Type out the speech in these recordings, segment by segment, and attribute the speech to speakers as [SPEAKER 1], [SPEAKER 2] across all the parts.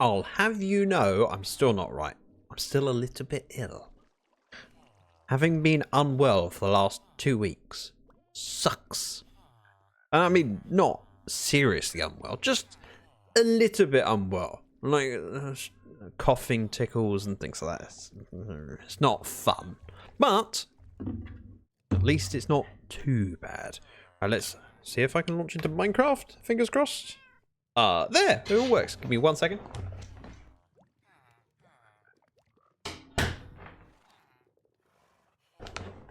[SPEAKER 1] I'll have you know I'm still not right. I'm still a little bit ill. Having been unwell for the last 2 weeks sucks. And I mean, not seriously unwell, just a little bit unwell. Like coughing, tickles, and things like that. It's not fun. But at least it's not too bad. Right, let's see if I can launch into Minecraft. Fingers crossed. There, it all works. Give me 1 second.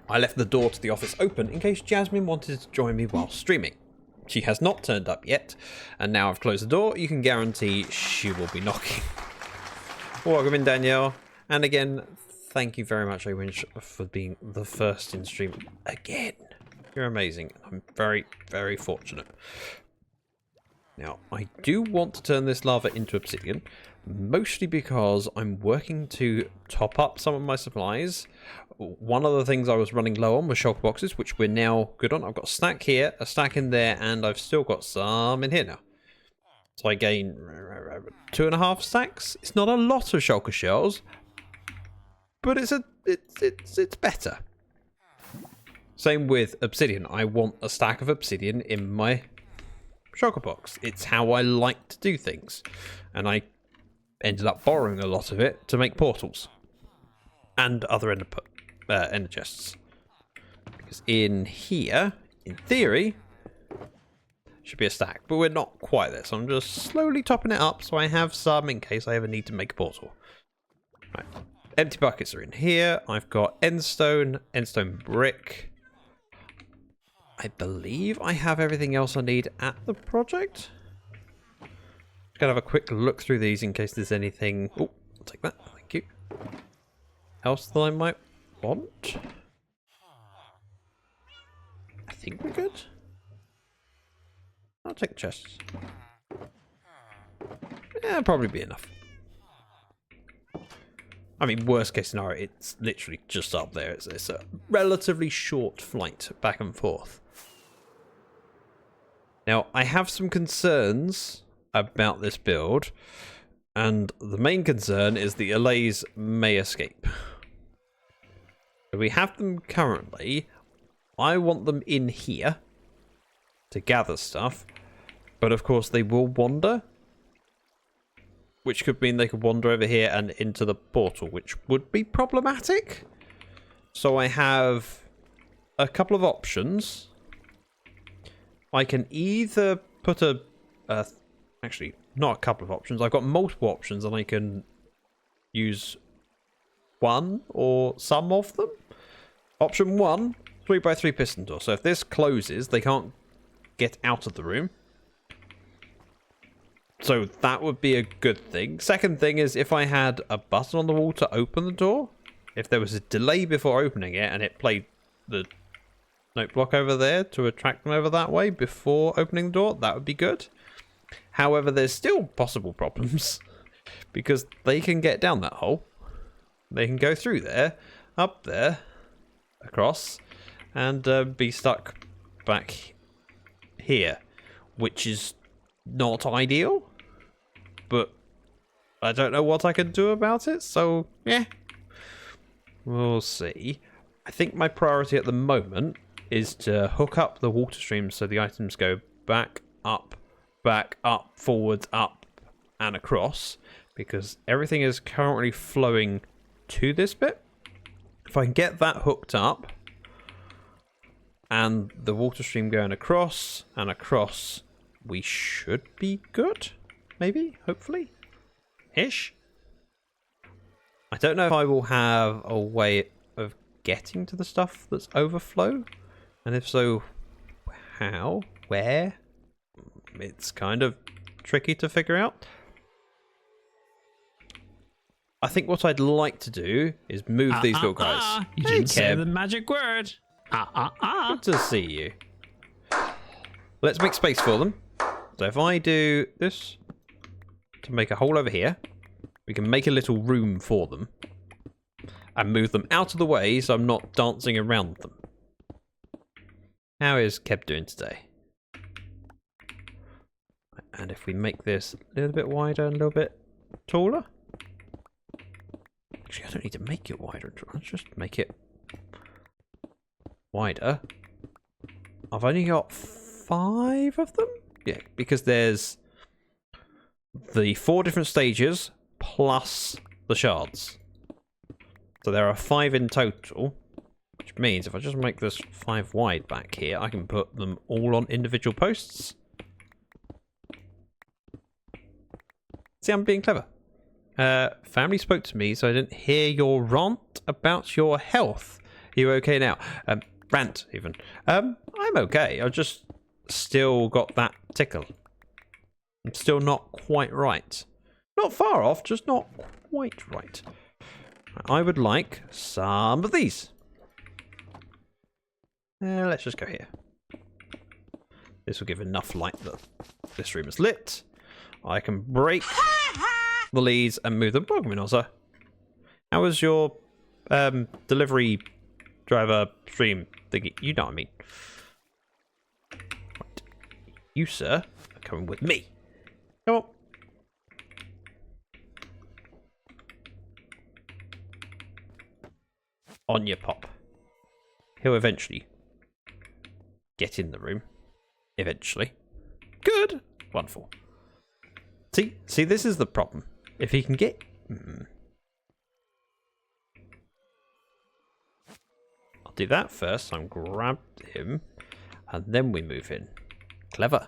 [SPEAKER 1] I left the door to the office open in case Jasmine wanted to join me while streaming. She has not turned up yet, and now I've closed the door, you can guarantee she will be knocking. Welcome in, Danielle. And again, thank you very much, Awinch, for being the first in stream again. You're amazing. I'm very, very fortunate. Now, I do want to turn this lava into obsidian, mostly because I'm working to top up some of my supplies. One of the things I was running low on was shulker boxes, which we're now good on. I've got a stack here, a stack in there, and I've still got some in here now. So I gain 2.5 stacks. It's not a lot of shulker shells, but it's better. Same with obsidian. I want a stack of obsidian in my shulker box. It's how I like to do things, and I ended up borrowing a lot of it to make portals and other ender chests. Because in here, in theory, should be a stack, but we're not quite there, so I'm just slowly topping it up so I have some in case I ever need to make a portal. Right. Empty buckets are in here. I've got endstone brick. I believe I have everything else I need at the project. Just gonna have a quick look through these in case there's anything. Oh, I'll take that. Thank you. Else that I might want. I think we're good. I'll take the chests. Yeah, probably be enough. I mean, worst case scenario, it's literally just up there. It's a relatively short flight back and forth. Now, I have some concerns about this build, and the main concern is the Allays may escape. We have them currently. I want them in here to gather stuff, but of course they will wander, which could mean they could wander over here and into the portal, which would be problematic. So I have a couple of options. I can either put actually not a couple of options, I've got multiple options, and I can use one or some of them. Option 1, 3x3 piston door. So if this closes, they can't get out of the room. So that would be a good thing. Second thing is if I had a button on the wall to open the door, if there was a delay before opening it and it played the note block over there to attract them over that way before opening the door, that would be good. However, there's still possible problems because they can get down that hole. They can go through there, up there, across, and be stuck back here, which is not ideal, but I don't know what I can do about it, so yeah, we'll see. I think my priority at the moment is to hook up the water stream so the items go back, up, forwards, up, and across, because everything is currently flowing to this bit. If I can get that hooked up and the water stream going across and across, we should be good. Maybe, hopefully, ish. I don't know if I will have a way of getting to the stuff that's overflow, and if so, how, where? It's kind of tricky to figure out. I think what I'd like to do is move these little guys.
[SPEAKER 2] You didn't say the magic word.
[SPEAKER 1] Good to see you. Let's make space for them. So if I do this to make a hole over here, we can make a little room for them and move them out of the way so I'm not dancing around them. How is Keb doing today? And if we make this a little bit wider and a little bit taller. Actually, I don't need to make it wider. Let's just make it wider. I've only got 5 of them? Yeah, because there's the 4 different stages plus the shards. So there are 5 in total, which means if I just make this 5 wide back here, I can put them all on individual posts. See, I'm being clever. Family spoke to me, so I didn't hear your rant about your health. Are you okay now? Rant, even. I'm okay. I just still got that tickle. I'm still not quite right. Not far off, just not quite right. I would like some of these. Let's just go here. This will give enough light that this room is lit. I can break the leads and move them. Welcome in, Ozza. How was your delivery driver stream thingy? You know what I mean. Right. You, sir, are coming with me. Come on. On your pop. He'll eventually get in the room. Eventually. Good. Wonderful. See, this is the problem. If he can get... I'll do that first. So I'm grabbed him. And then we move in. Clever.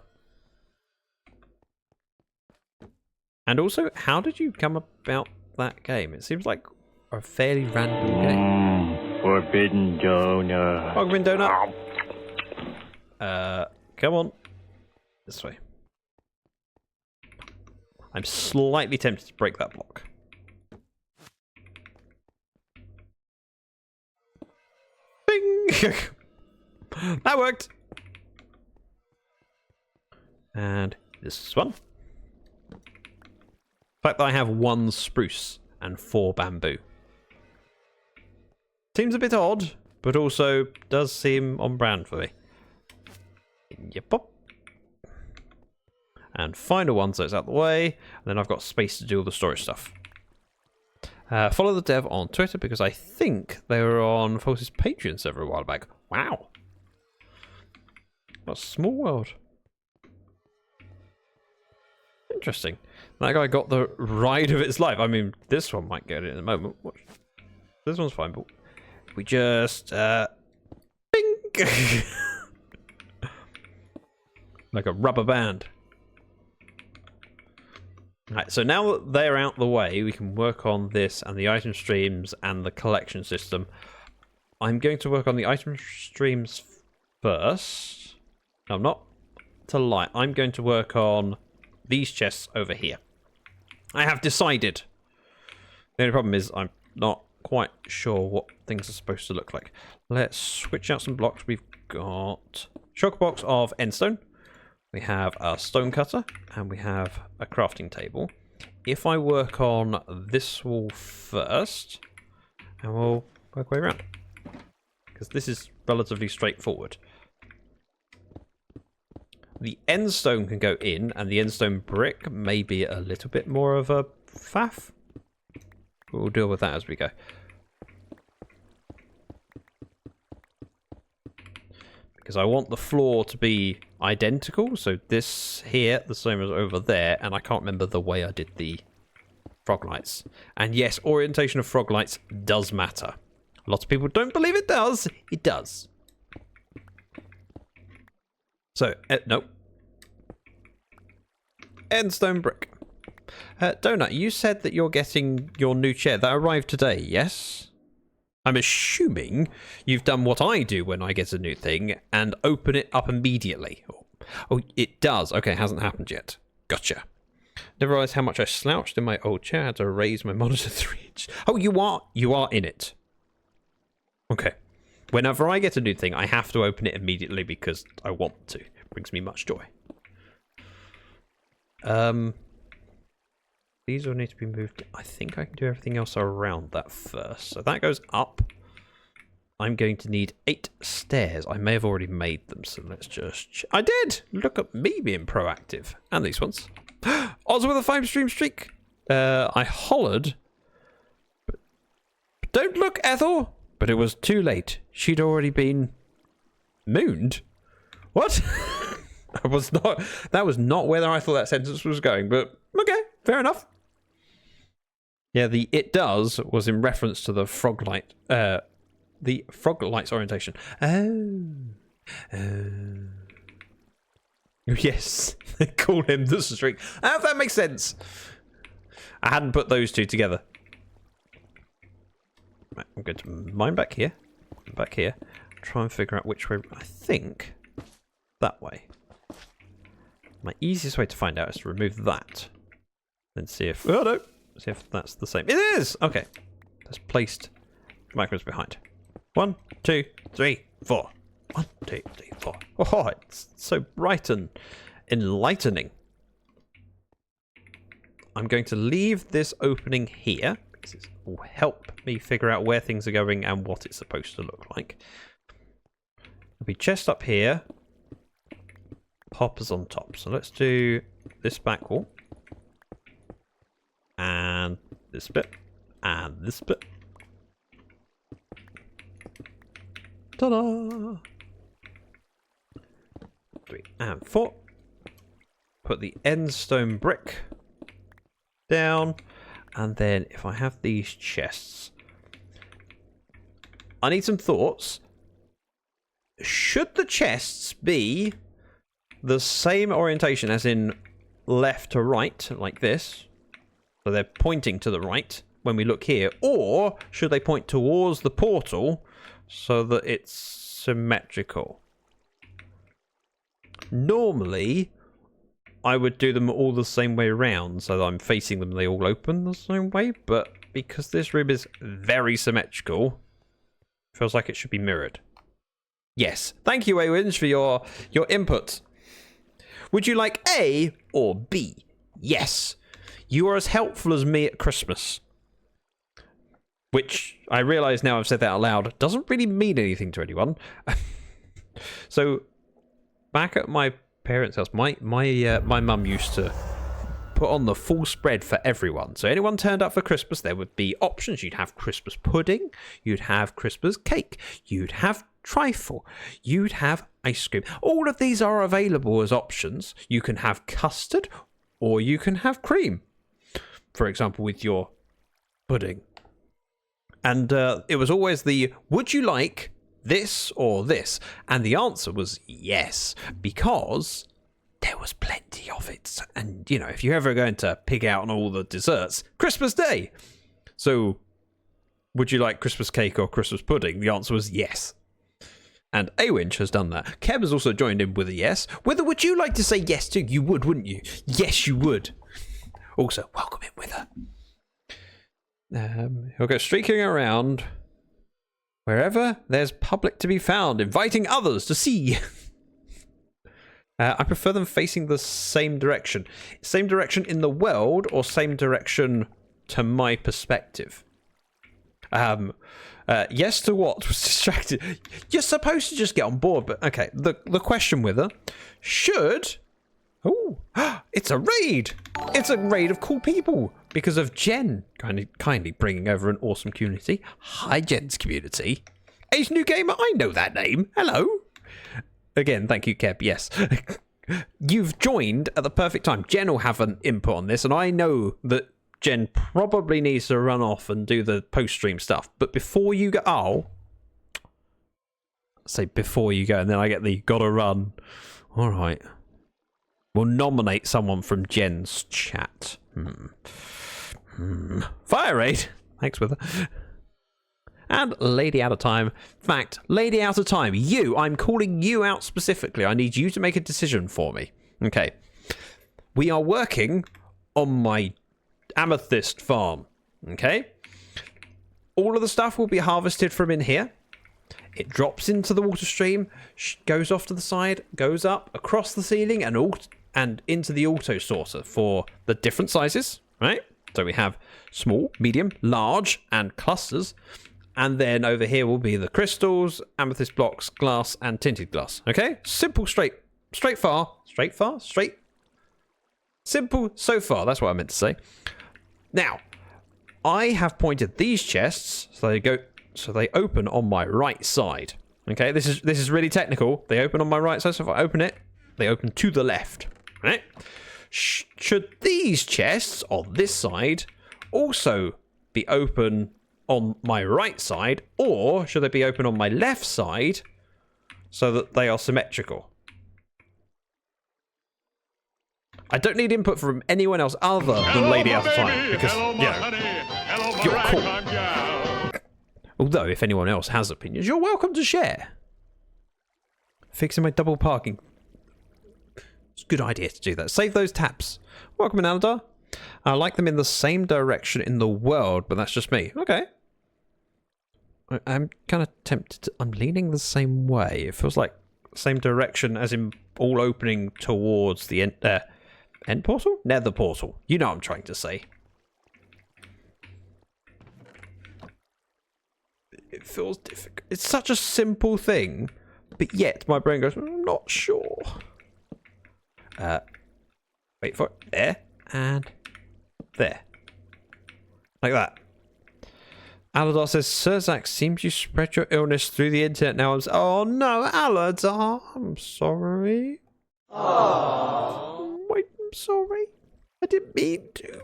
[SPEAKER 1] And also, how did you come about that game? It seems like a fairly random game.
[SPEAKER 3] Forbidden donut.
[SPEAKER 1] Forbidden donut. Come on. This way. I'm slightly tempted to break that block. Bing! That worked! And this one. The fact that I have 1 spruce and 4 bamboo. Seems a bit odd, but also does seem on brand for me. Yep. Pop. And final one, so it's out the way. And then I've got space to do all the storage stuff. Follow the dev on Twitter because I think they were on False's Patreon server a while back. Wow. What a small world. Interesting. That guy got the ride of his life. I mean, this one might get it in a moment. Watch. This one's fine, but we just... Bing! Like a rubber band. Right, so now that they're out the way, we can work on this and the item streams and the collection system. I'm going to work on the item streams first. No, I'm not to lie. I'm going to work on these chests over here. I have decided. The only problem is I'm not quite sure what things are supposed to look like. Let's switch out some blocks. We've got a chock box of endstone. We have a stone cutter, and we have a crafting table. If I work on this wall first, and we'll work our way around, because this is relatively straightforward. The endstone can go in, and the endstone brick may be a little bit more of a faff. We'll deal with that as we go. Because I want the floor to be identical, so this here, the same as over there, and I can't remember the way I did the frog lights. And yes, orientation of frog lights does matter. Lots of people don't believe it does. It does. So, nope. Endstone brick. Donut, you said that you're getting your new chair. That arrived today, yes? I'm assuming you've done what I do when I get a new thing and open it up immediately. Oh, it does. Okay, it hasn't happened yet. Gotcha. Never realized how much I slouched in my old chair. I had to raise my monitor 3 inches. Oh, you are in it. Okay. Whenever I get a new thing, I have to open it immediately because I want to. It brings me much joy. These will need to be moved. I think I can do everything else around that first. So that goes up. I'm going to need 8 stairs. I may have already made them, so let's just... I did! Look at me being proactive. And these ones. Oz with a 5-stream streak. I hollered, but don't look, Ethel. But it was too late. She'd already been mooned. What? That was not where I thought that sentence was going, but okay, fair enough. Yeah, the it does was in reference to the frog light, the frog light's orientation. Yes, they call him the streak. That makes sense. I hadn't put those two together. Right, I'm going to mine back here. Back here. Try and figure out which way. I think that way. My easiest way to find out is to remove that. Then see if... Oh, no. See if that's the same. It is! Okay. That's placed micros behind. 1, 2, 3, 4. 1, 2, 3, 4. Oh, it's so bright and enlightening. I'm going to leave this opening here because it will help me figure out where things are going and what it's supposed to look like. There'll be chest up here. Hoppers on top. So let's do this back wall. And this bit. And this bit. Ta-da! 3 and 4. Put the end stone brick down. And then if I have these chests, I need some thoughts. Should the chests be the same orientation as in left to right, like this? So they're pointing to the right when we look here. Or should they point towards the portal so that it's symmetrical? Normally, I would do them all the same way around, so that I'm facing them, they all open the same way. But because this room is very symmetrical, feels like it should be mirrored. Yes. Thank you, Awins, for your input. Would you like A or B? Yes. You are as helpful as me at Christmas. Which, I realise now I've said that out loud, doesn't really mean anything to anyone. So, back at my parents' house, my mum used to put on the full spread for everyone. So anyone turned up for Christmas, there would be options. You'd have Christmas pudding, you'd have Christmas cake, you'd have trifle, you'd have ice cream. All of these are available as options. You can have custard or you can have cream, for example, with your pudding. And it was always the, would you like this or this? And the answer was yes, because there was plenty of it. And, you know, if you're ever going to pig out on all the desserts, Christmas Day. So, would you like Christmas cake or Christmas pudding? The answer was yes. And Awinch has done that. Keb has also joined in with a yes. Wither, would you like to say yes too? You would, wouldn't you? Yes, you would. Also, welcome in, Wither. He'll go streaking around wherever there's public to be found, inviting others to see. I prefer them facing the same direction. Same direction in the world or same direction to my perspective? Yes to what? Was distracted. You're supposed to just get on board, but okay. The question with her, should... Oh, it's a raid! It's a raid of cool people because of Jen kindly bringing over an awesome community. Hi, Jen's community. Ace New Gamer, I know that name. Hello. Again, thank you, Keb. Yes. You've joined at the perfect time. Jen will have an input on this, and I know that Jen probably needs to run off and do the post-stream stuff. But before you go... Oh. Say before you go, and then I get the gotta run. All right. We'll nominate someone from Jen's chat. Fire raid. Thanks, Wither. And Lady Out of Time. Fact, Lady Out of Time. You, I'm calling you out specifically. I need you to make a decision for me. Okay. We are working on my Amethyst farm. Okay. All of the stuff will be harvested from in here. It drops into the water stream, goes off to the side, goes up across the ceiling and into the auto sorter for the different sizes, right? So we have small, medium, large, and clusters. And then over here will be the crystals, amethyst blocks, glass, and tinted glass. Okay? Simple, straight far. Simple so far. That's what I meant to say. Now, I have pointed these chests so they open on my right side. Okay, this is really technical. They open on my right side, so if I open it, they open to the left. Right? Should these chests on this side also be open on my right side, or should they be open on my left side so that they are symmetrical? I don't need input from anyone else other than Lady Out of Time, because, you're cool. Although, if anyone else has opinions, you're welcome to share. Fixing my double parking. It's a good idea to do that. Save those taps. Welcome in, Aladar. I like them in the same direction in the world, but that's just me. Okay. I'm kind of tempted to... I'm leaning the same way. It feels like same direction as in all opening towards the end portal? Nether portal. You know what I'm trying to say. It feels difficult. It's such a simple thing, but yet my brain goes, I'm not sure. Wait for it. There. And there. Like that. Aladar says, Sir Zac, seems you spread your illness through the internet now. Oh no, Aladar. I'm sorry. Oh. Wait, I'm sorry. I didn't mean to.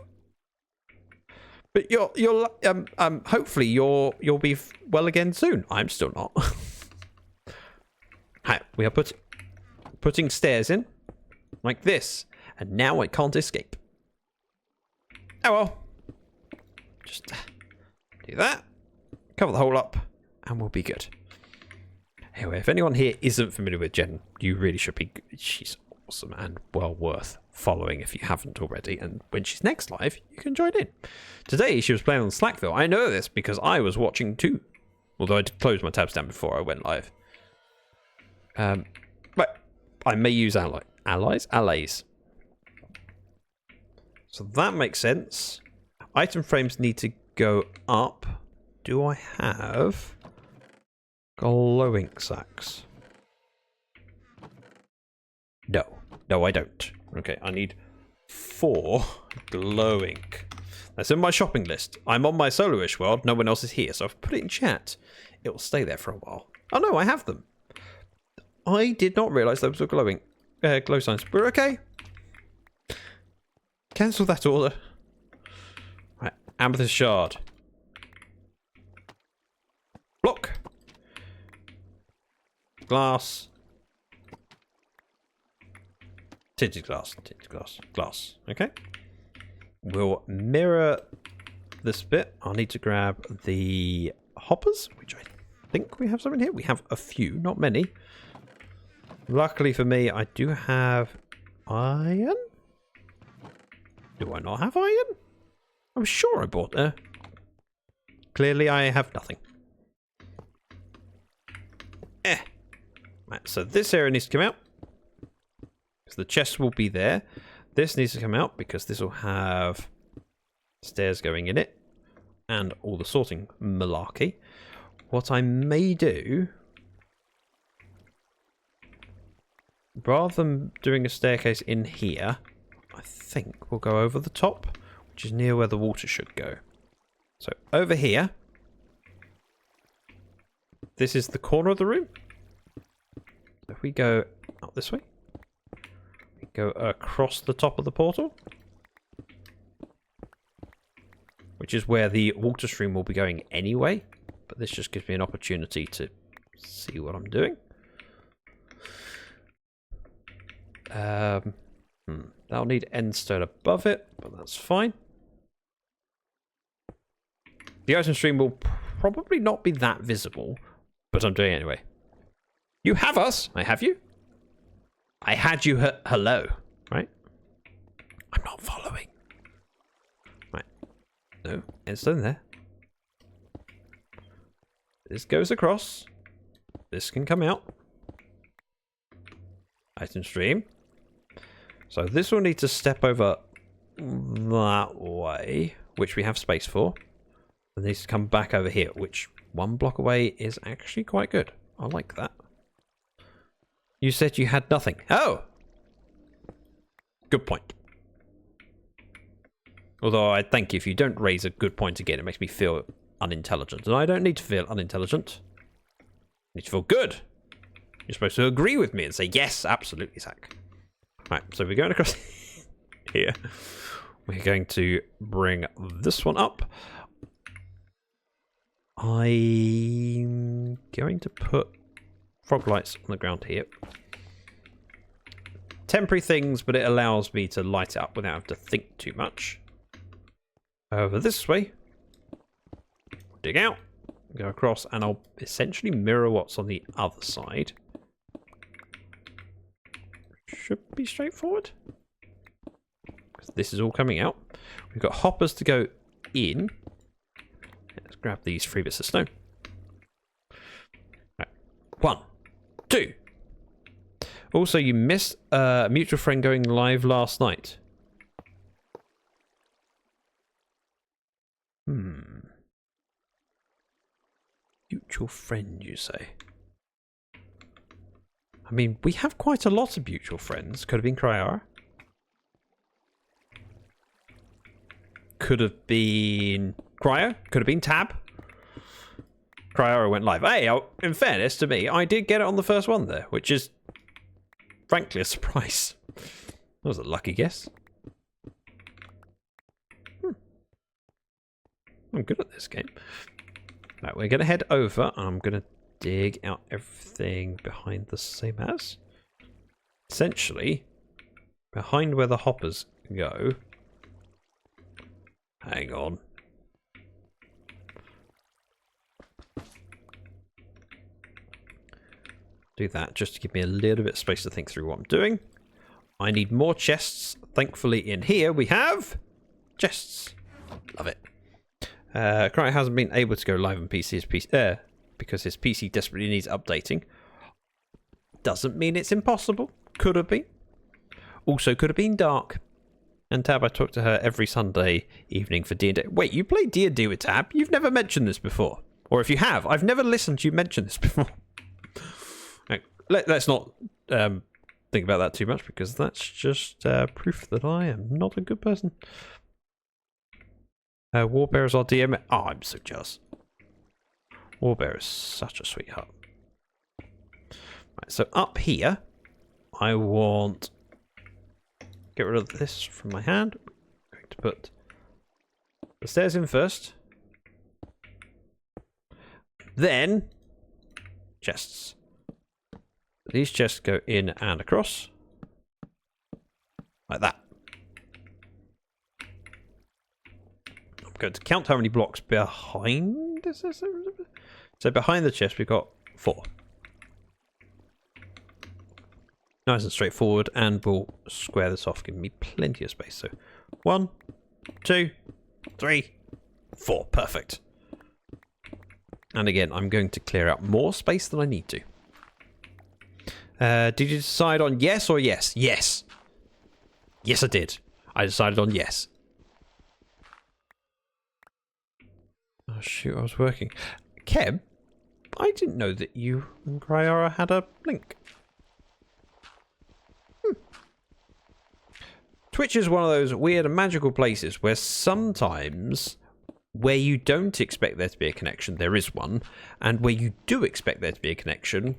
[SPEAKER 1] But you're hopefully you'll be well again soon. I'm still not. We are putting stairs in like this, and now I can't escape. Oh well. Just do that. Cover the hole up, and we'll be good. Anyway, if anyone here isn't familiar with Jen, you really should be. She's awesome and well worth following if you haven't already. And when she's next live, you can join in. Today, she was playing on Slackville. I know this because I was watching too. Although I did close my tabs down before I went live. But I may use Allays. So that makes sense. Item frames need to go up. Do I have glowing sacks? No, I don't. Okay, I need 4 glowing. That's in my shopping list. I'm on my solo-ish world. No one else is here, so I've put it in chat. It will stay there for a while. Oh no, I have them. I did not realise those were glowing glow signs. We're okay. Cancel that order. Right, Amethyst shard. Block. Glass. Tinted glass. Okay. We'll mirror this bit. I'll need to grab the hoppers, which I think we have some in here. We have a few, not many. Luckily for me, I do have iron. Do I not have iron? I'm sure I bought it. Clearly I have nothing. Right, so this area needs to come out. Because the chest will be there. This needs to come out because this will have stairs going in it. And all the sorting malarkey. What I may do, rather than doing a staircase in here, I think we'll go over the top, which is near where the water should go. So over here, this is the corner of the room. If we go out this way, we go across the top of the portal, which is where the water stream will be going anyway. But this just gives me an opportunity to see what I'm doing. That'll need endstone above it, but that's fine. The item stream will probably not be that visible, but I'm doing it anyway. You have us! I have you. I had you hello, right? I'm not following. Right. No, endstone there. This goes across. This can come out. Item stream. So this will need to step over that way, which we have space for. It needs to come back over here, which 1 block away is actually quite good. I like that. You said you had nothing. Oh! Good point. Although I thank you if you don't raise a good point again. It makes me feel unintelligent. And I don't need to feel unintelligent. I need to feel good. You're supposed to agree with me and say, yes, absolutely, Zach. Right, so we're going across here. We're going to bring this one up. I'm going to put frog lights on the ground here. Temporary things, but it allows me to light it up without having to think too much. Over this way. Dig out. Go across, and I'll essentially mirror what's on the other side. Should be straightforward. Because this is all coming out. We've got hoppers to go in. Let's grab these 3 bits of stone. Right. 1, 2. Also, you missed a mutual friend going live last night. Mutual friend, you say? I mean, we have quite a lot of mutual friends. Could have been Cryara. Could have been Cryo. Could have been Tab. Cryara went live. Hey, in fairness to me, I did get it on the first one there, which is frankly a surprise. That was a lucky guess. I'm good at this game. Right, we're going to head over. I'm going to dig out everything behind the same as. Essentially, behind where the hoppers go. Hang on. Do that just to give me a little bit of space to think through what I'm doing. I need more chests. Thankfully, in here we have chests. Love it. Cry hasn't been able to go live on PC, because his PC desperately needs updating. Doesn't mean it's impossible. Could have been. Also could have been dark. And Tab, I talk to her every Sunday evening for D&D. Wait, you play D&D with Tab? You've never mentioned this before. Or if you have, I've never listened to you mention this before. Right, let's not think about that too much, because that's just proof that I am not a good person. Warbearer's our DM. Oh, I'm so jealous. Warbearer is such a sweetheart. Right, so up here, I want... Get rid of this from my hand. I'm going to put the stairs in first. Then, chests. These chests go in and across. Like that. I'm going to count how many blocks behind is this? So behind the chest we've got 4. Nice and straightforward, and we'll square this off, giving me plenty of space. So 1, 2, 3, 4. Perfect. And again, I'm going to clear out more space than I need to. Did you decide on yes or yes? Yes. Yes, I did. I decided on yes. Oh shoot, I was working. Keb, I didn't know that you and Cryara had a link. Twitch is one of those weird and magical places where sometimes where you don't expect there to be a connection, there is one, and where you do expect there to be a connection,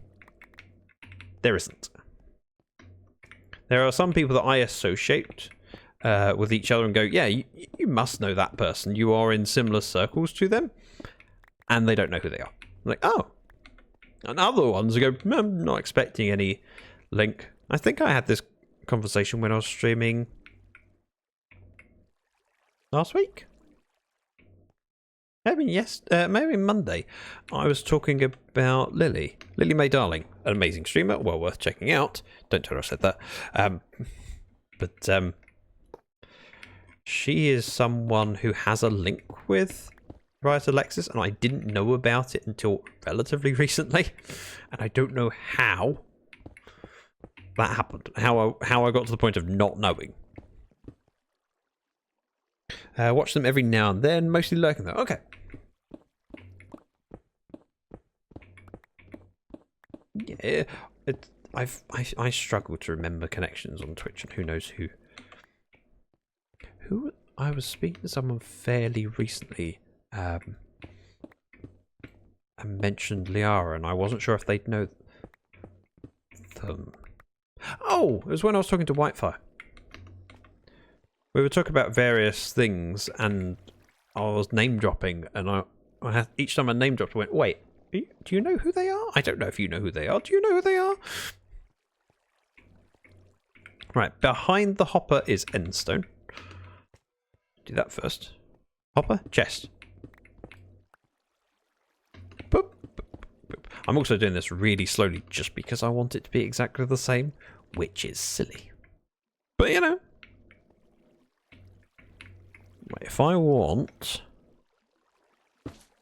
[SPEAKER 1] there isn't. There are some people that I associate with each other and go, yeah, you must know that person. You are in similar circles to them, and they don't know who they are. I'm like, oh. And other ones go, I'm not expecting any link. I think I had this conversation when I was streaming last week. Maybe Monday. I was talking about Lily Mae Darling, an amazing streamer, well worth checking out. Don't tell her I said that. But she is someone who has a link with Riot Alexis, and I didn't know about it until relatively recently, and I don't know how that happened. How I got to the point of not knowing. Watch them every now and then, mostly lurking though. Okay. Yeah, I struggle to remember connections on Twitch, and who knows who I was speaking to someone fairly recently and mentioned Liara, and I wasn't sure if they'd know them. Oh, it was when I was talking to Whitefire. We were talking about various things, and I was name dropping, and I had, each time I name dropped, I went, "Wait, do you know who they are? I don't know if you know who they are. Do you know who they are?" Right, behind the hopper is endstone. Do that first. Hopper, chest. Boop, boop, boop. I'm also doing this really slowly just because I want it to be exactly the same, which is silly. But you know. Wait, if I want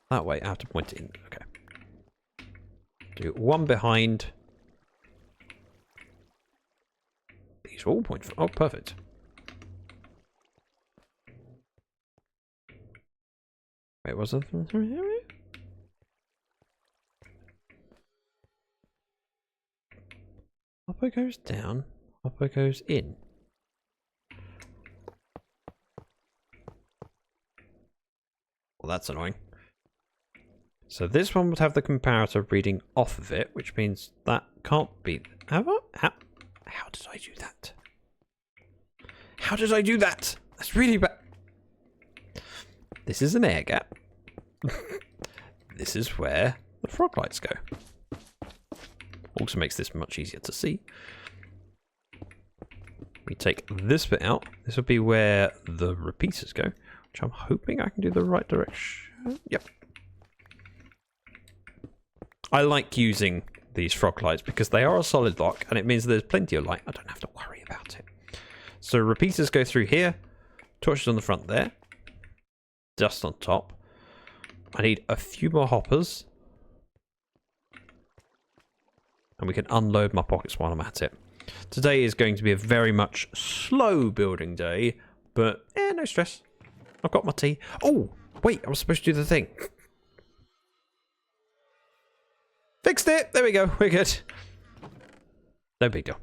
[SPEAKER 1] that way, I have to point it in. Okay. Do one behind. These all point for. Oh, perfect. Wait, was it? Hopper goes down. Hopper goes in. Well, that's annoying. So this one would have the comparator reading off of it, which means that can't be. How did I do that? How did I do that? That's really bad. This is an air gap. This is where the frog lights go. Also makes this much easier to see. We take this bit out. This will be where the repeaters go, which I'm hoping I can do the right direction. Yep. I like using these frog lights because they are a solid lock, and it means there's plenty of light. I don't have to worry about it. So repeaters go through here. Torches on the front there. Dust on top. I need a few more hoppers. And we can unload my pockets while I'm at it. Today is going to be a very much slow building day, but no stress. I've got my tea. Oh, wait, I was supposed to do the thing. Fixed it. There we go. We're good. No big deal.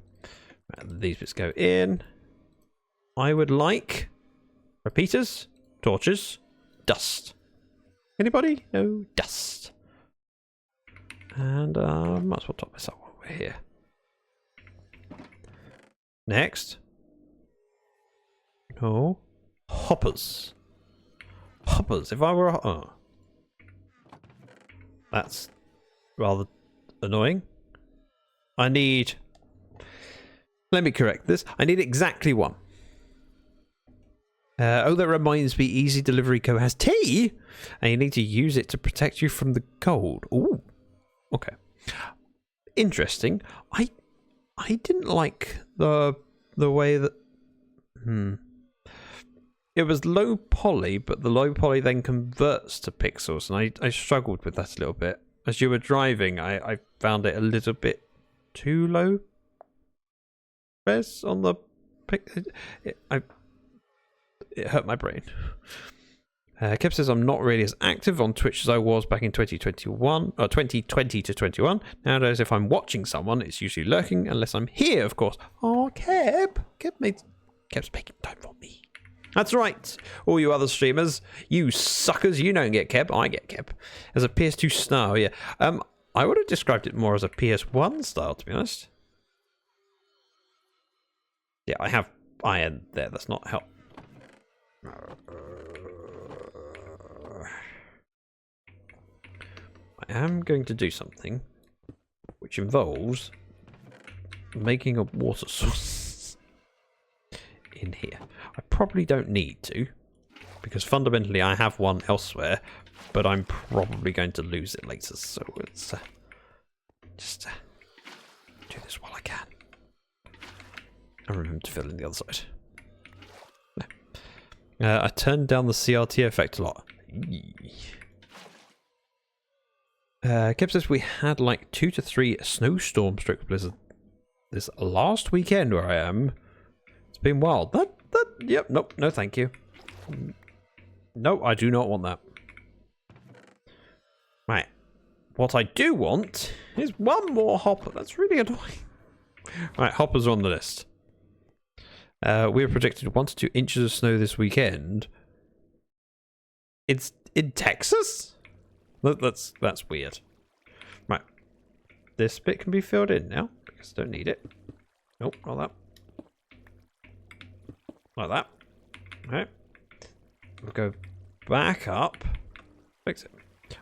[SPEAKER 1] These bits go in. I would like repeaters, torches, dust. Anybody? No dust. And might as well top this up while we're here. Next. No. Hoppers. Hoppers. If I were a... Oh. That's rather annoying. I need... Let me correct this. I need exactly one. Oh, that reminds me, Easy Delivery Co. has tea! And you need to use it to protect you from the cold. Ooh. Okay. Interesting. I didn't like the way that... It was low poly, but the low poly then converts to pixels, and I struggled with that a little bit. As you were driving, I found it a little bit too low res on the it hurt my brain. Kev says I'm not really as active on Twitch as I was back in 2021 or 2020 to 21. Nowadays, if I'm watching someone, it's usually lurking, unless I'm here, of course. Oh, Kev's making time for me. That's right, all you other streamers, you suckers, you don't get Keb, I get Keb. As a PS2 style, yeah. I would have described it more as a PS1 style, to be honest. Yeah, I have iron there, that's not help. I am going to do something which involves making a water source in here. I probably don't need to, because fundamentally I have one elsewhere, but I'm probably going to lose it later, so it's just do this while I can. And remember to fill in the other side. No. I turned down the CRT effect a lot. Kev says we had like 2 to 3 snowstorm stroke blizzard this last weekend where I am. It's been wild. Yep, nope, no thank you. No, I do not want that. Right. What I do want is one more hopper. That's really annoying. Right, hoppers are on the list. We are projected 1 to 2 inches of snow this weekend. It's in Texas? That's weird. Right. This bit can be filled in now, because I don't need it. Nope, not that. Like that. Alright. We'll go back up. Fix it.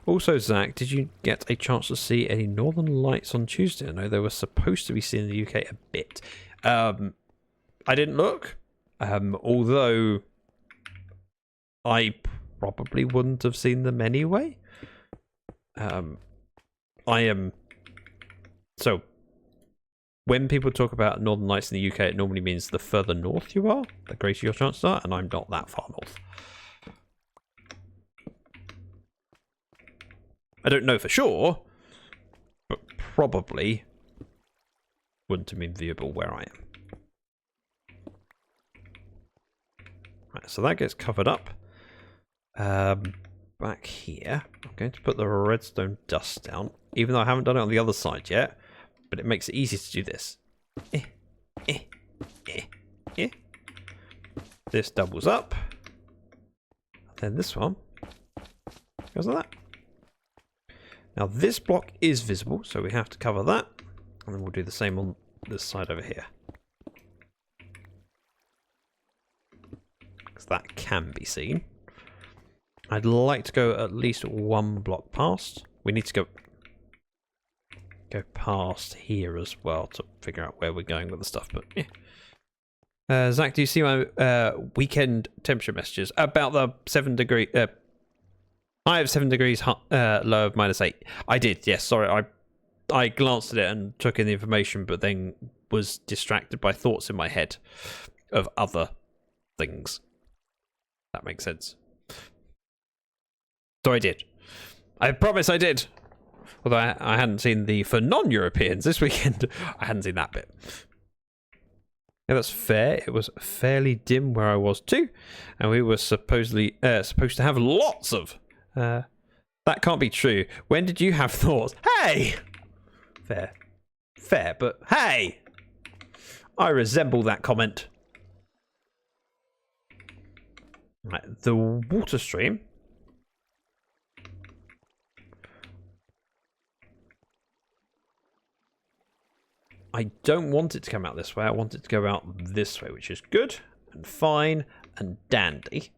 [SPEAKER 1] Also, Zach, did you get a chance to see any northern lights on Tuesday? I know they were supposed to be seen in the UK a bit. I didn't look. Although I probably wouldn't have seen them anyway. So when people talk about northern lights in the UK, it normally means the further north you are, the greater your chances are, and I'm not that far north. I don't know for sure, but probably wouldn't have been viewable where I am. Right, so that gets covered up. Back here, I'm going to put the redstone dust down, even though I haven't done it on the other side yet, but it makes it easy to do this. This doubles up. Then this one goes like that. Now this block is visible, so we have to cover that, and then we'll do the same on this side over here. Because that can be seen. I'd like to go at least 1 block past. We need to go past here as well to figure out where we're going with the stuff, but yeah. Zach, do you see my weekend temperature messages about the 7 degree... I have 7 degrees low of -8. I did, yes. Sorry, I glanced at it and took in the information, but then was distracted by thoughts in my head of other things. That makes sense. So I did. I promise I did. Although I hadn't seen the for non-Europeans this weekend. I hadn't seen that bit. Yeah, that's fair. It was fairly dim where I was too, and we were supposed to have lots of. That can't be true. When did you have thoughts? Hey! Fair, but hey! I resemble that comment. Right, the water stream. I don't want it to come out this way. I want it to go out this way, which is good and fine and dandy.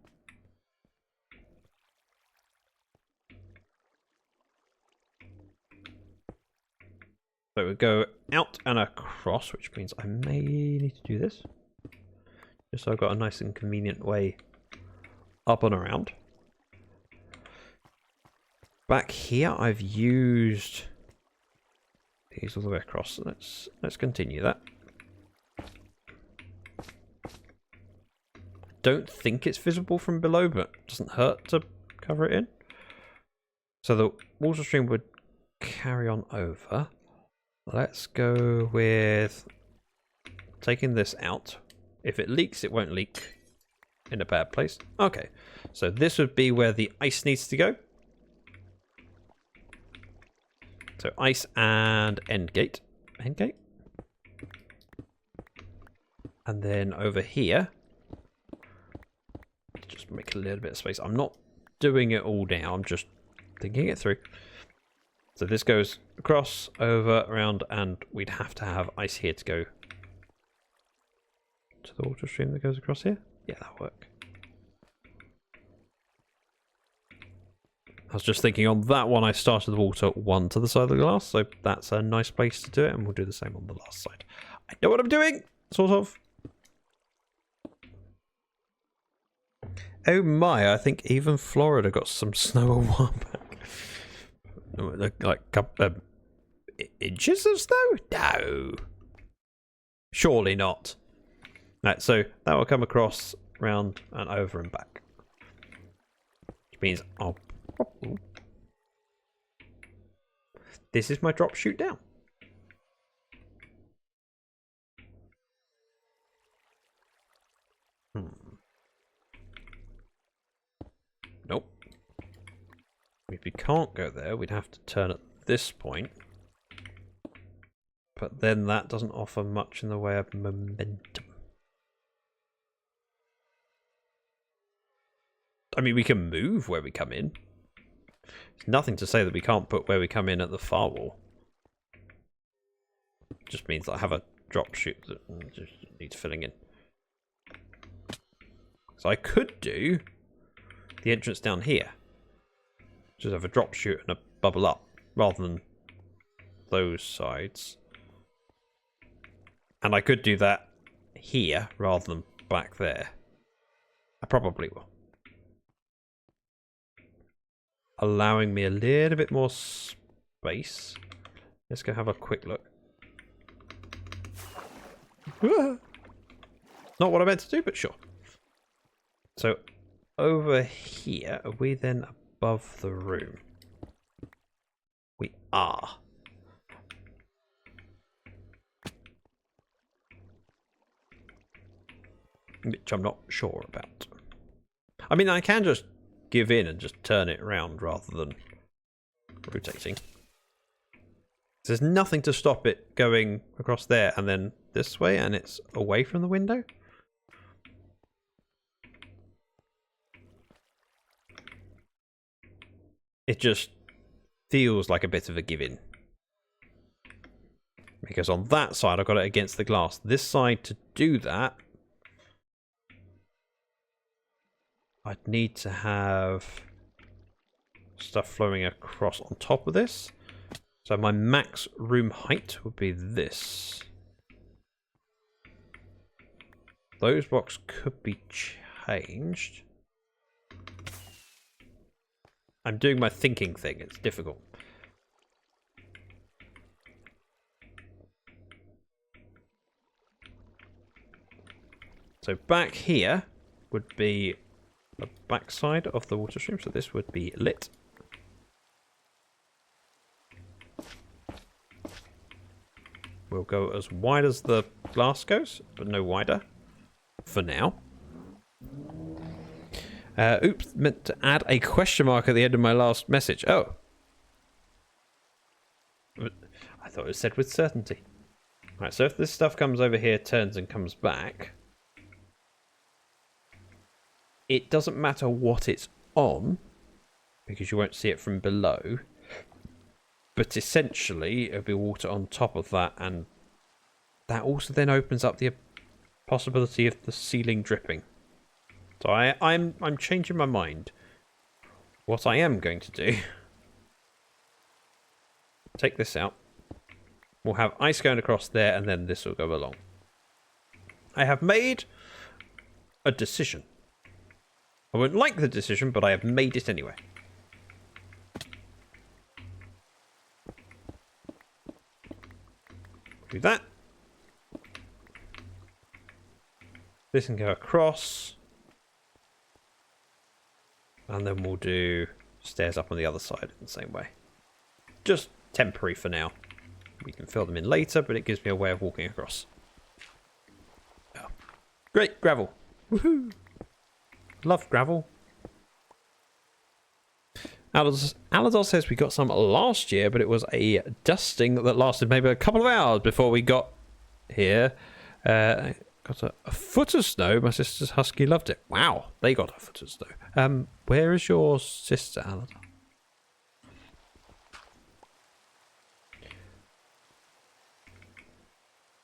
[SPEAKER 1] So we go out and across, which means I may need to do this. Just so I've got a nice and convenient way up and around. Back here, I've used these all the way across. Let's continue that. Don't think it's visible from below, but it doesn't hurt to cover it in. So the water stream would carry on over. Let's go with taking this out. If it leaks, it won't leak in a bad place. Okay, so this would be where the ice needs to go. So ice and end gate. End gate. And then over here, just make a little bit of space. I'm not doing it all now. I'm just thinking it through. So this goes across, over, around, and we'd have to have ice here to go to the water stream that goes across here. Yeah, that'll work. I was just thinking on that one, I started the water 1 to the side of the glass, so that's a nice place to do it, and we'll do the same on the last side. I know what I'm doing, sort of. Oh my, I think even Florida got some snow a while back. Like a couple inches of snow? No. Surely not. Right, so that will come across, round, and over and back. Which means I'll... This is my drop shoot down. Nope. If we can't go there, we'd have to turn at this point. But then that doesn't offer much in the way of momentum. I mean, we can move where we come in. There's nothing to say that we can't put where we come in at the far wall. Just means that I have a drop chute that just needs filling in. So I could do the entrance down here. Just have a drop chute and a bubble up, rather than those sides. And I could do that here, rather than back there. I probably will. Allowing me a little bit more space. Let's go have a quick look. Not what I meant to do, but sure. So, over here, are we then above the room? We are. Which I'm not sure about. I mean, I can just give in and just turn it around rather than rotating. There's nothing to stop it going across there and then this way, and it's away from the window. It just feels like a bit of a give-in. Because on that side, I've got it against the glass. This side, to do that, I'd need to have stuff flowing across on top of this. So my max room height would be this. Those blocks could be changed. I'm doing my thinking thing. It's difficult. So back here would be the back side of the water stream. So this would be lit. We'll go as wide as the glass goes, but no wider for now. Oops, meant to add a question mark at the end of my last message. Oh. I thought it was said with certainty. Right, so if this stuff comes over here, turns and comes back, it doesn't matter what it's on, because you won't see it from below. But essentially, it'll be water on top of that, and that also then opens up the possibility of the ceiling dripping. So I'm changing my mind. What I am going to do, take this out. We'll have ice going across there, and then this will go along. I have made a decision. I wouldn't like the decision, but I have made it anyway. Do that. This can go across. And then we'll do stairs up on the other side in the same way. Just temporary for now. We can fill them in later, but it gives me a way of walking across. Oh. Great, gravel. Woohoo! Love gravel. Aladol says we got some last year, but it was a dusting that lasted maybe a couple of hours before we got here. Got a foot of snow. My sister's husky loved it. Wow, they got a foot of snow. Where is your sister, Aladol?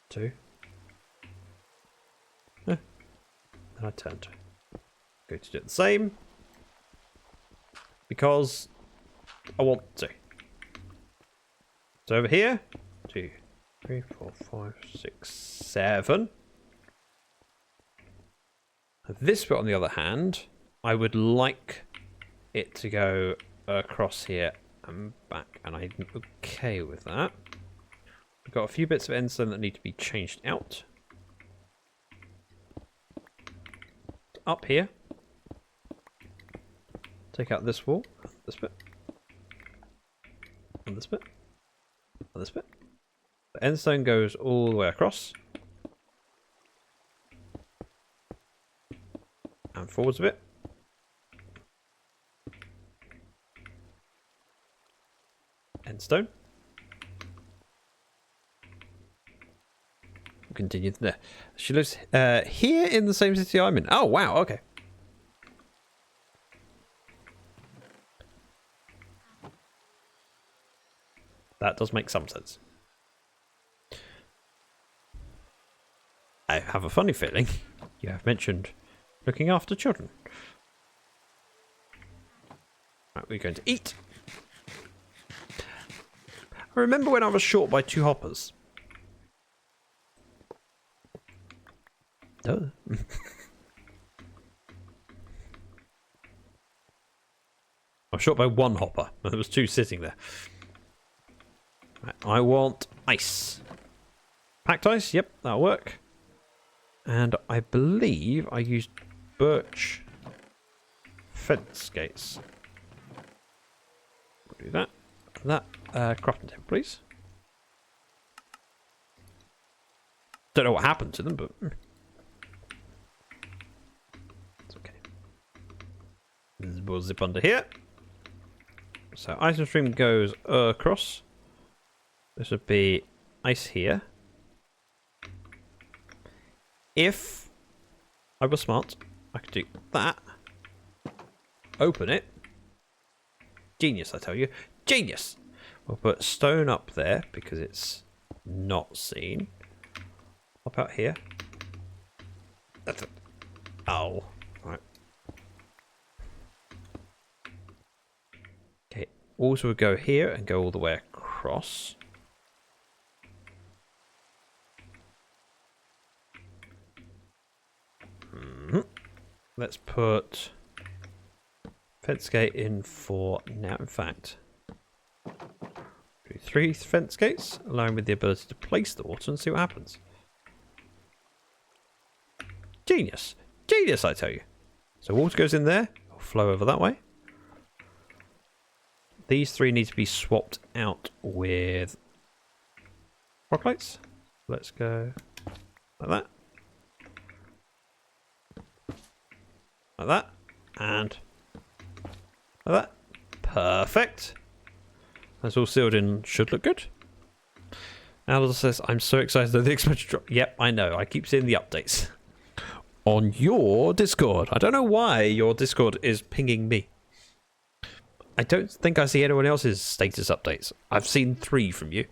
[SPEAKER 1] Two. Then I turned. Going to do it the same. Because I want to. So over here, 2, 3, 4, 5, 6, 7. This bit, on the other hand, I would like it to go across here and back, and I'm okay with that. We've got a few bits of endstone that need to be changed out. Up here. Take out this wall, this bit, and this bit, and this bit. The endstone goes all the way across. And forwards a bit. Endstone. We'll continue there. She lives here in the same city I'm in. Oh, wow, okay. That does make some sense. I have a funny feeling you have mentioned looking after children. Right, we're going to eat. I remember when I was short by 2 hoppers. Duh. I was short by 1 hopper, and there was 2 sitting there. Right, I want ice. Packed ice, yep, that'll work. And I believe I used birch fence gates. We'll do that. That crafting table, please. Don't know what happened to them, but it's okay. We'll zip under here. So item stream goes across. This would be ice here. If I was smart, I could do that. Open it. Genius, I tell you. Genius! We'll put stone up there because it's not seen. Hop out here. That's it. Oh. Right. Okay. Also would go here and go all the way across. Let's put fence gate in for now. In fact, do 3 fence gates, allowing me the ability to place the water and see what happens. Genius! Genius, I tell you. So water goes in there, it'll flow over that way. These 3 need to be swapped out with rock lights. Let's go like that. Like that. And like that. Perfect. That's all sealed in. Should look good. Allays says, I'm so excited that the expansion drop. Yep, I know. I keep seeing the updates. On your Discord. I don't know why your Discord is pinging me. I don't think I see anyone else's status updates. I've seen 3 from you.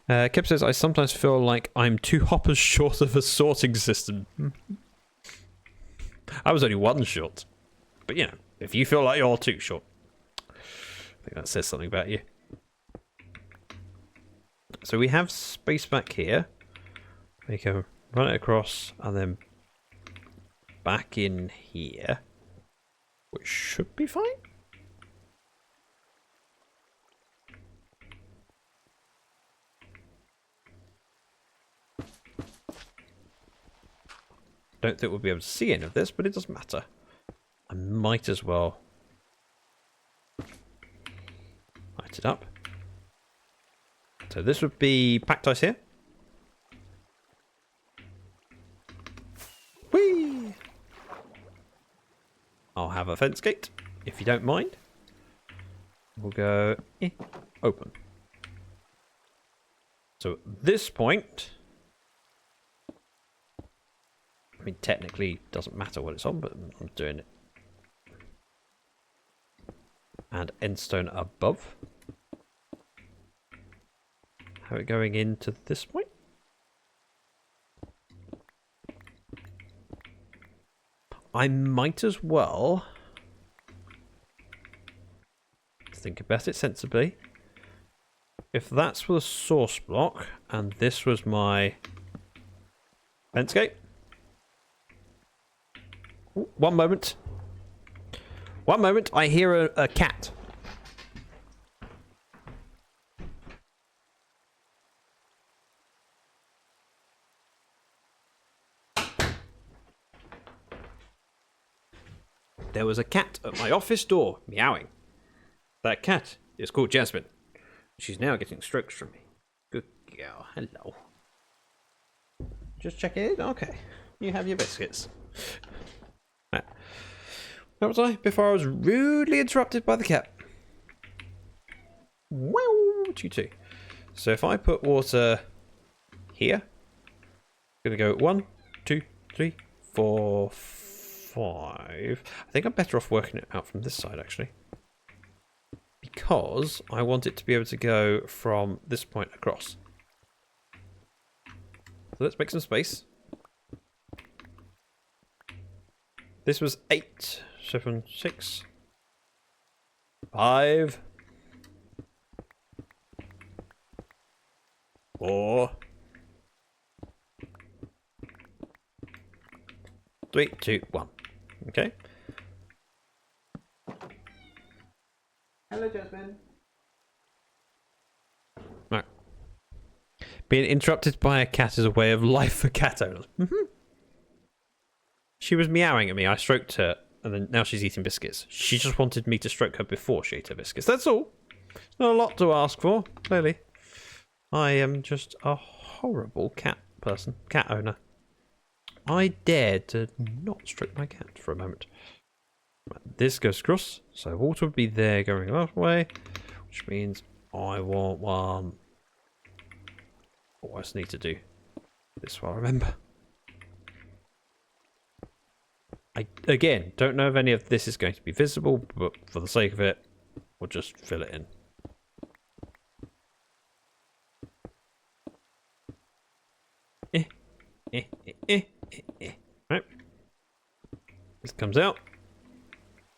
[SPEAKER 1] Kip says, I sometimes feel like I'm 2 hoppers short of a sorting system. I was only 1 short. But, you know, if you feel like you're 2 short, I think that says something about you. So we have space back here. We can run it across and then back in here, which should be fine. Don't think we'll be able to see any of this, but it doesn't matter. I might as well light it up. So this would be packed ice here. Whee! I'll have a fence gate, if you don't mind. We'll go open. So at this point, I mean, technically, it doesn't matter what it's on, but I'm doing it. And endstone above. Have it going into this point. I might as well think about it sensibly. If that's for the source block, and this was my fence gate. Ooh, one moment. One moment, I hear a cat. There was a cat at my office door, meowing. That cat is called Jasmine. She's now getting strokes from me. Good girl. Hello. Just check it in? Okay. You have your biscuits. Right. Where was I? Before I was rudely interrupted by the cat. Wow, you too. So if I put water here, I'm going to go 1, 2, 3, 4, 5. I think I'm better off working it out from this side, actually. because I want it to be able to go from this point across. So let's make some space. This was 8, 7, 6, 5, 4, 3, 2, 1. Okay. Hello, Jasmine. Right. Being interrupted by a cat is a way of life for cat owners. She was meowing at me. I stroked her, and then now she's eating biscuits. She just wanted me to stroke her before she ate her biscuits. That's all. It's not a lot to ask for, clearly. I am just a horrible cat person, cat owner. I dared to not stroke my cat for a moment. Right, this goes across, so water would be there going that way, which means I want one. What I just need to do this while I remember. I, again, don't know if any of this is going to be visible, but for the sake of it, we'll just fill it in. Right. This comes out.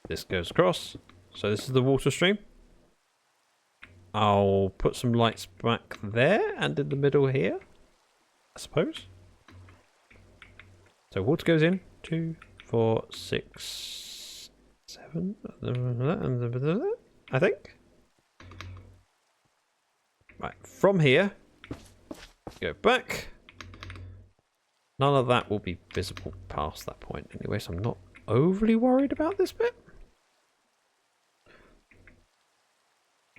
[SPEAKER 1] This goes across. So this is the water stream. I'll put some lights back there and in the middle here, I suppose. So water goes in. 2, 4, 6, 7. I think. Right, from here, go back. None of that will be visible past that point anyway, so I'm not overly worried about this bit.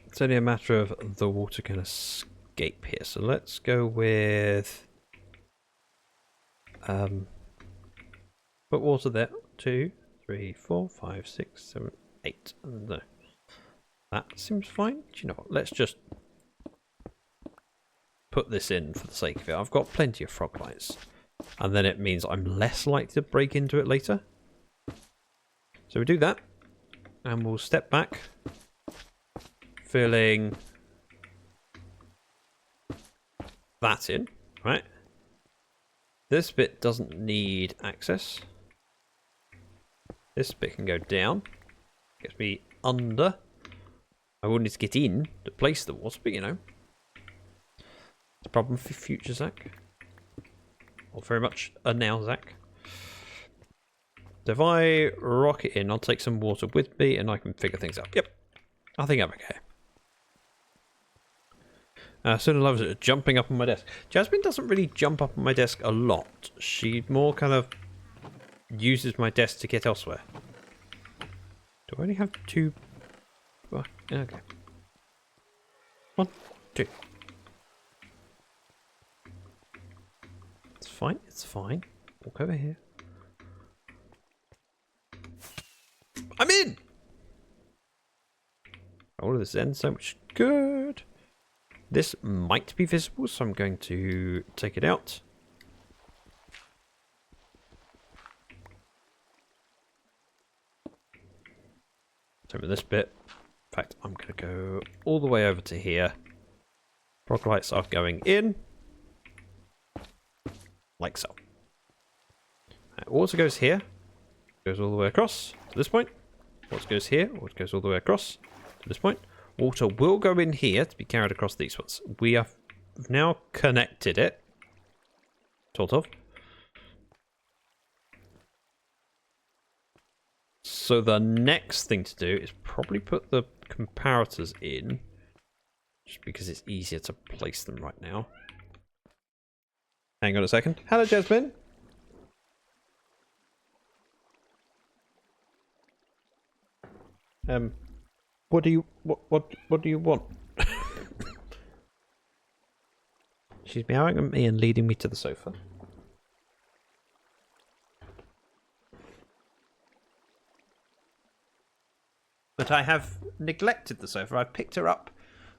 [SPEAKER 1] It's only a matter of the water can escape here. So let's go with put water there. 2, 3, 4, 5, 6, 7, 8. No. That seems fine. Do you know what? Let's just put this in for the sake of it. I've got plenty of frog lights. And then it means I'm less likely to break into it later. So we do that. And we'll step back. Filling that in, right? This bit doesn't need access. This bit can go down. Gets me under. I will need to get in to place the water, but you know. It's a problem for future Zach. Or very much a now Zach. So if I rock it in, I'll take some water with me and I can figure things out. Yep. I think I'm okay. Suna loves it jumping up on my desk. Jasmine doesn't really jump up on my desk a lot. She more kind of uses my desk to get elsewhere. Do I only have 2? Okay. 1, 2. It's fine. It's fine. Walk over here. I'm in! All of this ends so much good. This might be visible, so I'm going to take it out. So with this bit, in fact, I'm going to go all the way over to here. Frog lights are going in. Like so. Water goes here. Goes all the way across to this point. Water goes here. Water goes all the way across to this point. Water will go in here to be carried across these ones. We have now connected it. Sort of. So the next thing to do is probably put the comparators in. Just because it's easier to place them right now. Hang on a second. Hello, Jasmine. What do you what do you want? She's meowing at me and leading me to the sofa. But I have neglected the sofa. I've picked her up.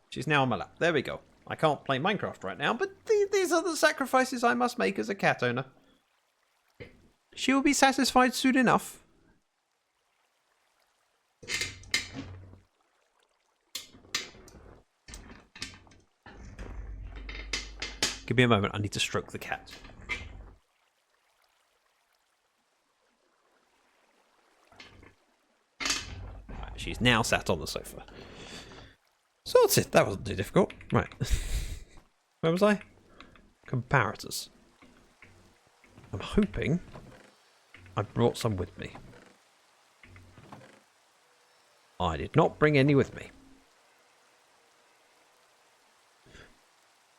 [SPEAKER 1] She's now on my lap. There we go. I can't play Minecraft right now, but these are the sacrifices I must make as a cat owner. She will be satisfied soon enough. Give me a moment. I need to stroke the cat. Right, she's now sat on the sofa. Sorted. That wasn't too difficult. Right. Where was I? Comparators. I'm hoping I brought some with me. I did not bring any with me.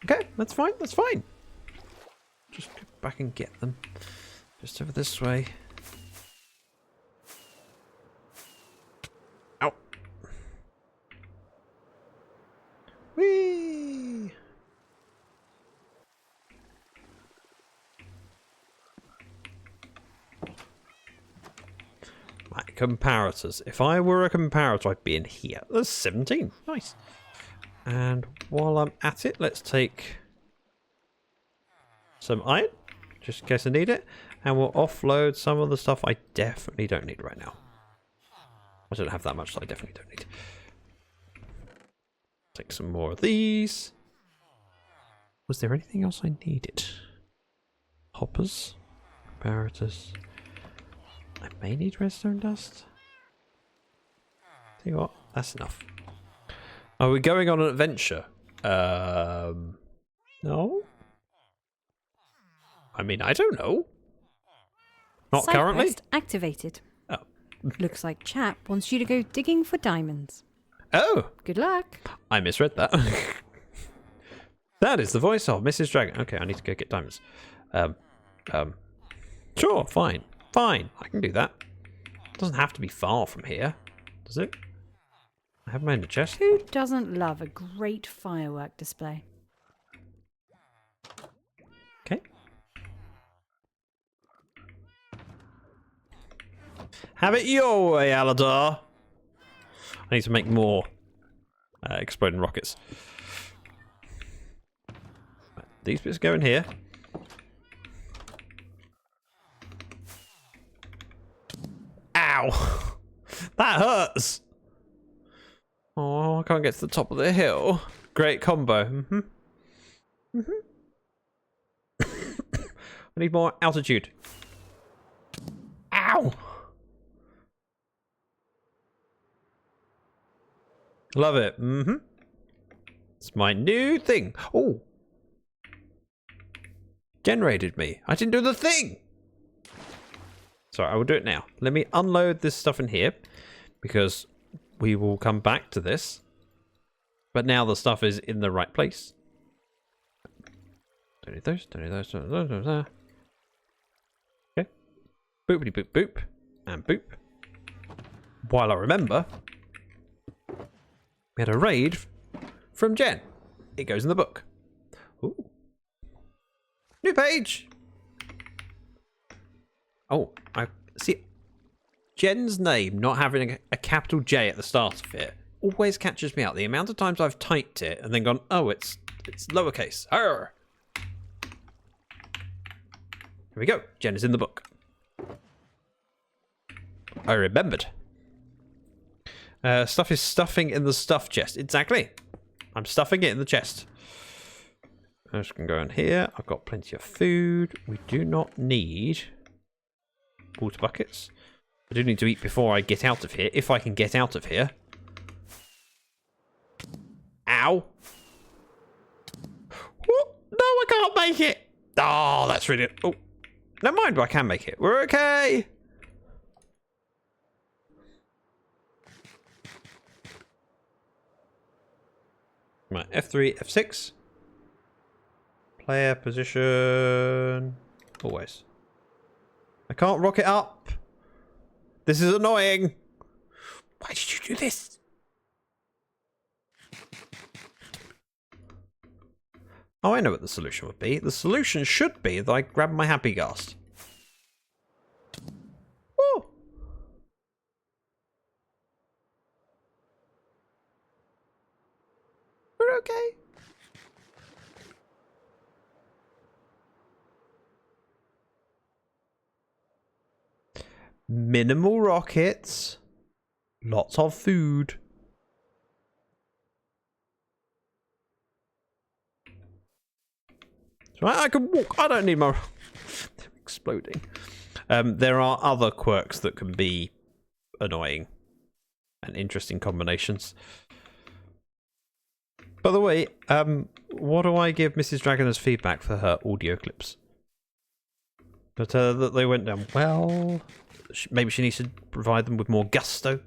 [SPEAKER 1] Okay, that's fine, that's fine. Just go back and get them. Just over this way. Ow. Whee! Right, comparators. If I were a comparator, I'd be in here. There's 17. Nice. And while I'm at it, let's take some iron, just in case I need it. And we'll offload some of the stuff I definitely don't need right now. I don't have that much, so I definitely don't need. Take some more of these. Was there anything else I needed? Hoppers, comparators. I may need redstone dust. Tell you what, that's enough. Are we going on an adventure? No? I mean, I don't know. Not
[SPEAKER 4] Side
[SPEAKER 1] currently?
[SPEAKER 4] quest activated.
[SPEAKER 1] Oh.
[SPEAKER 4] Looks like chap wants you to go digging for diamonds.
[SPEAKER 1] Oh!
[SPEAKER 4] Good luck.
[SPEAKER 1] I misread that. That is the voice of Mrs. Dragon. Okay, I need to go get diamonds. Sure, fine. Fine, I can do that. It doesn't have to be far from here, does it? I have mine in the chest.
[SPEAKER 4] Who doesn't love a great firework display?
[SPEAKER 1] Okay. Have it your way, Aladar. I need to make more exploding rockets. These bits go in here. Ow! That hurts! Oh, I can't get to the top of the hill. Great combo. I need more altitude. Ow! Love it. It's my new thing. Oh! Generated me. I didn't do the thing! Sorry, I will do it now. Let me unload this stuff in here, because we will come back to this. But now the stuff is in the right place. Don't need those, don't need those, don't need those. Okay. Boopity boop boop. And boop. While I remember, we had a raid from Jen. It goes in the book. Ooh. New page! Oh, I see. Jen's name not having a capital J at the start of it always catches me out. The amount of times I've typed it and then gone, oh, it's lowercase. Arr. Here we go. Jen is in the book. I remembered. Stuff is stuffing in the stuff chest. Exactly. I'm stuffing it in the chest. I'm just going to go in here. I've got plenty of food. We do not need water buckets. I do need to eat before I get out of here, if I can get out of here. Ow. What? No, I can't make it. Oh, that's really... Oh, never mind, I can make it. We're okay. Right, F3, F6. Player position. Always. I can't rocket up. This is annoying. Why did you do this? Oh, I know what the solution would be. The solution should be that I grab my happy ghast. Woo! We're okay. Minimal rockets. Lots of food. So I can walk. I don't need my... They're exploding. There are other quirks that can be annoying and interesting combinations. By the way, what do I give Mrs. Dragon as feedback for her audio clips? But that they went down well. Maybe she needs to provide them with more gusto.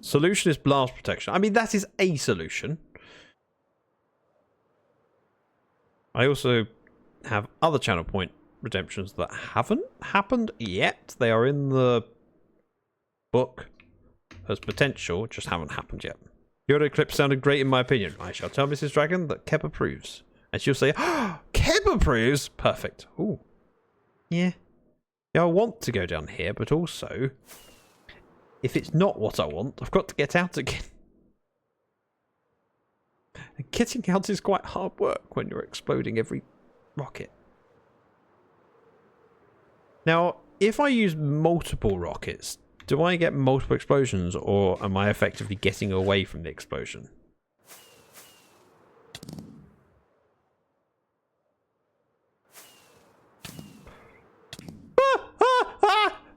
[SPEAKER 1] Solution is blast protection. I mean, that is a solution. I also have other channel point redemptions that haven't happened yet. They are in the book as potential, just haven't happened yet. The audio clip sounded great in my opinion. I shall tell Mrs. Dragon that Keb approves. And she'll say, oh, Keb approves? Perfect. Ooh. Yeah. Yeah, I want to go down here, but also, if it's not what I want, I've got to get out again. And getting out is quite hard work when you're exploding every rocket. Now, if I use multiple rockets, do I get multiple explosions, or am I effectively getting away from the explosion?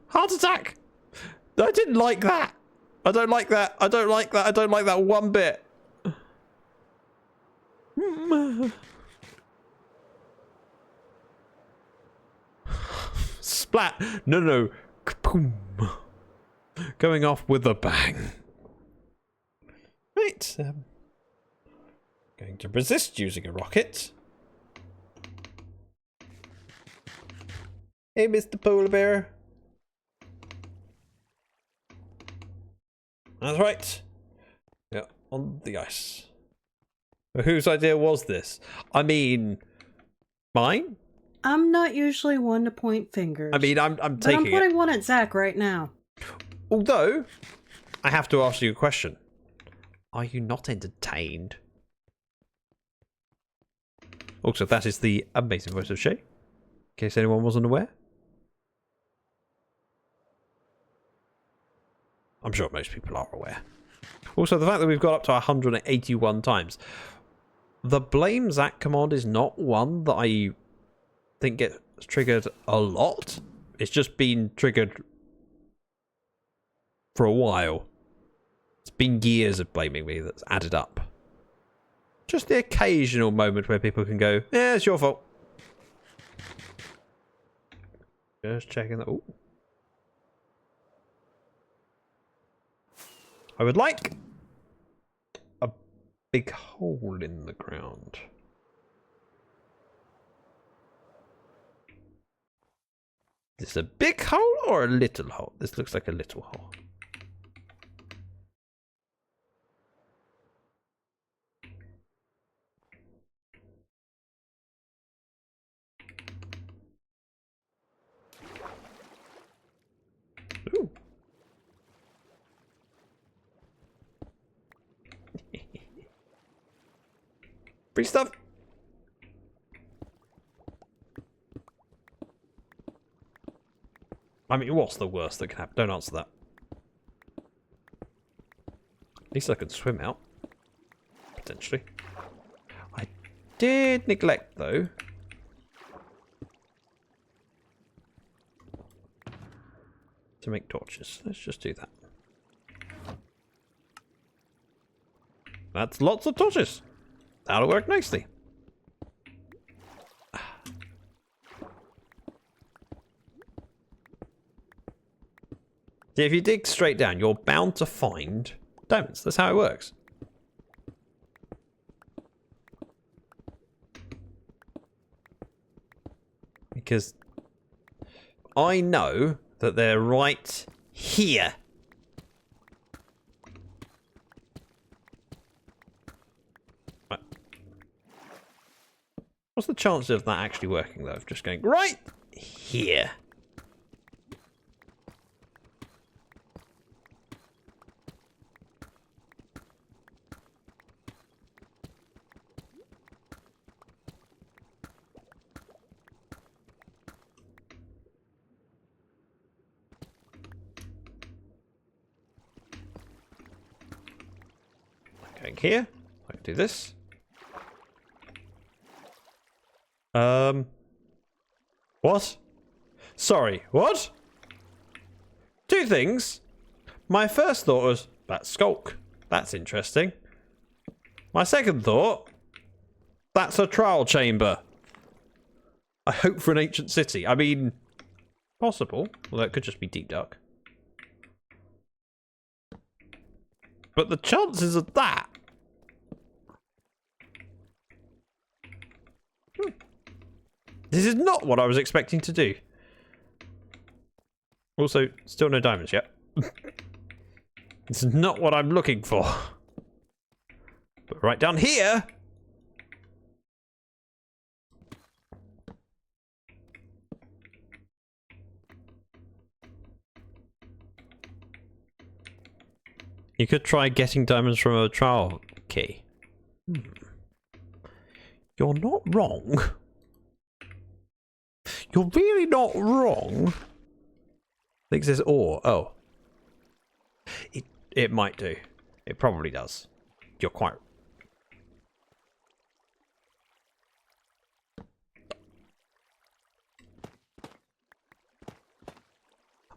[SPEAKER 1] Heart attack! I didn't like that. I don't like that. I don't like that. I don't like that one bit. Splat. No. Kaboom. Going off with a bang. Right. Going to resist using a rocket. Hey, Mr. Polar Bear. That's right. Yeah, on the ice. Whose idea was this? I mean, mine?
[SPEAKER 5] I'm not usually one to point fingers.
[SPEAKER 1] I mean, I'm taking it.
[SPEAKER 5] I'm putting one at Zach right now.
[SPEAKER 1] Although, I have to ask you a question. Are you not entertained? Also, that is the amazing voice of Shay. In case anyone wasn't aware. I'm sure most people are aware. Also, the fact that we've got up to 181 times. The blame Zach command is not one that I think gets triggered a lot. It's just been triggered for a while. It's been years of blaming me that's added up. Just the occasional moment where people can go, yeah, it's your fault. Just checking that. Ooh. I would like a big hole in the ground. Is this a big hole or a little hole? This looks like a little hole. Ooh. Free stuff. I mean, what's the worst that can happen? Don't answer that. At least I can swim out. Potentially. I did neglect, though, to make torches. Let's just do that. That's lots of torches. That'll work nicely. See, if you dig straight down, you're bound to find diamonds. That's how it works. Because I know that they're right here. What's the chance of that actually working, though? Of just going right here. Going here. I can do this. What? Sorry, what? Two things. My first thought was, that's Skulk. That's interesting. My second thought, that's a trial chamber. I hope for an ancient city. I mean, possible. Although it could just be deep dark. But the chances of that. This is not what I was expecting to do. Also, still no diamonds yet. This is not what I'm looking for. But right down here. You could try getting diamonds from a trial key. You're not wrong. You're really not wrong. I think it says ore. Oh. It might do. It probably does. You're quite...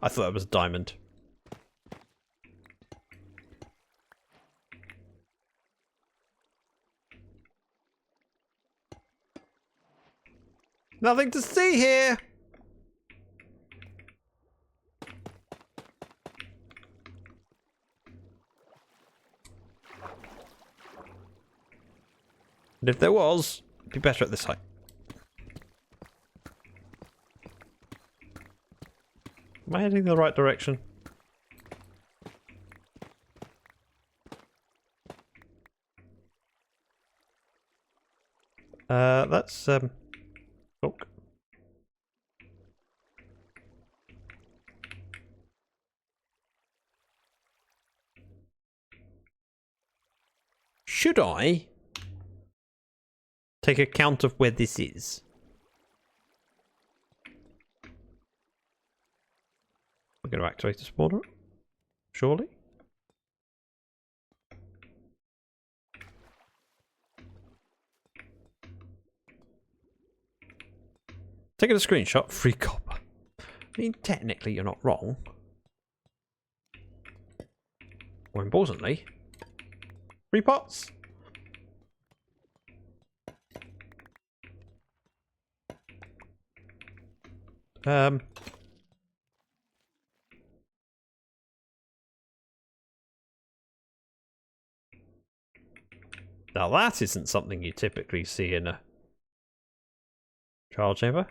[SPEAKER 1] I thought that was a diamond. Nothing to see here! And if there was, it'd be better at this height. Am I heading in the right direction? That's look. Should I take account of where this is? We're going to activate the spawner, surely. Taking a screenshot, free copper. I mean, technically, you're not wrong. More importantly, free pots. Now that isn't something you typically see in a trial chamber.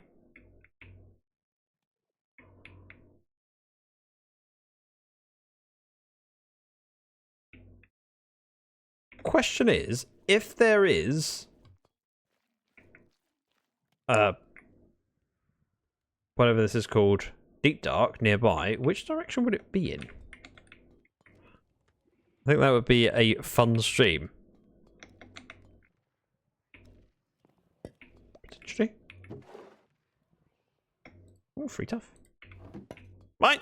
[SPEAKER 1] Question is, if there is whatever this is called, deep dark nearby, which direction would it be in? I think that would be a fun stream. Potentially. Oh, free tough. Right.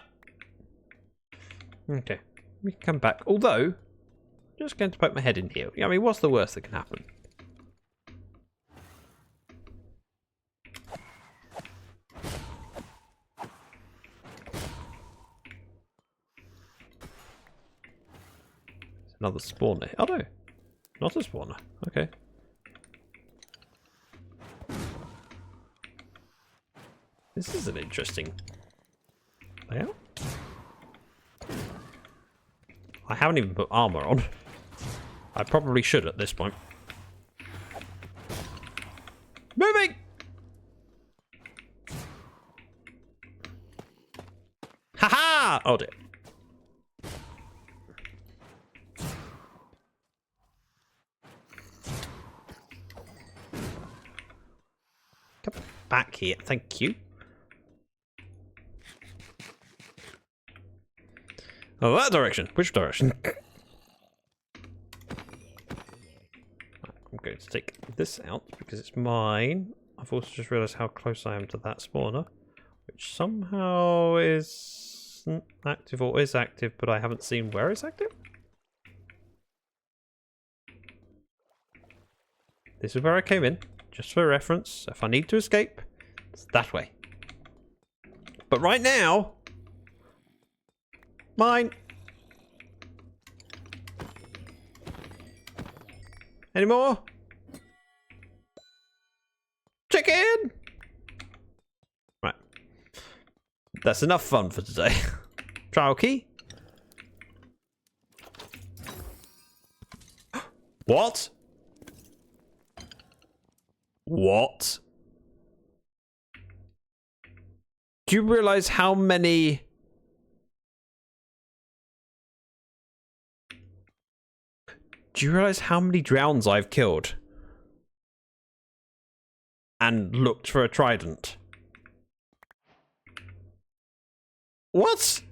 [SPEAKER 1] Okay. We can come back. Although, I'm just going to poke my head in here. I mean, what's the worst that can happen? Another spawner. Oh no, not a spawner. Okay. This is an interesting layout. I haven't even put armor on. I probably should at this point. Moving! Haha! Oh dear. Come back here, thank you. Oh, that direction. Which direction? I'm going to take this out because it's mine. I've also just realised how close I am to that spawner, which somehow isn't active or is active, but I haven't seen where it's active. This is where I came in. Just for reference, if I need to escape, it's that way. But right now... Mine! Any more? Chicken! Right. That's enough fun for today. Trial key. What? What? Do you realize how many... Do you realize how many drowns I've killed? And looked for a trident? What?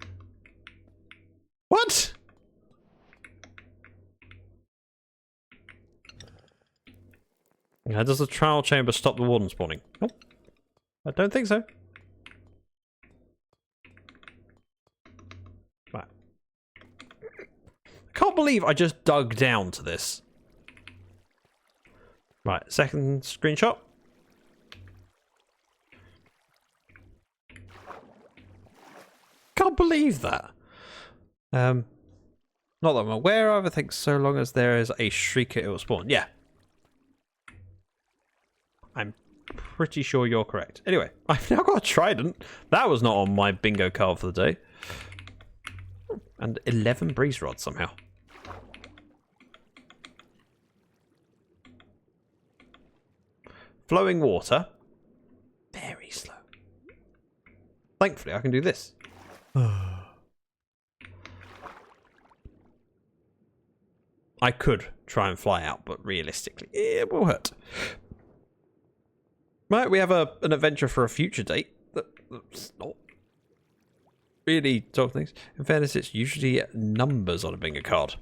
[SPEAKER 1] What? How does the trial chamber stop the warden spawning? Oh, I don't think so. Right. I can't believe I just dug down to this. Right, second screenshot. Can't believe that. Not that I'm aware of. I think so long as there is a shrieker, it will spawn. Yeah. I'm pretty sure you're correct. Anyway, I've now got a trident. That was not on my bingo card for the day. And 11 breeze rods somehow. Flowing water. Very slow. Thankfully, I can do this. I could try and fly out, but realistically, it will hurt. Right, we have an adventure for a future date. That's not really talking things. In fairness, it's usually numbers on a bingo card.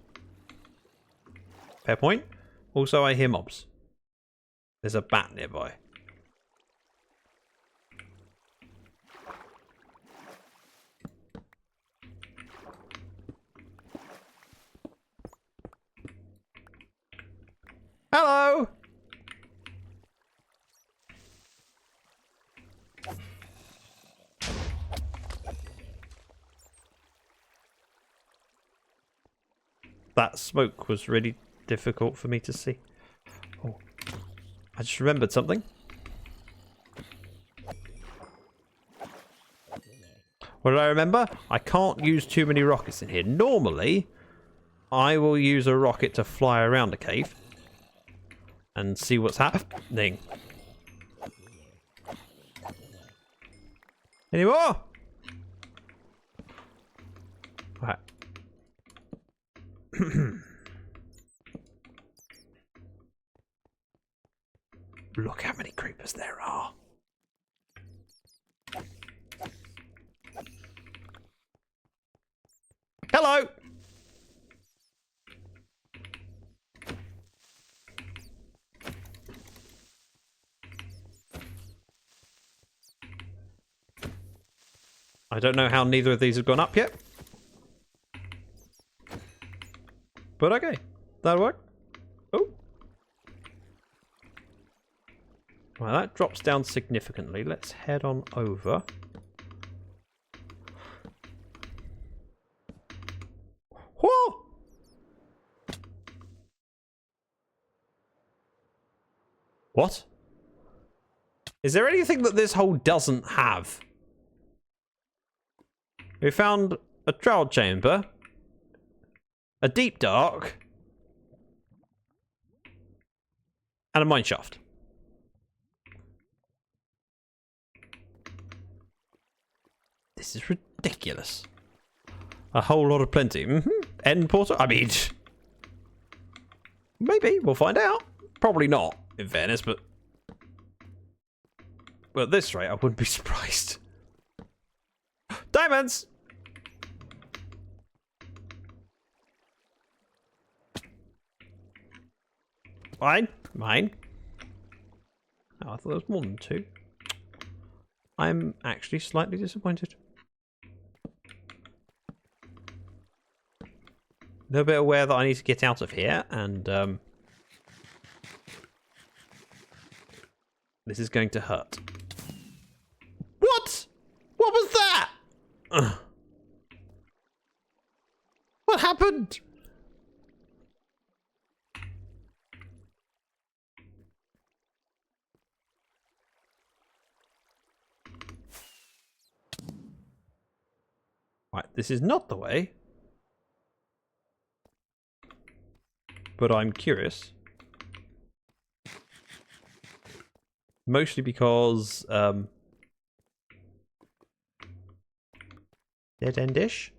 [SPEAKER 1] Fair point. Also, I hear mobs. There's a bat nearby. Hello! That smoke was really difficult for me to see. Oh, I just remembered something. What did I remember? I can't use too many rockets in here. Normally, I will use a rocket to fly around a cave and see what's happening. Any more? Right. Look how many creepers there are. Hello! I don't know how neither of these have gone up yet. But okay, that'll work. Oh. Well, that drops down significantly. Let's head on over. Whoa! What? Is there anything that this hole doesn't have? We found a trial chamber, a deep dark, and a mine shaft. This is ridiculous. A whole lot of plenty. End portal? I mean, maybe. We'll find out. Probably not, in fairness, but... Well, at this rate, I wouldn't be surprised. Diamonds! Mine. Mine. Oh, I thought there was more than two. I'm actually slightly disappointed. A little bit aware that I need to get out of here and This is going to hurt. What? What was that? Ugh. What happened? Right, this is not the way. But I'm curious. Mostly because dead end-ish.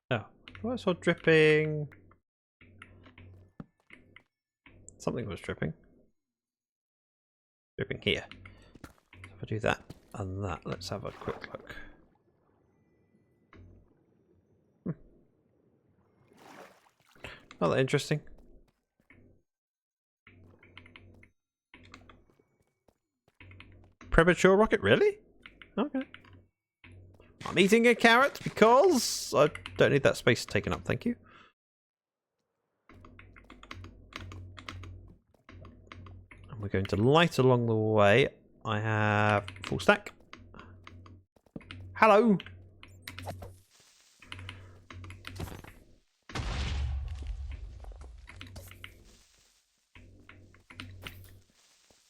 [SPEAKER 1] Oh, I saw dripping. Something was dripping. Dripping here. If I do that and that, let's have a quick look. Not that interesting. Premature rocket, really? Okay. I'm eating a carrot because I don't need that space taken up, thank you. And we're going to light along the way. I have full stack. Hello.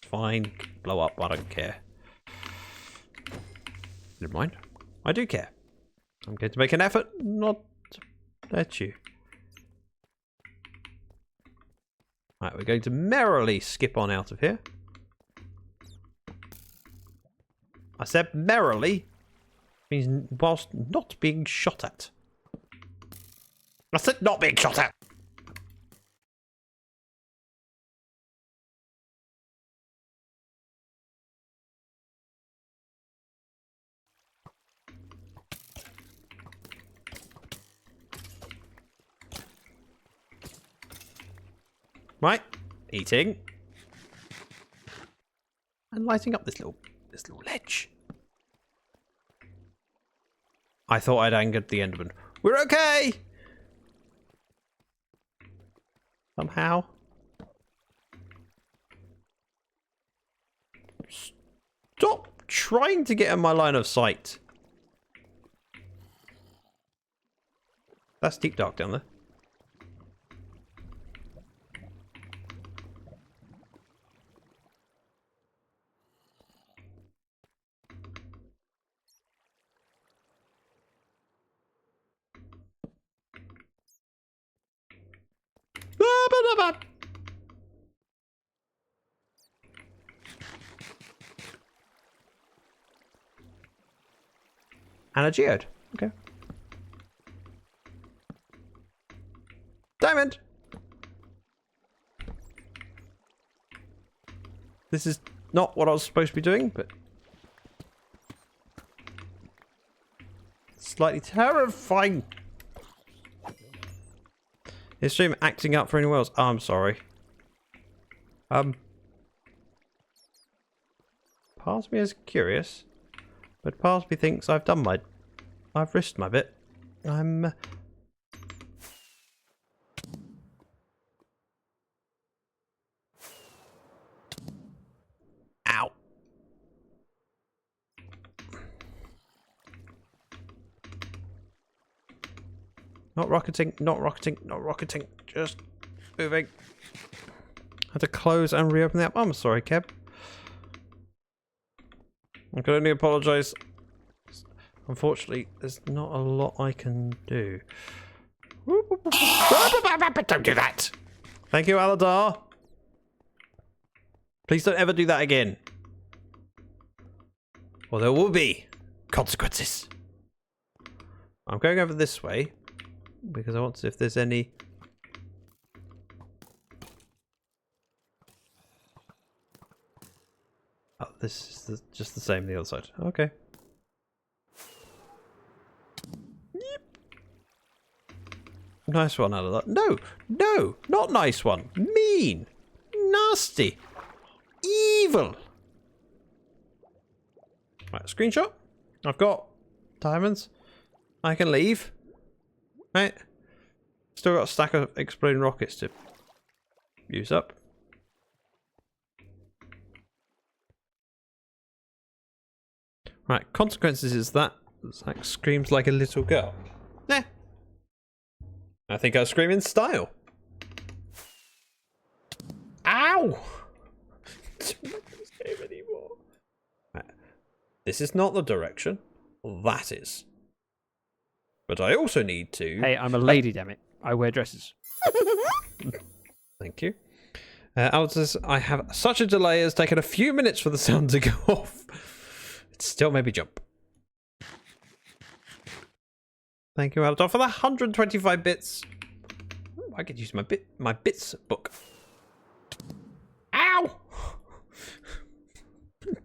[SPEAKER 1] Fine, blow up, I don't care. Never mind. I do care. I'm going to make an effort not to let you. Right, we're going to merrily skip on out of here. I said merrily. Means whilst not being shot at. I said not being shot at. Right, eating and lighting up this little ledge. I thought I'd angered the Enderman. We're okay. Somehow. Stop trying to get in my line of sight. That's deep dark down there. And a geode. Okay. Diamond! This is not what I was supposed to be doing, but slightly terrifying. Is stream acting up for anyone else? Oh, I'm sorry. Part of me is curious, but part of me thinks I've risked my bit. Ow. Not rocketing, not rocketing, not rocketing. Just moving. Had to close and reopen the app. I'm sorry, Keb. I can only apologise. Unfortunately, there's not a lot I can do. Don't do that! Thank you, Aladar. Please don't ever do that again. Or there will be consequences. I'm going over this way because I want to see if there's any... Oh, this is just the same the other side. Okay. Yep. Nice one out of that. No, no, not nice one. Mean, nasty, evil. Right, screenshot. I've got diamonds. I can leave. Right. Still got a stack of exploding rockets to use up. Right, consequences is that Zach screams like a little girl. Nah. I think I scream in style. Ow! Don't like this game anymore. Right. This is not the direction. That is. But I also need to...
[SPEAKER 6] Hey, I'm a lady, damn it. I wear dresses.
[SPEAKER 1] Thank you. Alice says, I have such a delay, it's taken a few minutes for the sound to go off. It still made me jump. Thank you, Alatar, for the 125 bits. Ooh, I could use my bits book. Ow!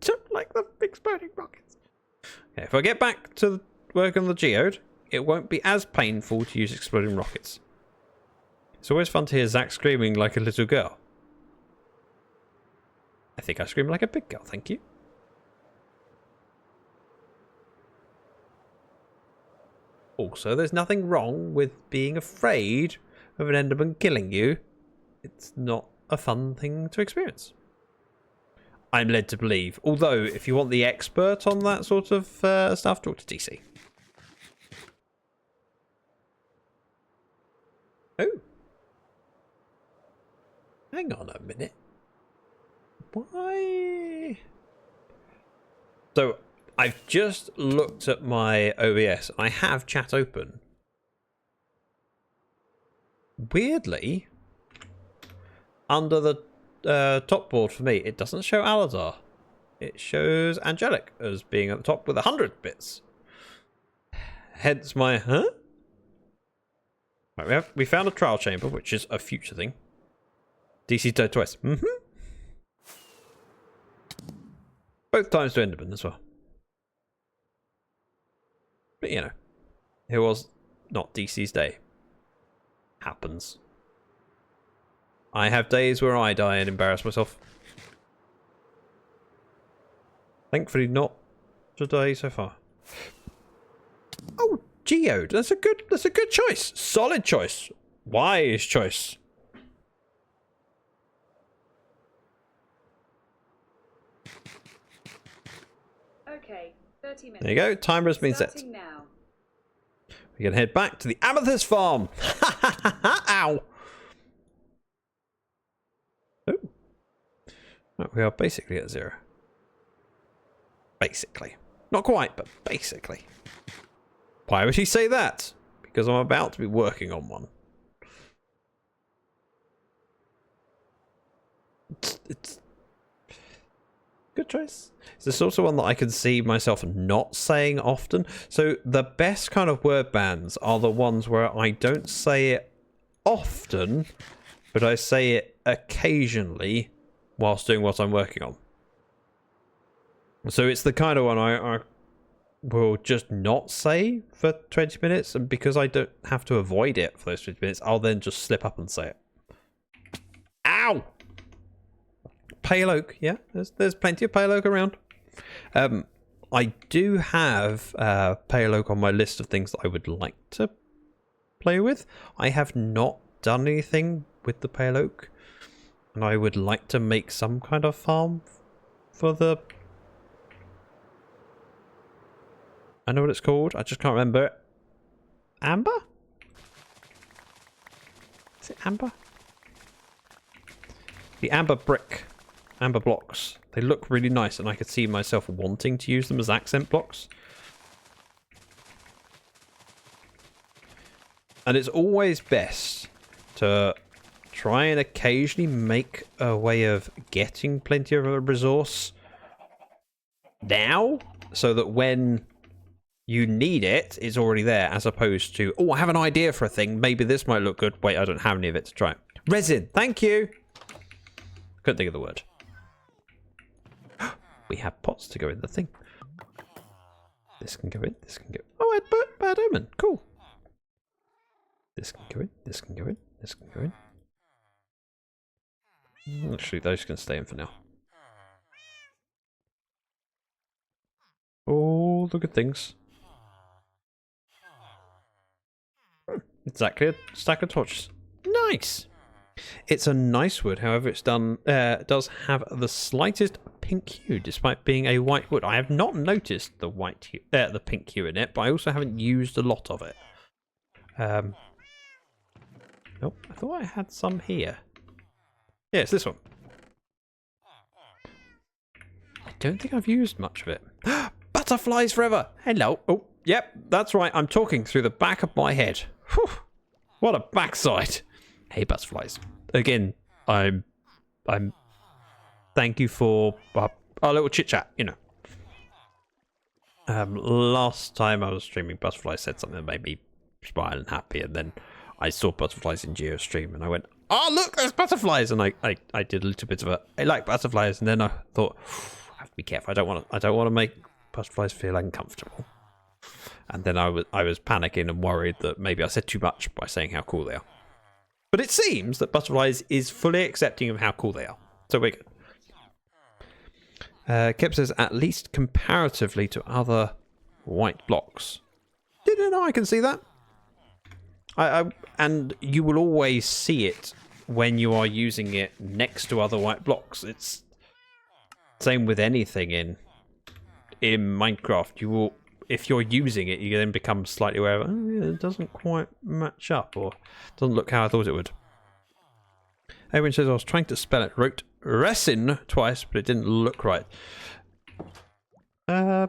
[SPEAKER 1] Don't like the exploding rockets. Okay, if I get back to work on the geode, it won't be as painful to use exploding rockets. It's always fun to hear Zach screaming like a little girl. I think I scream like a big girl, thank you. Also, there's nothing wrong with being afraid of an Enderman killing you. It's not a fun thing to experience. I'm led to believe. Although, if you want the expert on that sort of stuff, talk to DC. Oh. Hang on a minute. Why? So, I've just looked at my OBS. I have chat open. Weirdly, under the top board for me, it doesn't show Aladar. It shows Angelic as being at the top with 100 bits. Hence my, huh? Right, we found a trial chamber, which is a future thing. DC dead twice. Both times to Enderman as well. But you know, it was not DC's day. Happens. I have days where I die and embarrass myself. Thankfully not today so far. Oh, Geode. That's a good choice. Solid choice. Wise choice.
[SPEAKER 7] Okay, 30 minutes.
[SPEAKER 1] There you go. Timer has been set.
[SPEAKER 7] Now.
[SPEAKER 1] We can head back to the Amethyst farm. Ow. Oh. Right, we are basically at 0. Basically. Not quite, but basically. Why would he say that? Because I'm about to be working on one. It's good choice. It's the sort of one that I can see myself not saying often. So the best kind of word bands are the ones where I don't say it often, but I say it occasionally whilst doing what I'm working on. So it's the kind of one I will just not say for 20 minutes, and because I don't have to avoid it for those 20 minutes, I'll then just slip up and say it. Ow! Pale oak, yeah, there's plenty of pale oak around. I do have pale oak on my list of things that I would like to play with. I have not done anything with the pale oak, and I would like to make some kind of farm for the... I know what it's called, I just can't remember it. Amber? Is it amber? The amber brick. Amber blocks. They look really nice, and I could see myself wanting to use them as accent blocks. And it's always best to try and occasionally make a way of getting plenty of a resource now, so that when you need it, it's already there, as opposed to, oh, I have an idea for a thing, maybe this might look good. Wait, I don't have any of it to try. Resin, thank you! Couldn't think of the word. We have pots to go in the thing. This can go in, this can go... Oh, I had bad omen, cool. This can go in, this can go in, this can go in. Actually, those can stay in for now. All the good things. Exactly a stack of torches. Nice! It's a nice wood, however it's done it does have the slightest pink hue despite being a white wood. I have not noticed the the pink hue in it, but I also haven't used a lot of it. Nope, I thought I had some here. Yeah, it's this one. I don't think I've used much of it. Butterflies forever! Hello! Oh, yep, that's right, I'm talking through the back of my head. Whew, what a backside! Hey, butterflies. Again, I'm thank you for our little chit-chat, you know. Last time I was streaming, butterflies said something that made me smile and happy, and then I saw butterflies in GeoStream, and I went, "Oh, look, there's butterflies!" And I did a little bit of I like butterflies, and then I thought, I have to be careful. I don't want to make butterflies feel uncomfortable. And then I was panicking and worried that maybe I said too much by saying how cool they are. But it seems that butterflies is fully accepting of how cool they are, so we're good. Kip says, at least comparatively to other white blocks. Didn't know I can see that. And you will always see it when you are using it next to other white blocks. It's same with anything in Minecraft. You will, if you're using it, you then become slightly aware of, oh, yeah, it doesn't quite match up, or doesn't look how I thought it would. Everyone says I was trying to spell it. Wrote resin twice, but it didn't look right. Where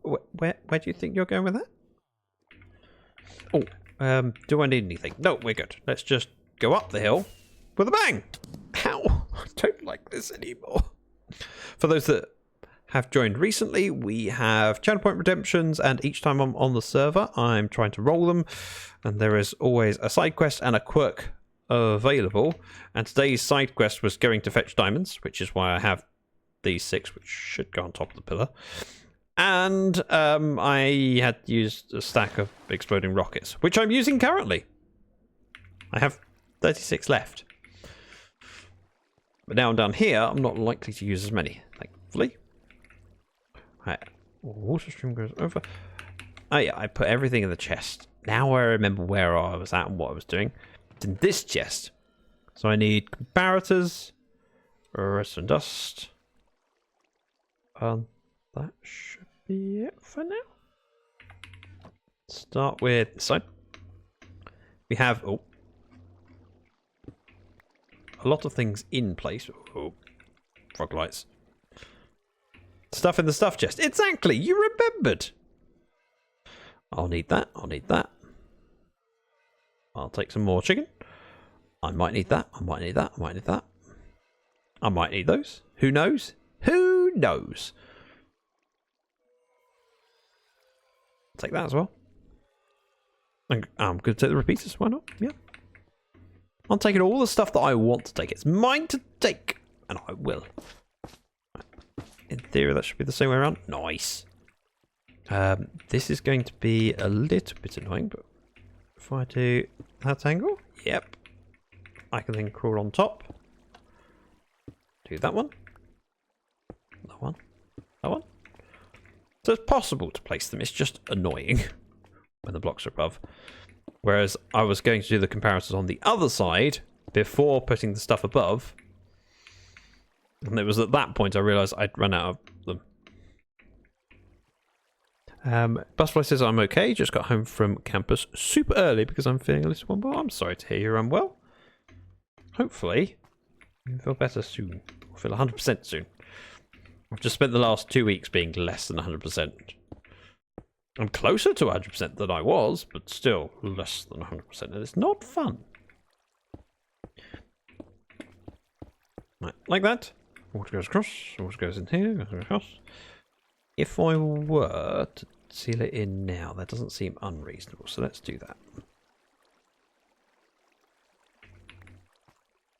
[SPEAKER 1] do you think you're going with that? Oh, do I need anything? No, we're good. Let's just go up the hill with a bang. Ow! I don't like this anymore. For those that have joined recently, we have channel point redemptions, and each time I'm on the server, I'm trying to roll them, and there is always a side quest and a quirk available. And today's side quest was going to fetch diamonds, which is why I have these 6, which should go on top of the pillar. And I had used a stack of exploding rockets, which I'm using currently. I have 36 left. But now I'm down here, I'm not likely to use as many, thankfully. Right. Water stream goes over. Oh yeah, I put everything in the chest. Now I remember where I was at and what I was doing. It's in this chest. So I need comparators, redstone dust. That should be it for now. Start with this side. We have a lot of things in place. Oh, frog lights. Stuff in the stuff chest. Exactly, you remembered. I'll need that. I'll need that. I'll take some more chicken. I might need that. I might need that. I might need that. I might need those. Who knows? Who knows? Take that as well. I'm going to take the repeaters. Why not? Yeah. I'm taking all the stuff that I want to take. It's mine to take. And I will. In theory, that should be the same way around. Nice. This is going to be a little bit annoying, but if I do that angle, yep. I can then crawl on top. Do that one. That one. That one. So it's possible to place them. It's just annoying when the blocks are above. Whereas I was going to do the comparisons on the other side before putting the stuff above. And it was at that point I realised I'd run out of them. Butterfly says I'm okay. Just got home from campus super early because I'm feeling a little unwell. I'm sorry to hear you're unwell. Hopefully you'll feel better soon. Or feel 100% soon. I've just spent the last 2 weeks being less than 100%. I'm closer to 100% than I was, but still less than 100%. And it's not fun. Right, like that. Water goes across, water goes in here, goes across. If I were to seal it in now, that doesn't seem unreasonable, so let's do that.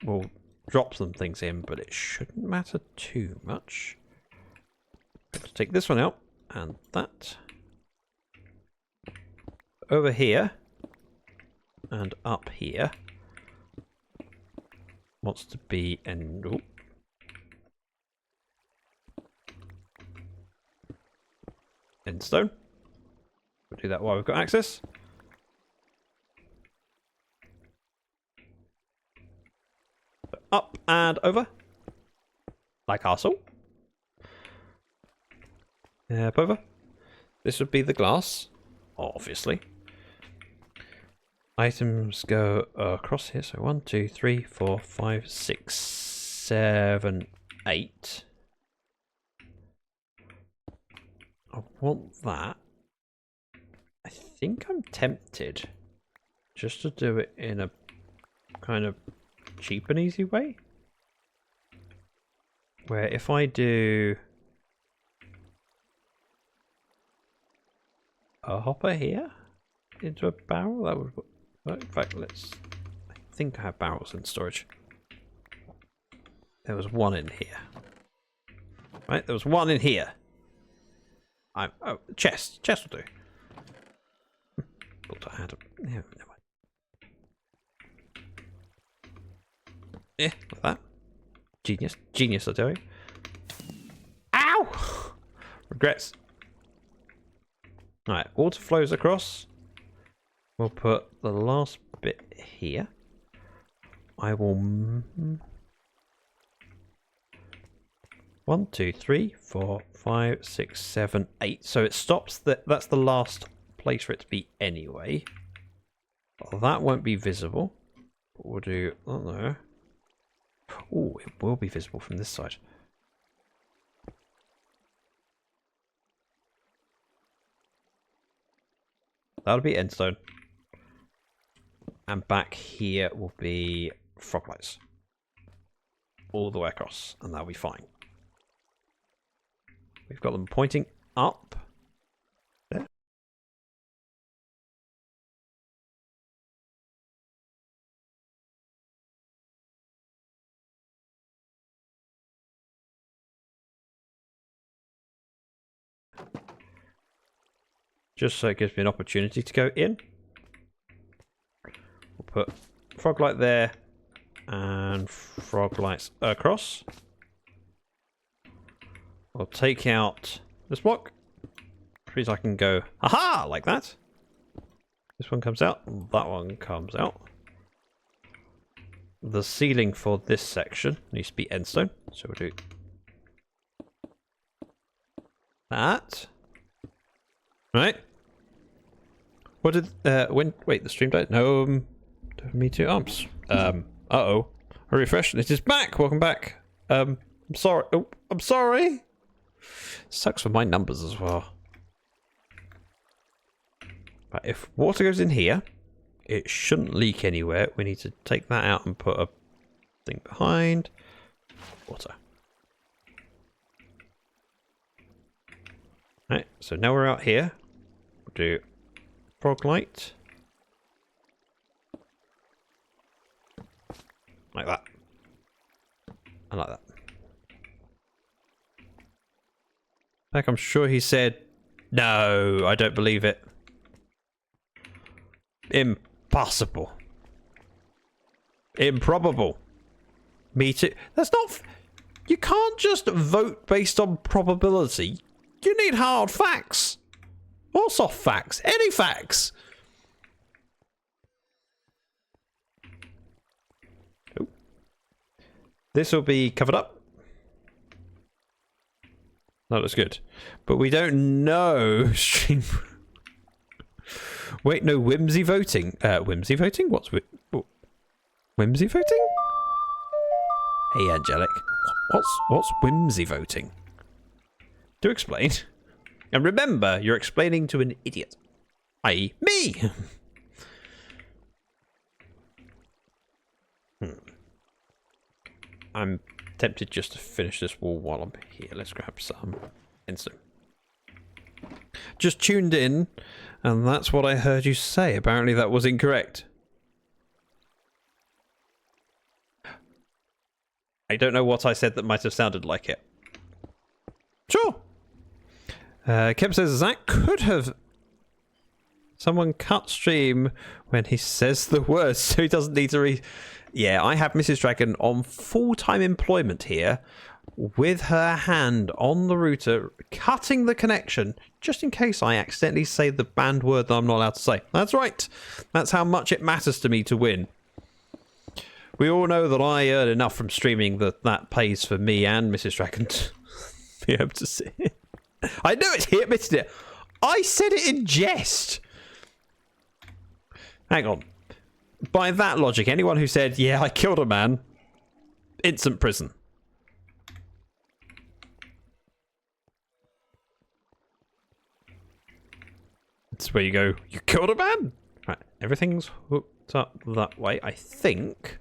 [SPEAKER 1] We'll drop some things in, but it shouldn't matter too much. Let's take this one out, and that. Over here, and up here, wants to be an... Oh. end stone. We'll do that while we've got access. Up and over. Like castle. Up over. This would be the glass, obviously. Items go across here. So 1, 2, 3, 4, 5, 6, 7, 8. I want that. I think I'm tempted just to do it in a kind of cheap and easy way. Where if I do a hopper here into a barrel, that would work. In fact, I think I have barrels in storage. There was one in here. Right, there was one in here. Oh, chest. Chest will do. Thought I had a... Yeah, never mind. Yeah, like that. Genius. Genius, I tell you. Ow! Regrets. Alright, water flows across. We'll put the last bit here. I will... 1, 2, 3, 4, 5, 6, 7, 8. So it stops. That's the last place for it to be anyway. Well, that won't be visible. But we'll do... Oh, no. Oh, it will be visible from this side. That'll be endstone. And back here will be frog lights. All the way across. And that'll be fine. We've got them pointing up. There. Just so it gives me an opportunity to go in. We'll put frog light there and frog lights across. I'll take out this block. Please, I can go, aha, like that. This one comes out. That one comes out. The ceiling for this section needs to be endstone. So we'll do that. Right. What did, wait, the stream died? No, me too. Uh-oh. I refreshed and it is back. Welcome back. I'm sorry. Oh, I'm sorry. Sucks for my numbers as well. But if water goes in here, it shouldn't leak anywhere. We need to take that out and put a thing behind. Water. Right, so now we're out here. We'll do frog light. Like that. And like that. Like, I'm sure he said, no, I don't believe it. Impossible. Improbable. Me too. That's not... You can't just vote based on probability. You need hard facts. Or soft facts. Any facts. Oh. This will be covered up. That looks good. But we don't know stream. Wait, no, whimsy voting. Whimsy voting? What's whimsy voting? Hey, Angelic. What's whimsy voting? Do explain. And remember, you're explaining to an idiot. I.e. me! I'm tempted just to finish this wall while I'm here. Let's grab some instant. Just tuned in, and that's what I heard you say. Apparently that was incorrect. I don't know what I said that might have sounded like it. Sure. Kep says Zach could have... Someone cut stream when he says the words, so he doesn't need to Yeah, I have Mrs. Dragon on full-time employment here, with her hand on the router, cutting the connection, just in case I accidentally say the banned word that I'm not allowed to say. That's right. That's how much it matters to me to win. We all know that I earn enough from streaming that pays for me and Mrs. Dragon to be able to see it. I know it. He admitted it. I said it in jest. Hang on. By that logic, anyone who said, yeah, I killed a man, instant prison. That's where you go, you killed a man? Right, everything's hooked up that way. I think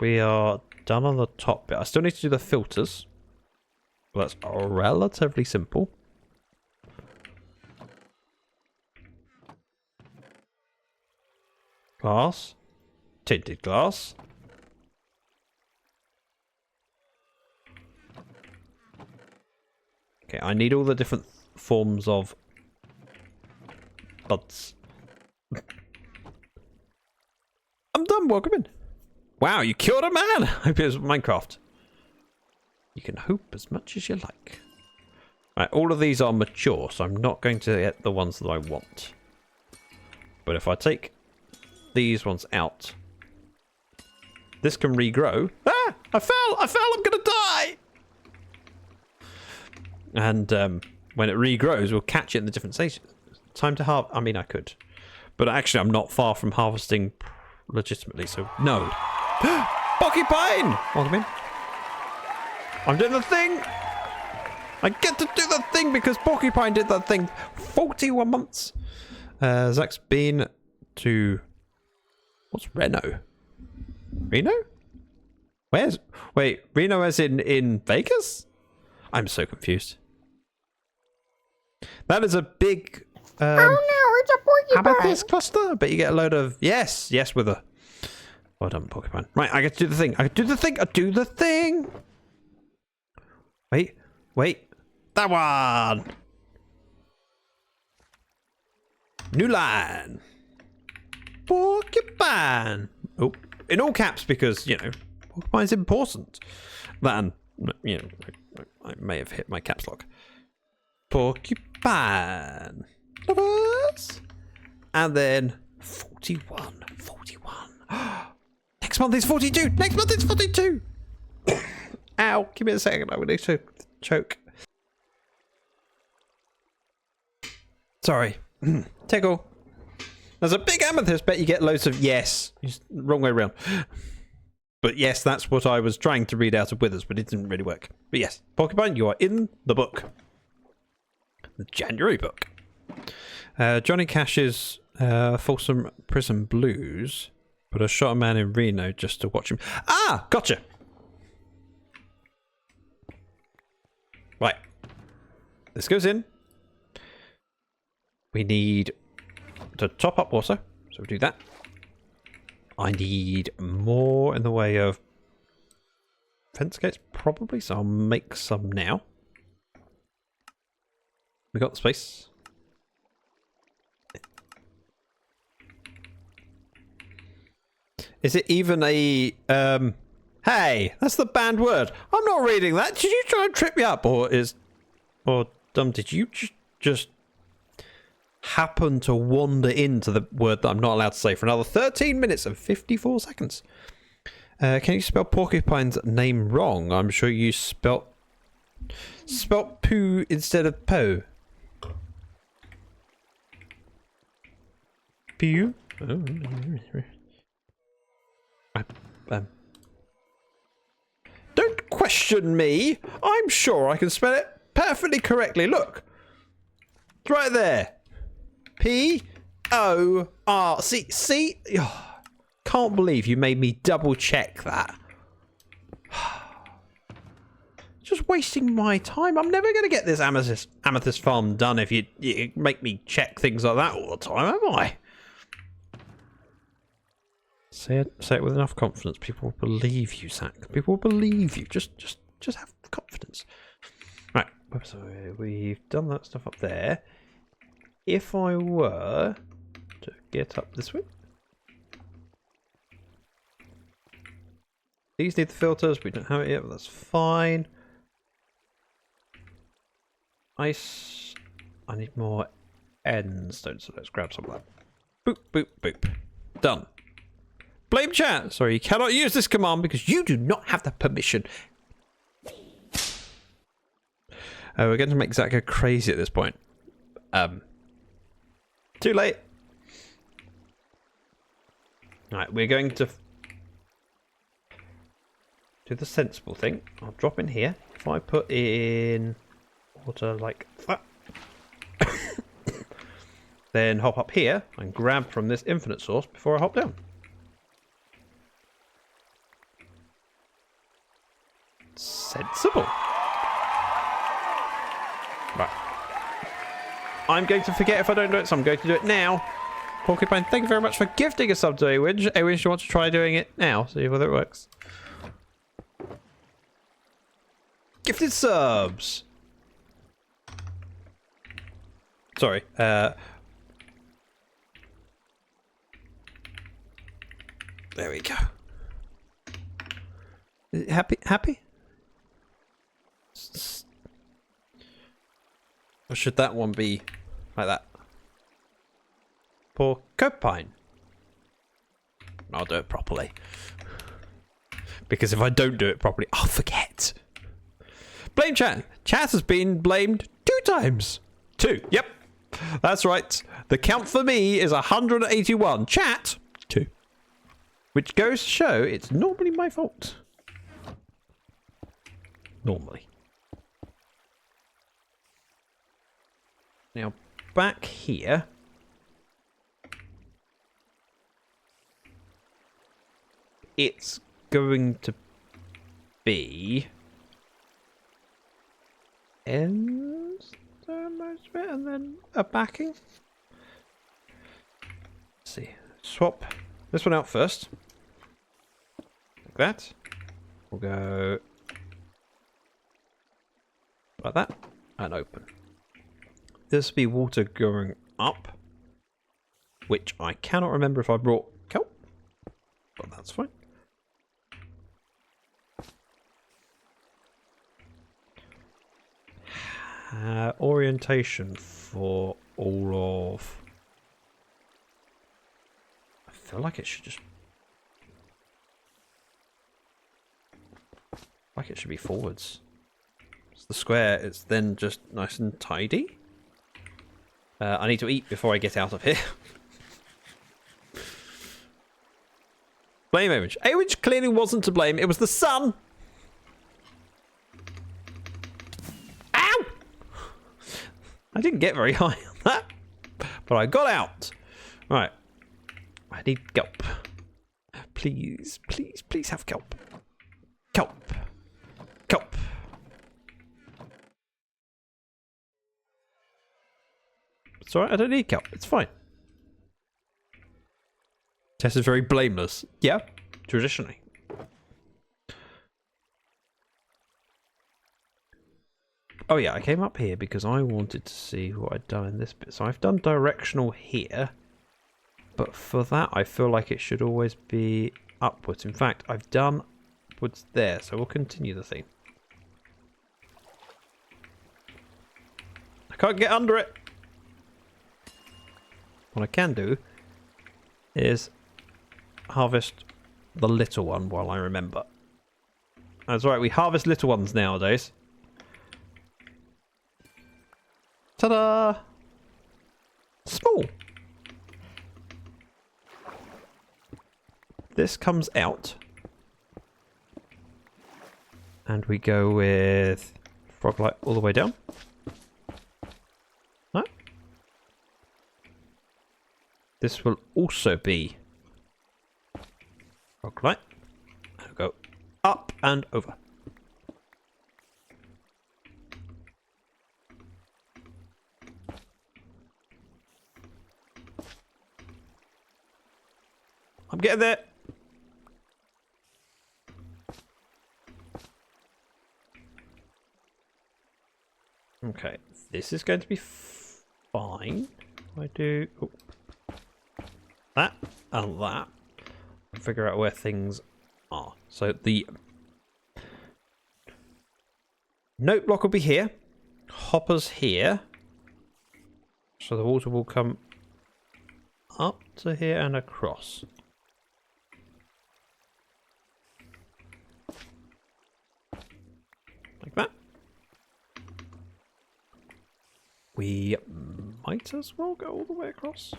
[SPEAKER 1] we are done on the top bit. I still need to do the filters. Well, that's relatively simple. Glass. Tinted glass. Okay, I need all the different forms of buds. I'm done, welcome in. Wow, you killed a man! I hope it was Minecraft. You can hope as much as you like. Right, all of these are mature, so I'm not going to get the ones that I want. But if I take these ones out, this can regrow. Ah! I fell! I'm gonna die! And when it regrows, we'll catch it in the different stages. Time to harvest. I mean, I could. But actually, I'm not far from harvesting legitimately, so no. Porcupine! Welcome in. I'm doing the thing! I get to do the thing because Porcupine did that thing 41 months. Zach's been to... What's Reno? Reno? Where's... Wait, Reno as in Vegas? I'm so confused. That is a big... oh no, it's a porcupine! Amethyst cluster? But you get a load of... Yes, with a... Well done, Porcupine. Right, I get to do the thing. I do the thing! Wait. That one! New line! Porcupine! Oh, in all caps because, you know, Porcupine's important. That and, you know, I may have hit my caps lock. Porcupine! Lovers! And then 41. Next month is 42! Ow, give me a second, I would need to choke. Sorry. Tickle. There's a big amethyst, bet you get loads of yes. Wrong way around. But yes, that's what I was trying to read out of Withers, but it didn't really work. But yes, Porcupine, you are in the book. The January book. Johnny Cash's Folsom Prison Blues, but I shot a man in Reno just to watch him. Ah, gotcha. Right. This goes in. We need to top up water, so we'll do that. I need more in the way of fence gates, probably, so I'll make some now. We got the space. Is it even a... Hey, that's the banned word. I'm not reading that. Did you try and trip me up? Or did you just happen to wander into the word that I'm not allowed to say for another 13 minutes and 54 seconds? Can you spell Porcupine's name wrong? I'm sure you spelt poo instead of po. Pew? Don't question me. I'm sure I can spell it perfectly correctly. Look. It's right there. P-O-R. See? Oh, can't believe you made me double check that. Just wasting my time. I'm never going to get this amethyst farm done if you make me check things like that all the time, am I? Say it with enough confidence. People will believe you, Zach. People will believe you. Just have confidence. Right. So we've done that stuff up there. If I were to get up this way. These need the filters. We don't have it yet, but that's fine. Ice. I need more endstone, so let's grab some of that. Boop, boop, boop. Done. Blame chat. Sorry, you cannot use this command because you do not have the permission. We're going to make Zach go crazy at this point. Too late. Alright, we're going to do the sensible thing. I'll drop in here. If I put in water like that, then hop up here and grab from this infinite source before I hop down. Sensible. Right. I'm going to forget if I don't do it, so I'm going to do it now. Porcupine, thank you very much for gifting a sub to Awinch. Awinch, you want to try doing it now? See whether it works. Gifted subs. Sorry. There we go. Happy? Happy? Or should that one be like that? Porcupine. I'll do it properly. Because if I don't do it properly, I'll forget. Blame chat. Chat has been blamed 2 times. 2. Yep. That's right. The count for me is 181. Chat, 2. Which goes to show it's normally my fault. Normally. Now, back here. It's going to be ends most of it, and then a backing. Let's see. Swap this one out first. Like that. We'll go like that and open. This will be water going up, which I cannot remember if I brought kelp, but that's fine. Orientation for all of... I feel like it should just... like it should be forwards. It's the square, it's then just nice and tidy. I need to eat before I get out of here. Blame Awinch. Awinch clearly wasn't to blame, it was the sun! Ow! I didn't get very high on that, but I got out. Right. I need kelp. Please, please, please have kelp. Kelp. Kelp. It's alright, I don't need kelp. It's fine. Tess is very blameless. Yeah, traditionally. Oh yeah, I came up here because I wanted to see what I'd done in this bit. So I've done directional here. But for that, I feel like it should always be upwards. In fact, I've done upwards there. So we'll continue the theme. I can't get under it. What I can do is harvest the little one while I remember. That's right, we harvest little ones nowadays. Ta-da! Small. This comes out. And we go with frog light all the way down. No? This will also be frog light. And go up and over. I'm getting there. Okay, this is going to be fine. I do that and that. Figure out where things are. So the note block will be here. Hoppers here. So the water will come up to here and across. Like that. We might as well go all the way across.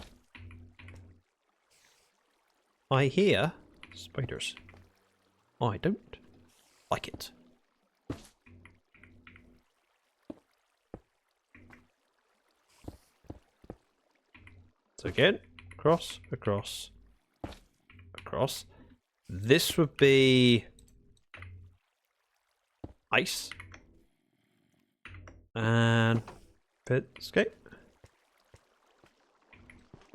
[SPEAKER 1] I hear spiders. I don't like it. So again, across, across, across. This would be ice. And pit escape.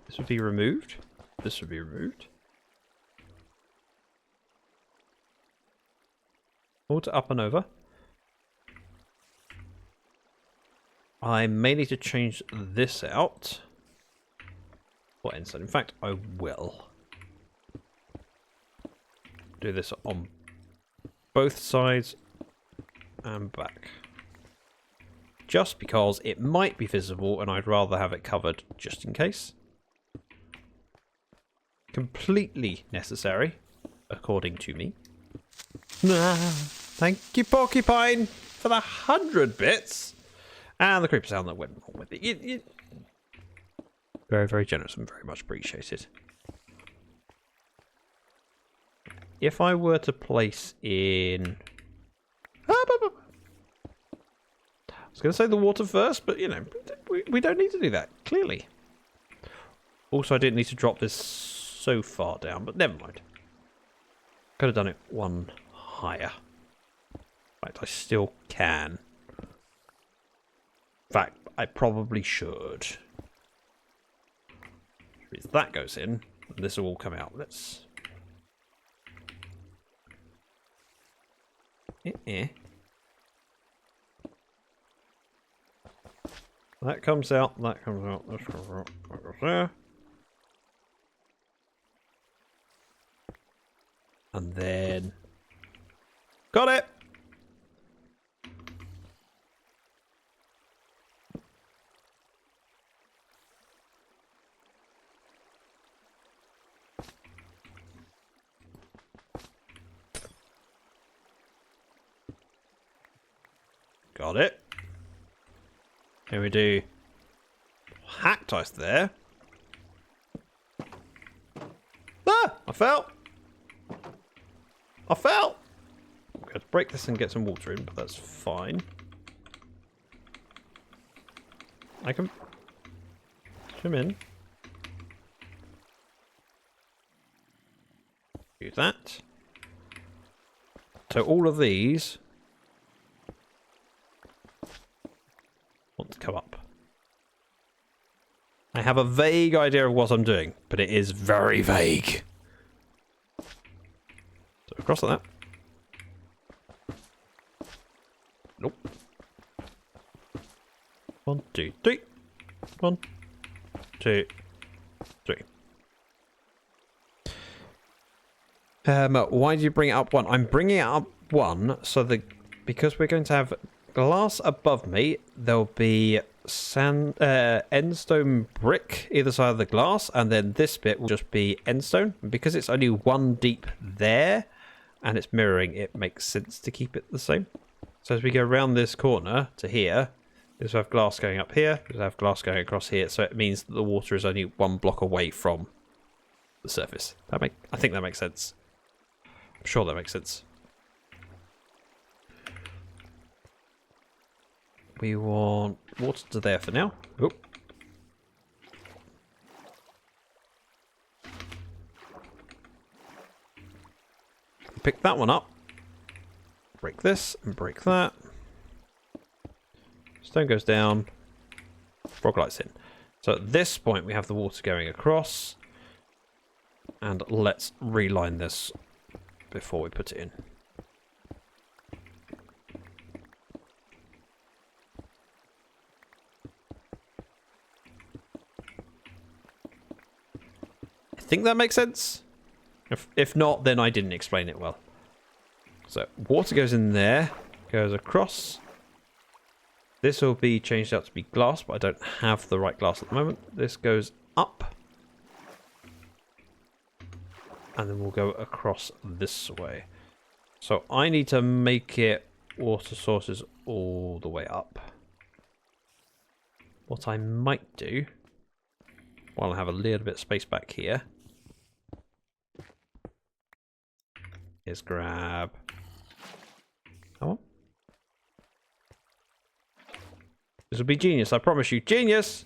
[SPEAKER 1] This would be removed. This would be removed. Water up and over. I may need to change this out. What inside? In fact, I will do this on both sides and back. Just because it might be visible and I'd rather have it covered just in case. Completely necessary, according to me. Thank you, Porcupine, for the 100 bits. And the creeper sound that went along with it. Very, very generous and very much appreciated. If I were to place in... I was going to say the water first, but, you know, we don't need to do that, clearly. Also, I didn't need to drop this so far down, but never mind. Could have done it one higher. In fact, I still can. In fact, I probably should. If that goes in, this will all come out. Let's... That comes out, that comes out, this comes out, that goes there. And then... Got it! Got it. Here we do hacked ice there. Ah! I fell! I fell! I'm going to break this and get some water in, but that's fine. I can swim in. Do that. So all of these want to come up. I have a vague idea of what I'm doing, but it is very vague. So across like that. Nope. 1, 2, 3. 1, 2, 3. Why do you bring it up 1? I'm bringing it up 1 so that because we're going to have glass above me, there'll be endstone brick either side of the glass, and then this bit will just be endstone. And because it's only 1 deep there and it's mirroring, it makes sense to keep it the same. So as we go around this corner to here, this will have glass going up here, this will have glass going across here, so it means that the water is only 1 block away from the surface. I think that makes sense. I'm sure that makes sense. We want water to there for now. Oh. Pick that one up. Break this and break that. Stone goes down. Frog lights in. So at this point we have the water going across. And let's reline this before we put it in. I think that makes sense. If not, then I didn't explain it well. So water goes in there, goes across. This will be changed out to be glass, but I don't have the right glass at the moment. This goes up. And then we'll go across this way. So I need to make it water sources all the way up. What I might do, while I have a little bit of space back here, is grab... Come on. This will be genius, I promise you. Genius!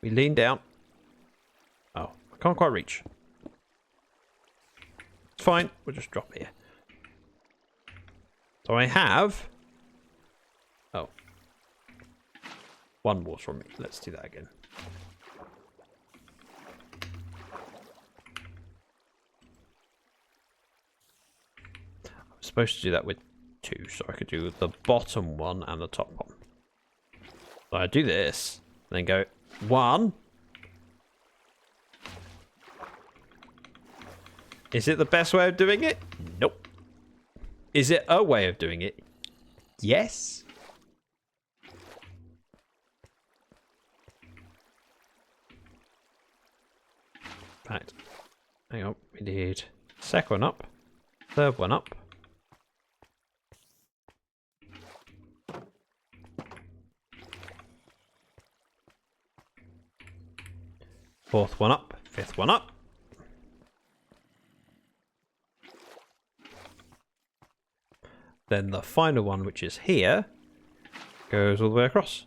[SPEAKER 1] We lean down. Oh, I can't quite reach. It's fine. We'll just drop here. So I have... Oh. One water from me. Let's do that again. I'm supposed to do that with 2, so I could do the bottom one and the top one. So I do this, then go 1. Is it the best way of doing it? Nope. Is it a way of doing it? Yes. Right. Hang on. We need second one up. Third one up. Fourth one up. Fifth one up. Then the final one, which is here, goes all the way across.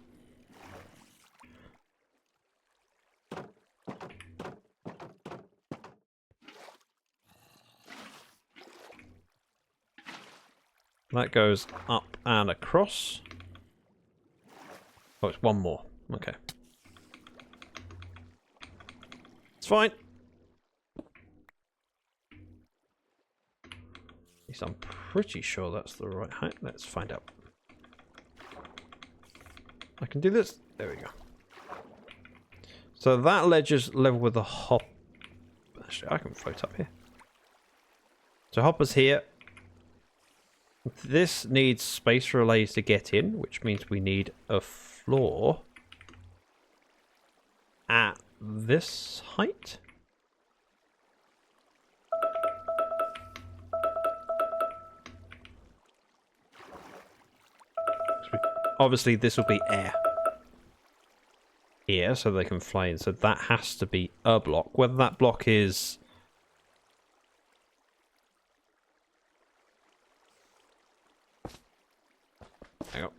[SPEAKER 1] That goes up and across. Oh, it's one more. Okay. It's fine. At least I'm pretty sure that's the right height. Let's find out. I can do this. There we go. So that ledge is level with the hop. Actually, I can float up here. So hopper's here. This needs space relays to get in, which means we need a floor at this height. Obviously, this will be air here, so they can fly in. So that has to be a block. Whether that block is... Hang on.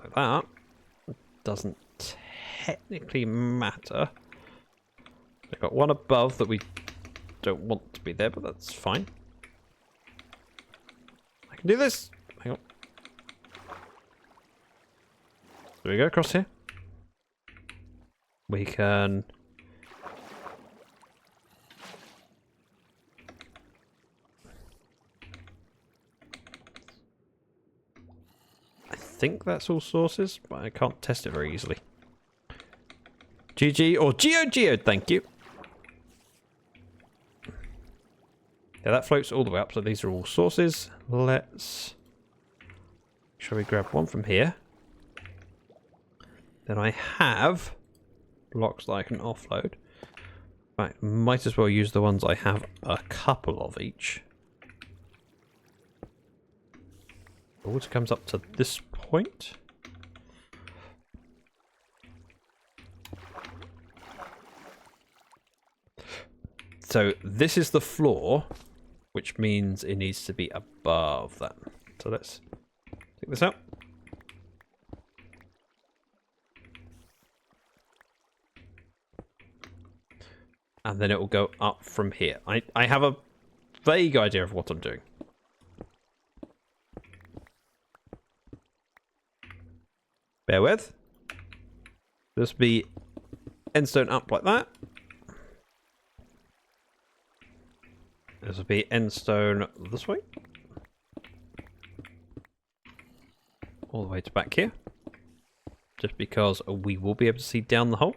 [SPEAKER 1] Like that. Doesn't technically matter. I've got one above that we don't want to be there, but that's fine. I can do this. Hang on. There we go, across here. We can... I think that's all sources, but I can't test it very easily. GG or Geo, thank you. Yeah, that floats all the way up, so these are all sources. Let's... Shall we grab one from here? Then I have blocks that I can offload. Right, might as well use the ones I have a couple of each. The water comes up to this point. So this is the floor, which means it needs to be above that. So let's take this out. And then it will go up from here. I have a vague idea of what I'm doing. Bear with. This will be endstone up like that. This will be endstone this way. All the way to back here. Just because we will be able to see down the hole.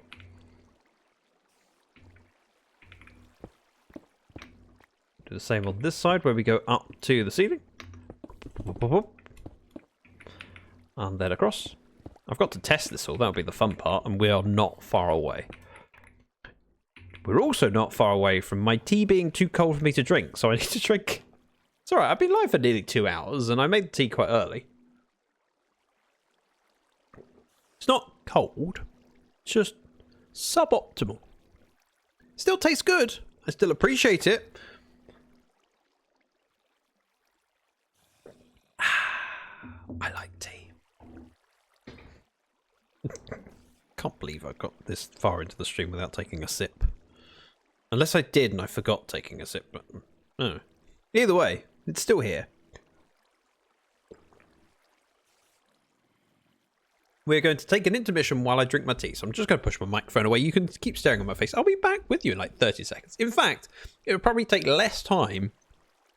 [SPEAKER 1] the same on this side where we go up to the ceiling. And then across. I've got to test this all, that'll be the fun part, and we are not far away. We're also not far away from my tea being too cold for me to drink, so I need to drink. It's alright, I've been live for nearly 2 hours, and I made the tea quite early. It's not cold, it's just suboptimal. Still tastes good, I still appreciate it. I like tea. Can't believe I got this far into the stream without taking a sip. Unless I did and I forgot taking a sip, but no. Either way, it's still here. We're going to take an intermission while I drink my tea, so I'm just going to push my microphone away. You can keep staring at my face. I'll be back with you in like 30 seconds. In fact, it would probably take less time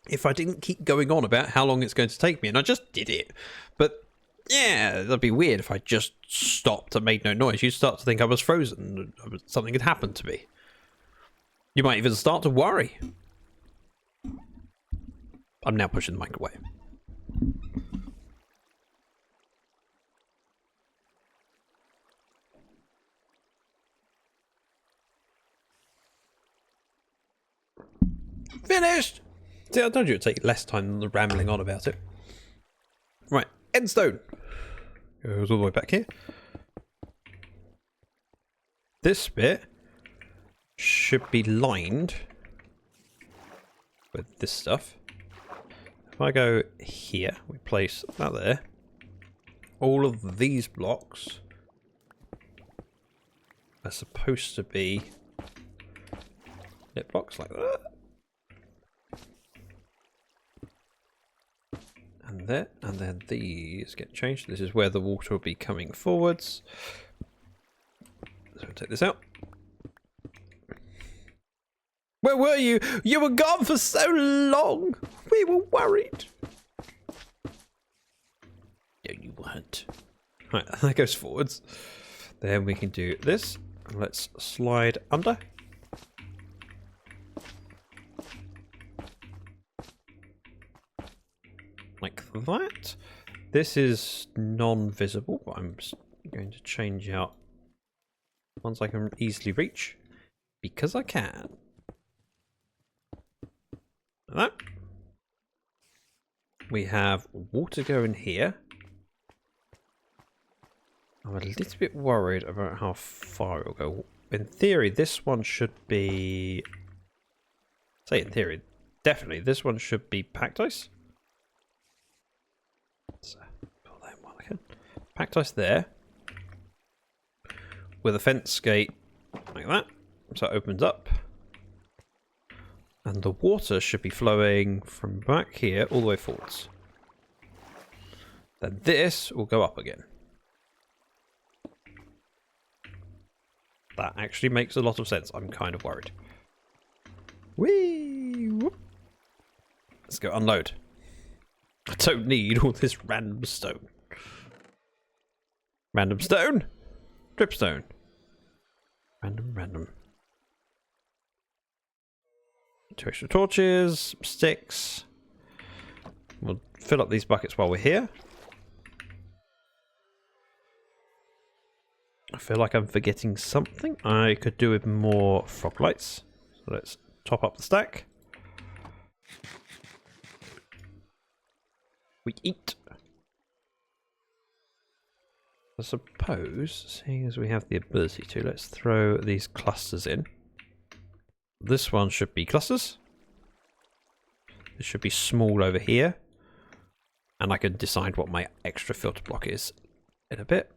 [SPEAKER 1] if I didn't keep going on about how long it's going to take me, and I just did it. But yeah, that'd be weird if I just stopped and made no noise. You'd start to think I was frozen, something had happened to me. You might even start to worry. I'm now pushing the mic away. Finished! See, I told you it'd take less time than the rambling on about it. Right, endstone. Goes all the way back here. This bit should be lined with this stuff. If I go here, we place that there. All of these blocks are supposed to be lit blocks like that. And there, and then these get changed. This is where the water will be coming forwards. So we'll take this out. Where were you? You were gone for so long. We were worried. No, you weren't. Right, that goes forwards. Then we can do this. Let's slide under. Like that. This is non-visible, but I'm going to change out ones I can easily reach because I can. Like that. We have water going here. I'm a little bit worried about how far it'll go. In theory, this one should be... Say in theory, definitely this one should be packed ice. So, pull that one again. Packed ice there. With a fence gate like that. So it opens up. And the water should be flowing from back here all the way forwards. Then this will go up again. That actually makes a lot of sense. I'm kind of worried. Whee! Whoop. Let's go unload. I don't need all this random stone. Random stone? Dripstone. Random. 2 extra torches, some sticks. We'll fill up these buckets while we're here. I feel like I'm forgetting something. I could do with more frog lights. So let's top up the stack. We eat. I suppose, seeing as we have the ability to, let's throw these clusters in. This one should be clusters. This should be small over here. And I can decide what my extra filter block is in a bit.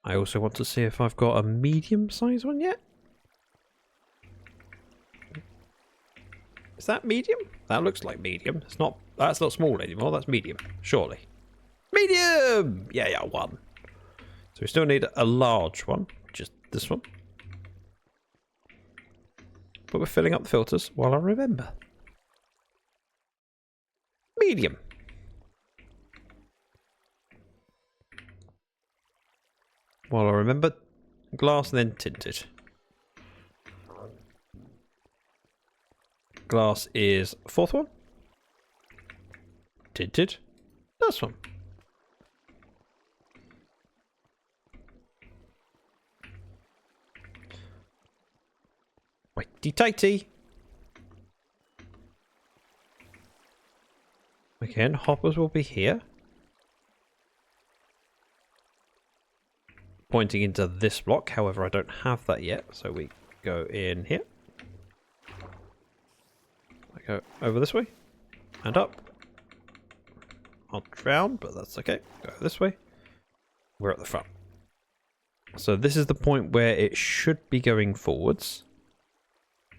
[SPEAKER 1] I also want to see if I've got a medium size one yet. Is that medium? That looks like medium. It's not. That's not small anymore. That's medium, surely. Medium! Yeah, one. So we still need a large one, which is this one. But we're filling up the filters while I remember. Medium. While I remember, glass and then tinted. glass is fourth one. Tinted. First one. Righty tighty. Again, hoppers will be here. Pointing into this block, however I don't have that yet, so we go in here. I go over this way and up. I'll drown, but that's okay. Go this way. We're at the front. So this is the point where it should be going forwards.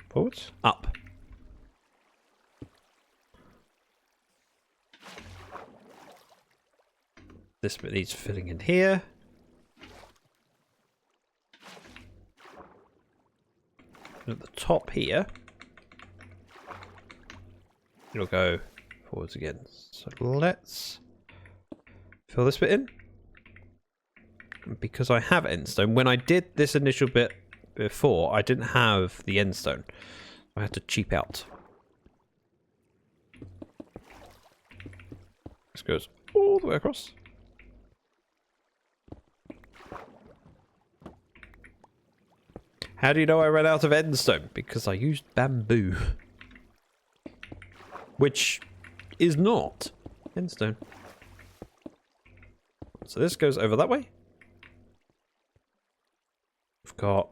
[SPEAKER 1] Forwards? Up. This bit needs filling in here. At the top here, it'll go forwards again. So let's fill this bit in. And because I have endstone, when I did this initial bit before, I didn't have the endstone. I had to cheap out. This goes all the way across. How do you know I ran out of endstone? Because I used bamboo. Which is not endstone. So this goes over that way. We've got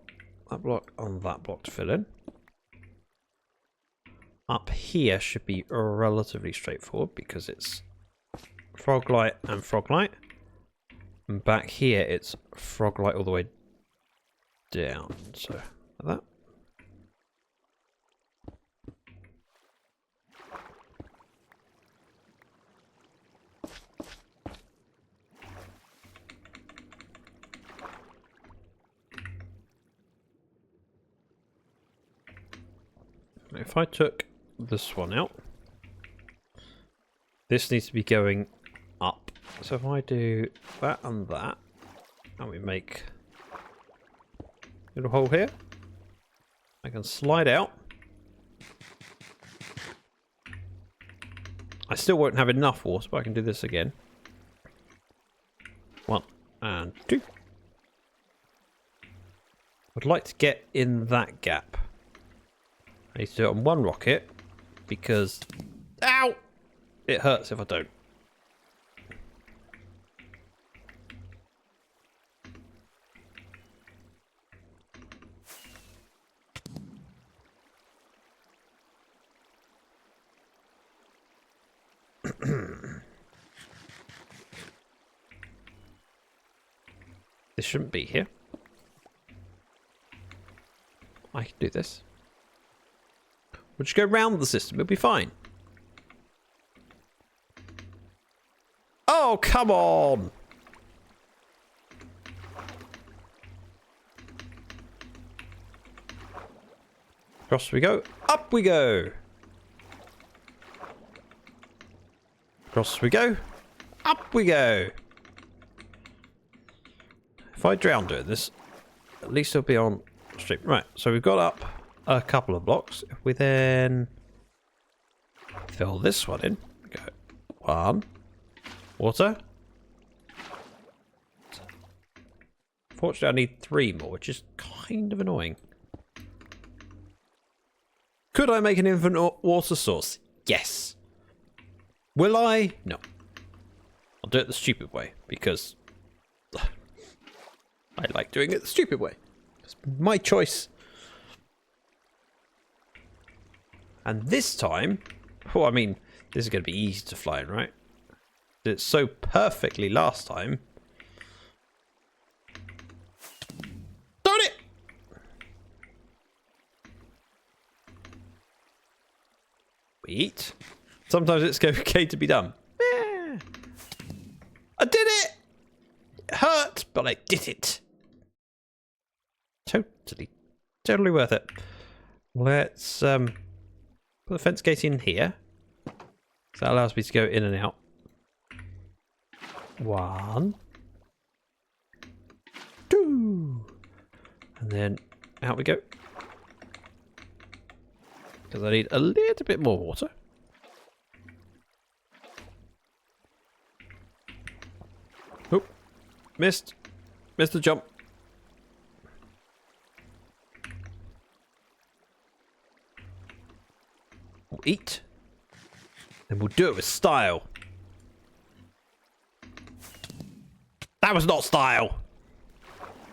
[SPEAKER 1] that block on that block to fill in. Up here should be relatively straightforward because it's Froglight and Froglight. And back here it's Froglight all the way down. So like that. If I took this one out, this needs to be going up. So if I do that and that, and we make a little hole here, I can slide out. I still won't have enough water, but I can do this again. 1 and 2. I'd like to get in that gap. I need to do it on one rocket because, ow, it hurts if I don't. This shouldn't be here. I can do this. We'll just go round the system, it'll be fine. Oh, come on! Across we go, up we go! Across we go, up we go! If I drown doing this, at least it'll be on stream. Right, so we've got up a couple of blocks. If we then fill this one in, we go 1, water. Fortunately, I need 3 more, which is kind of annoying. Could I make an infinite water source? Yes. Will I? No. I'll do it the stupid way, because I like doing it the stupid way. It's my choice. And this time, oh, I mean, this is going to be easy to fly in, right? Did it so perfectly last time. Darn it! We eat. Sometimes it's okay to be done. Yeah. I did it! It hurt, but I did it. Totally worth it. Let's put the fence gate in here. So that allows me to go in and out. 1, 2, and then out we go. Because I need a little bit more water. Oop. Missed. Missed the jump. We'll eat. And we'll do it with style. That was not style.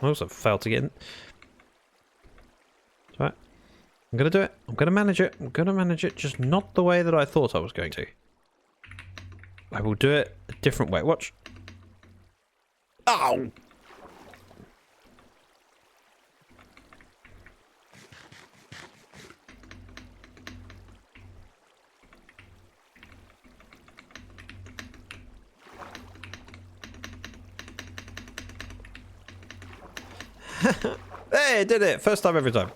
[SPEAKER 1] I also failed to get in. That's right. I'm going to do it. I'm going to manage it. I'm going to manage it. Just not the way that I thought I was going to. I will do it a different way. Watch. Ow! Hey, did it! First time every time.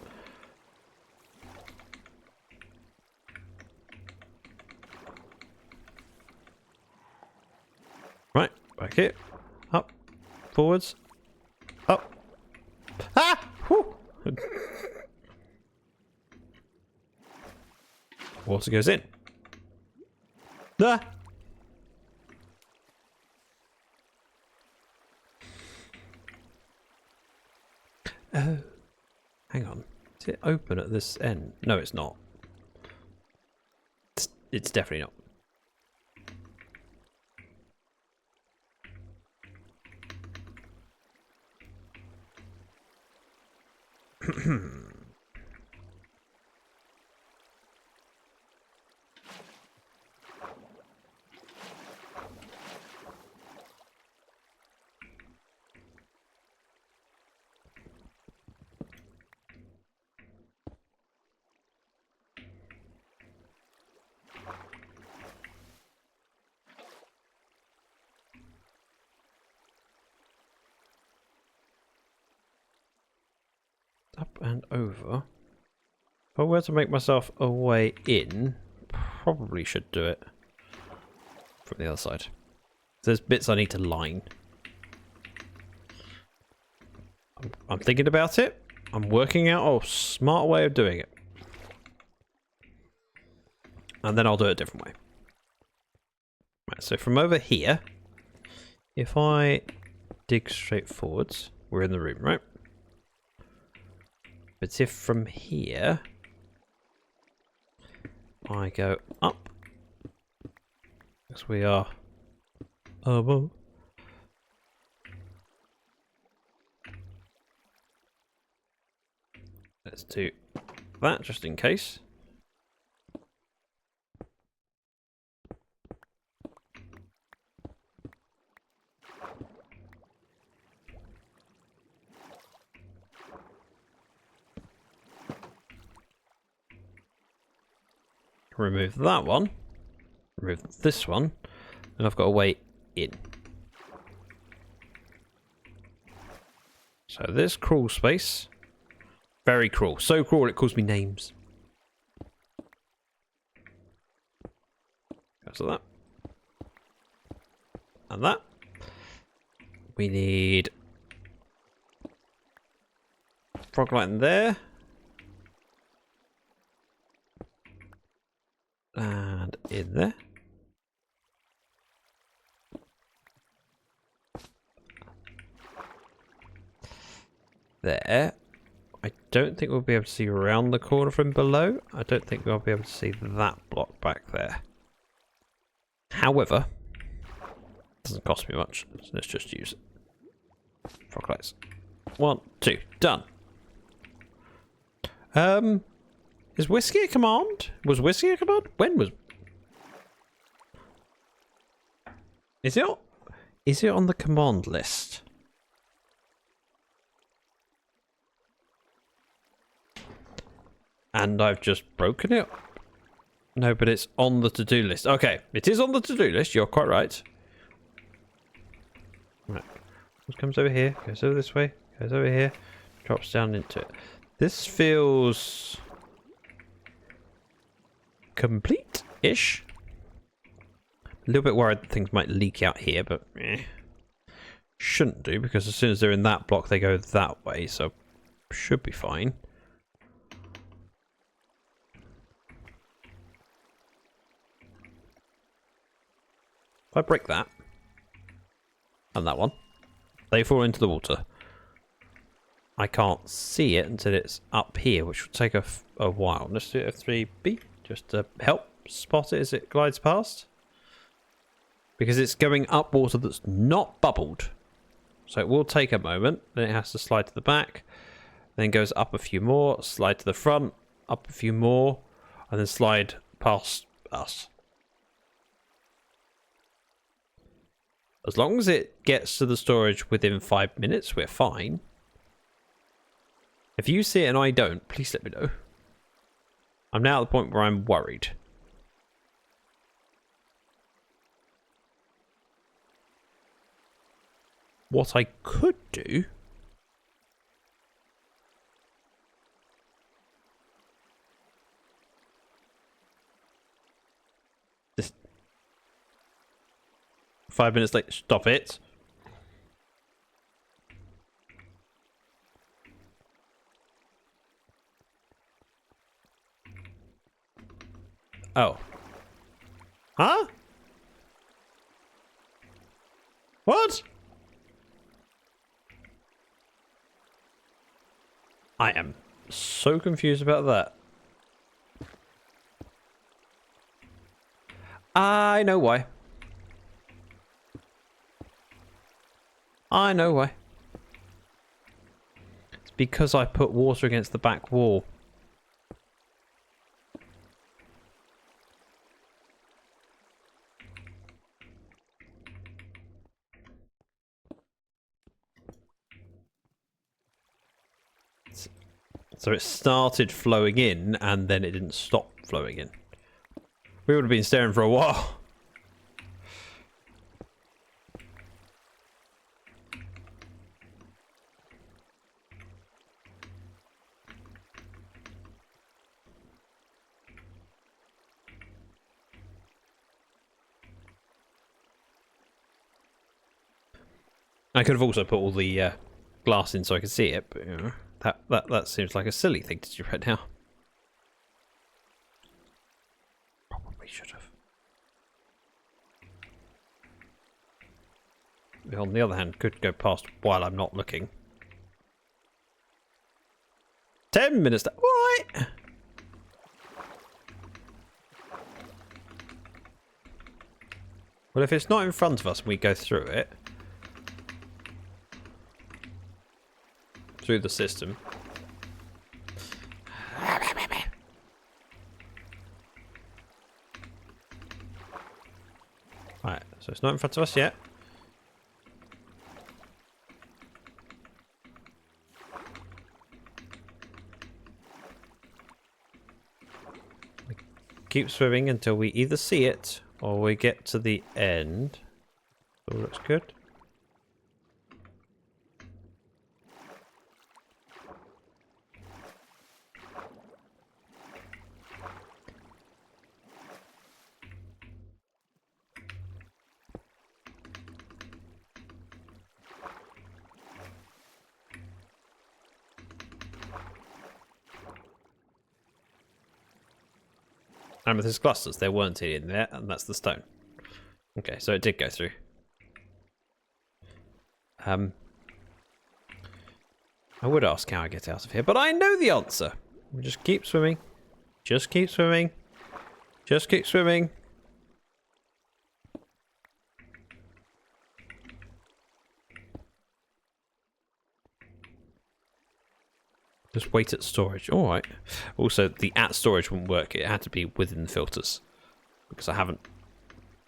[SPEAKER 1] Right, back here. Up. Forwards. Up. Ah! Whew. Water goes in. Ah! Oh, hang on. Is it open at this end? No, it's not. It's definitely not. Up and over. If I were to make myself a way in, probably should do it from the other side. There's bits I need to line. I'm thinking about it. I'm working out a smart way of doing it. And then I'll do it a different way. Right, so from over here, if I dig straight forwards, we're in the room, right? But if from here I go up, because we are above. Let's do that just in case. Remove that one, remove this one, and I've got a way in. So this crawl space, very cruel, so cruel it calls me names. So that. And that. We need frog light in there. And in there. There. I don't think we'll be able to see around the corner from below. I don't think we'll be able to see that block back there. However, it doesn't cost me much, so let's just use it. Frog lights. 1, 2, done. Is whiskey a command? Was whiskey a command? When was... Is it on the command list? And I've just broken it? No, but it's on the to-do list. Okay, it is on the to-do list. You're quite right. Right. It comes over here, goes over this way, goes over here, drops down into it. This feels... complete-ish. A little bit worried that things might leak out here, but shouldn't do, because as soon as they're in that block they go that way, so should be fine. If I break that, and that one, they fall into the water. I can't see it until it's up here, which will take a while. Let's do F3B, just to help spot it as it glides past. Because it's going up water that's not bubbled. So it will take a moment, then it has to slide to the back, then goes up a few more, slide to the front, up a few more, and then slide past us. As long as it gets to the storage within 5 minutes, we're fine. If you see it and I don't, please let me know. I'm now at the point where I'm worried. What I could do... Just 5 minutes late. Stop it. Oh. Huh? What? I am so confused about that. I know why. I know why. It's because I put water against the back wall. So it started flowing in, and then it didn't stop flowing in. We would have been staring for a while. I could have also put all the glass in so I could see it, but you know, that seems like a silly thing to do right now. Probably should have. But on the other hand, could go past while I'm not looking. 10 minutes. All right. Well, if it's not in front of us and we go through it, through the system. Right, so it's not in front of us yet. We keep swimming until we either see it or we get to the end. All looks good. Amethyst clusters, there weren't any in there, and that's the stone. Okay, so it did go through. I would ask how I get out of here, but I know the answer. We just keep swimming. Just keep swimming. Just keep swimming. Just wait at storage. All right. Also, the at storage wouldn't work. It had to be within the filters. Because I haven't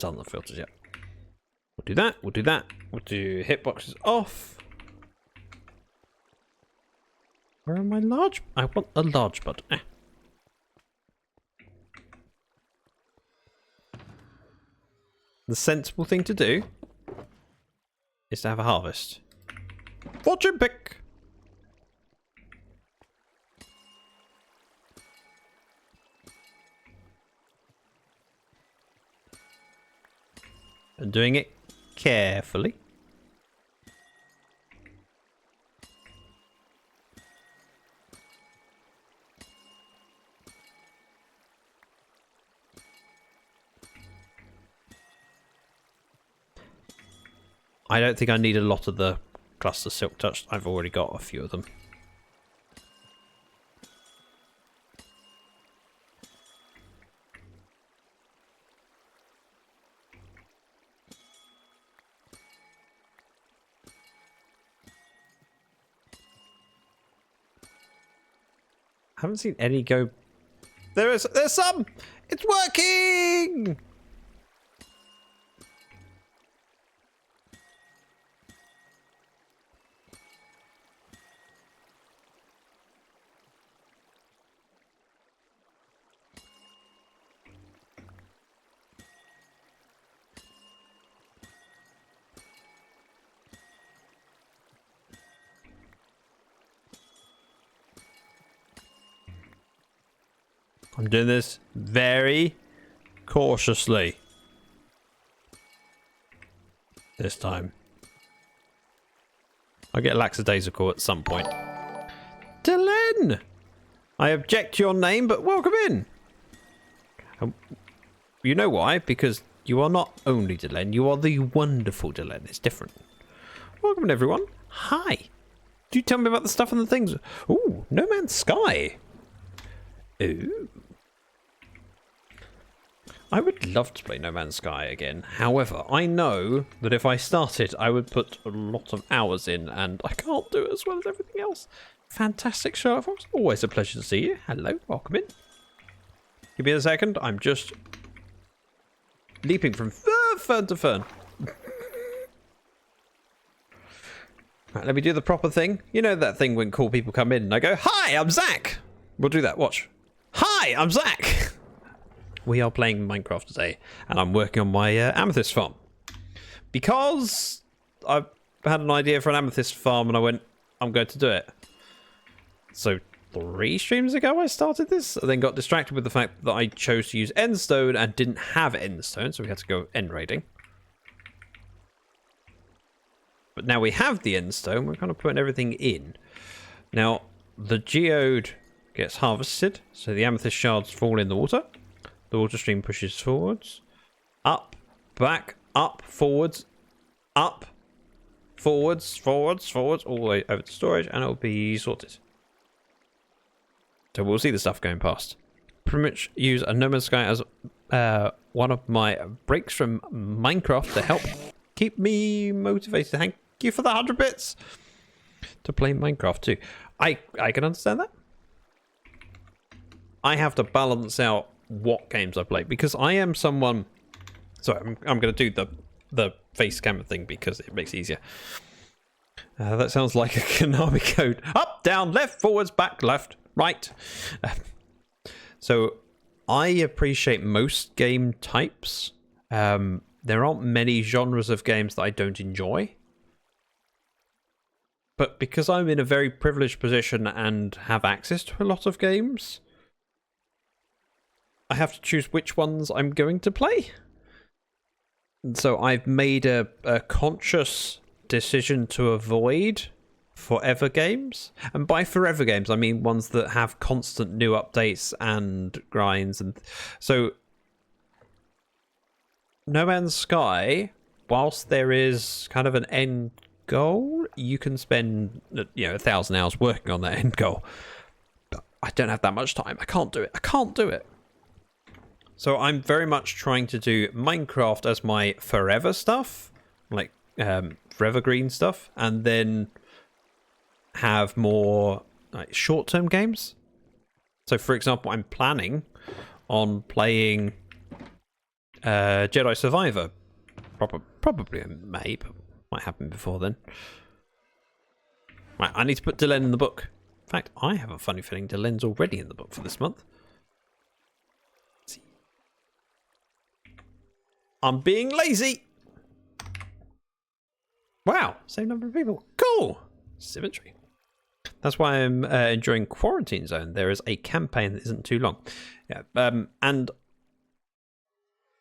[SPEAKER 1] done the filters yet. We'll do that. We'll do that. We'll do hitboxes off. Where are my large? I want a large bud. Eh. The sensible thing to do is to have a harvest. Fortune pick. And doing it carefully. I don't think I need a lot of the cluster silk touch. I've already got a few of them. Haven't seen any go. There's some. It's working. I'm doing this very cautiously this time. I'll get lackadaisical at some point. Dylan! I object to your name, but welcome in. You know why? Because you are not only Dylan, you are the wonderful Dylan. It's different. Welcome in, everyone. Hi. Do you tell me about the stuff and the things? Ooh, No Man's Sky. Ooh. I would love to play No Man's Sky again. However, I know that if I started, I would put a lot of hours in, and I can't do it as well as everything else. Fantastic, Sherlock Holmes. Always a pleasure to see you. Hello, welcome in. Give me a second. I'm just leaping from fern to fern. Right, let me do the proper thing. You know that thing when cool people come in and I go, "Hi, I'm Zach." We'll do that. Watch. Hi, I'm Zach. We are playing Minecraft today, and I'm working on my Amethyst farm. Because I've had an idea for an Amethyst farm, and I went, I'm going to do it. So 3 streams ago I started this, and then got distracted with the fact that I chose to use endstone and didn't have endstone, so we had to go end raiding. But now we have the endstone, we're kind of putting everything in. Now, the geode gets harvested, so the amethyst shards fall in the water. The water stream pushes forwards, up, back, up, forwards, up, forwards, forwards, forwards, all the way over to storage, and it'll be sorted. So we'll see the stuff going past. Pretty much use a No Man's Sky as one of my breaks from Minecraft to help keep me motivated. Thank you for the 100 bits to play Minecraft too. I can understand that. I have to balance out what games I play because I am someone. Sorry, I'm going to do the face camera thing because it makes it easier. That sounds like a Konami code. Up, down, left, forwards, back, left, right. So I appreciate most game types. There aren't many genres of games that I don't enjoy. But because I'm in a very privileged position and have access to a lot of games, I have to choose which ones I'm going to play. And so I've made a conscious decision to avoid forever games. And by forever games, I mean ones that have constant new updates and grinds. And so No Man's Sky, whilst there is kind of an end goal, you can spend 1,000 hours working on that end goal. But I don't have that much time. I can't do it. So I'm very much trying to do Minecraft as my forever stuff, like forever green stuff, and then have more like short-term games. So for example, I'm planning on playing Jedi Survivor. Probably in May, but might happen before then. Right, I need to put Dylan in the book. In fact, I have a funny feeling Dylan's already in the book for this month. I'm being lazy. Wow, same number of people. Cool. Symmetry. That's why I'm enjoying Quarantine Zone. There is a campaign that isn't too long. Yeah, and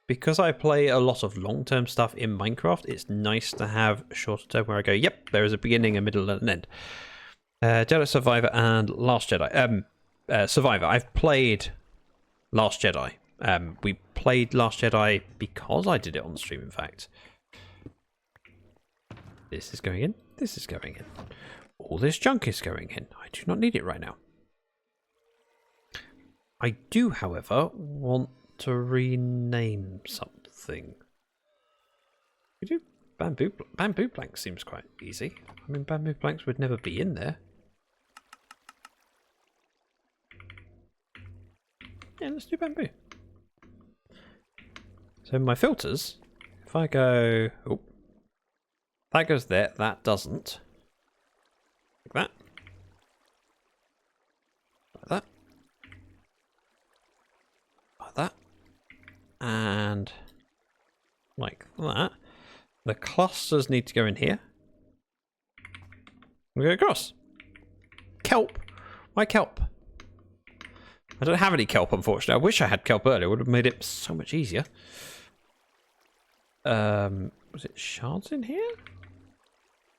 [SPEAKER 1] because I play a lot of long-term stuff in Minecraft, it's nice to have a shorter term where I go, yep, there is a beginning, a middle, and an end. Jedi Survivor and Last Jedi. Survivor. I've played Last Jedi. We played Last Jedi because I did it on stream, in fact. This is going in. This is going in. All this junk is going in. I do not need it right now. I do, however, want to rename something. We do bamboo planks seems quite easy. I mean, bamboo planks would never be in there. Yeah, let's do bamboo. So my filters, if I go, oh, that goes there, that doesn't. Like that. Like that. Like that. And like that. The clusters need to go in here. We go across. Kelp. Why kelp? I don't have any kelp, unfortunately. I wish I had kelp earlier. It would have made it so much easier. Was it shards in here?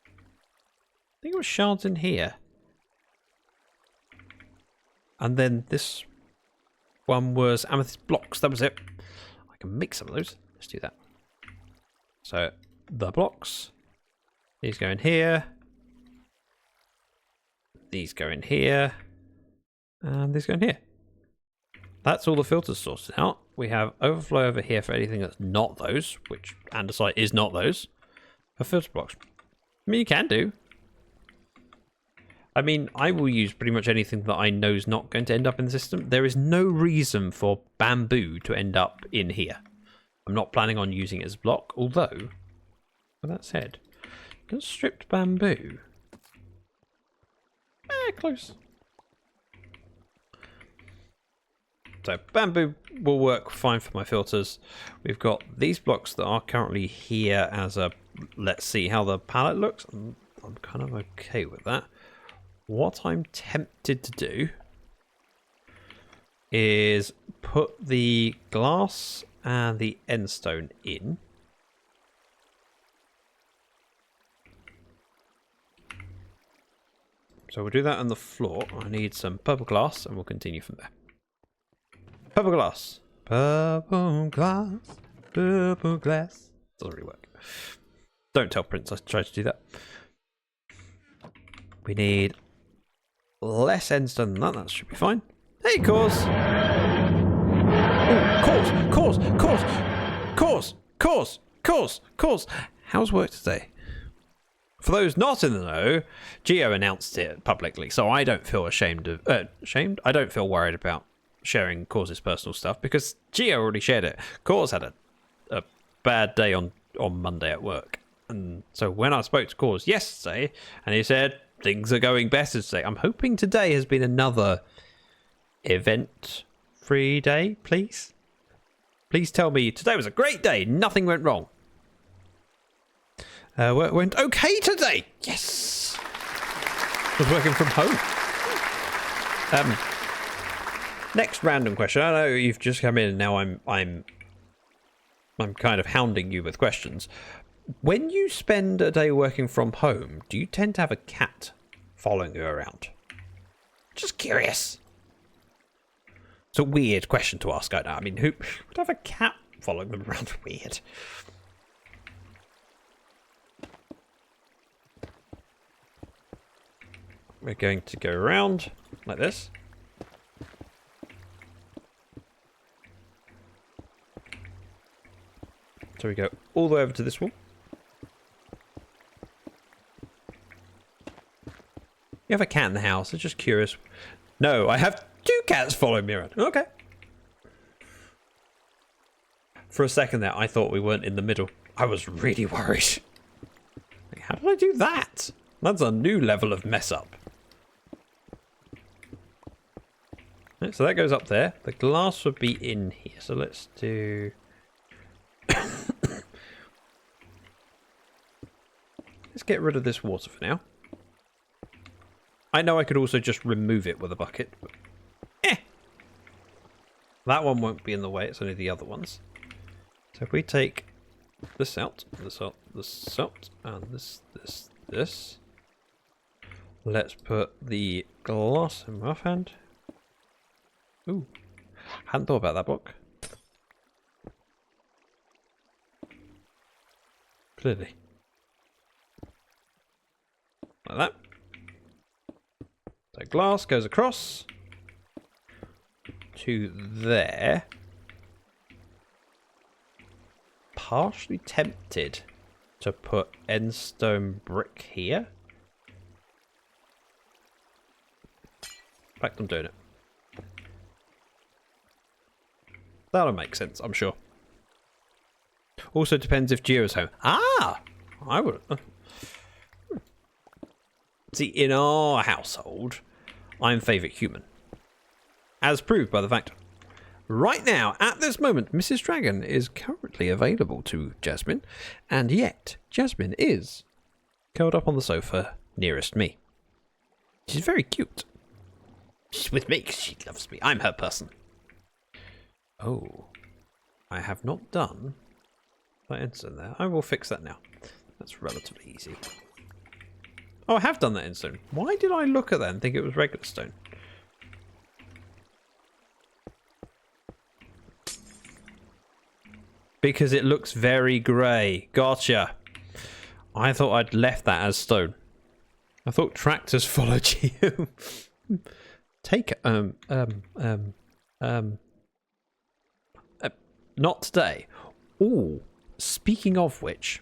[SPEAKER 1] I think it was shards in here. And then this one was amethyst blocks. That was it. I can make some of those. Let's do that. So the blocks. These go in here. These go in here. And these go in here. That's all the filters sorted out. We have overflow over here for anything that's not those, which andesite is not those, for filter blocks. I mean, you can do. I mean, I will use pretty much anything that I know is not going to end up in the system. There is no reason for bamboo to end up in here. I'm not planning on using it as a block, although, with that said, does stripped bamboo? Close. So bamboo will work fine for my filters. We've got these blocks that are currently here as a, let's see how the palette looks. I'm kind of okay with that. What I'm tempted to do is put the glass and the end stone in. So we'll do that on the floor. I need some purple glass and we'll continue from there. Purple glass. Purple glass. Purple glass. Doesn't really work. Don't tell Prince I tried to do that. We need less endstone than that. That should be fine. Hey, cores. Cores. How's work today? For those not in the know, Geo announced it publicly, so I don't feel ashamed of... ashamed? I don't feel worried about sharing Cause's personal stuff because Geo already shared it. Cause had a bad day on Monday at work. And so when I spoke to Cause yesterday, and he said, things are going better today. I'm hoping today has been another event-free day, please. Please tell me today was a great day. Nothing went wrong. Work went okay today. Yes. I was working from home. Next random question. I know you've just come in and now I'm kind of hounding you with questions. When you spend a day working from home, do you tend to have a cat following you around? Just curious. It's a weird question to ask, I know. I mean, who would have a cat following them around? Weird. We're going to go around like this. So we go all the way over to this wall. You have a cat in the house. I'm just curious. No, I have 2 cats following me around. Okay. For a second there, I thought we weren't in the middle. I was really worried. Like, how did I do that? That's a new level of mess up. Right, so that goes up there. The glass would be in here. So let's do... Let's get rid of this water for now. I know I could also just remove it with a bucket. But that one won't be in the way. It's only the other ones. So if we take this out, this out, this out, and this. Let's put the glass in my hand. Ooh, hadn't thought about that block. Clearly. Like that. So glass goes across to there. Partially tempted to put endstone brick here. In fact, I'm doing it. That'll make sense, I'm sure. Also depends if Gio's home. Ah! I would... See, in our household, I'm favourite human. As proved by the fact... Right now, at this moment, Mrs. Dragon is currently available to Jasmine, and yet Jasmine is curled up on the sofa nearest me. She's very cute. She's with me because she loves me. I'm her person. Oh, I have not done that instant there. I will fix that now. That's relatively easy. Oh, I have done that in stone. Why did I look at that and think it was regular stone? Because it looks very grey. Gotcha. I thought I'd left that as stone. I thought tractors followed you. Take not today. Oh, speaking of which,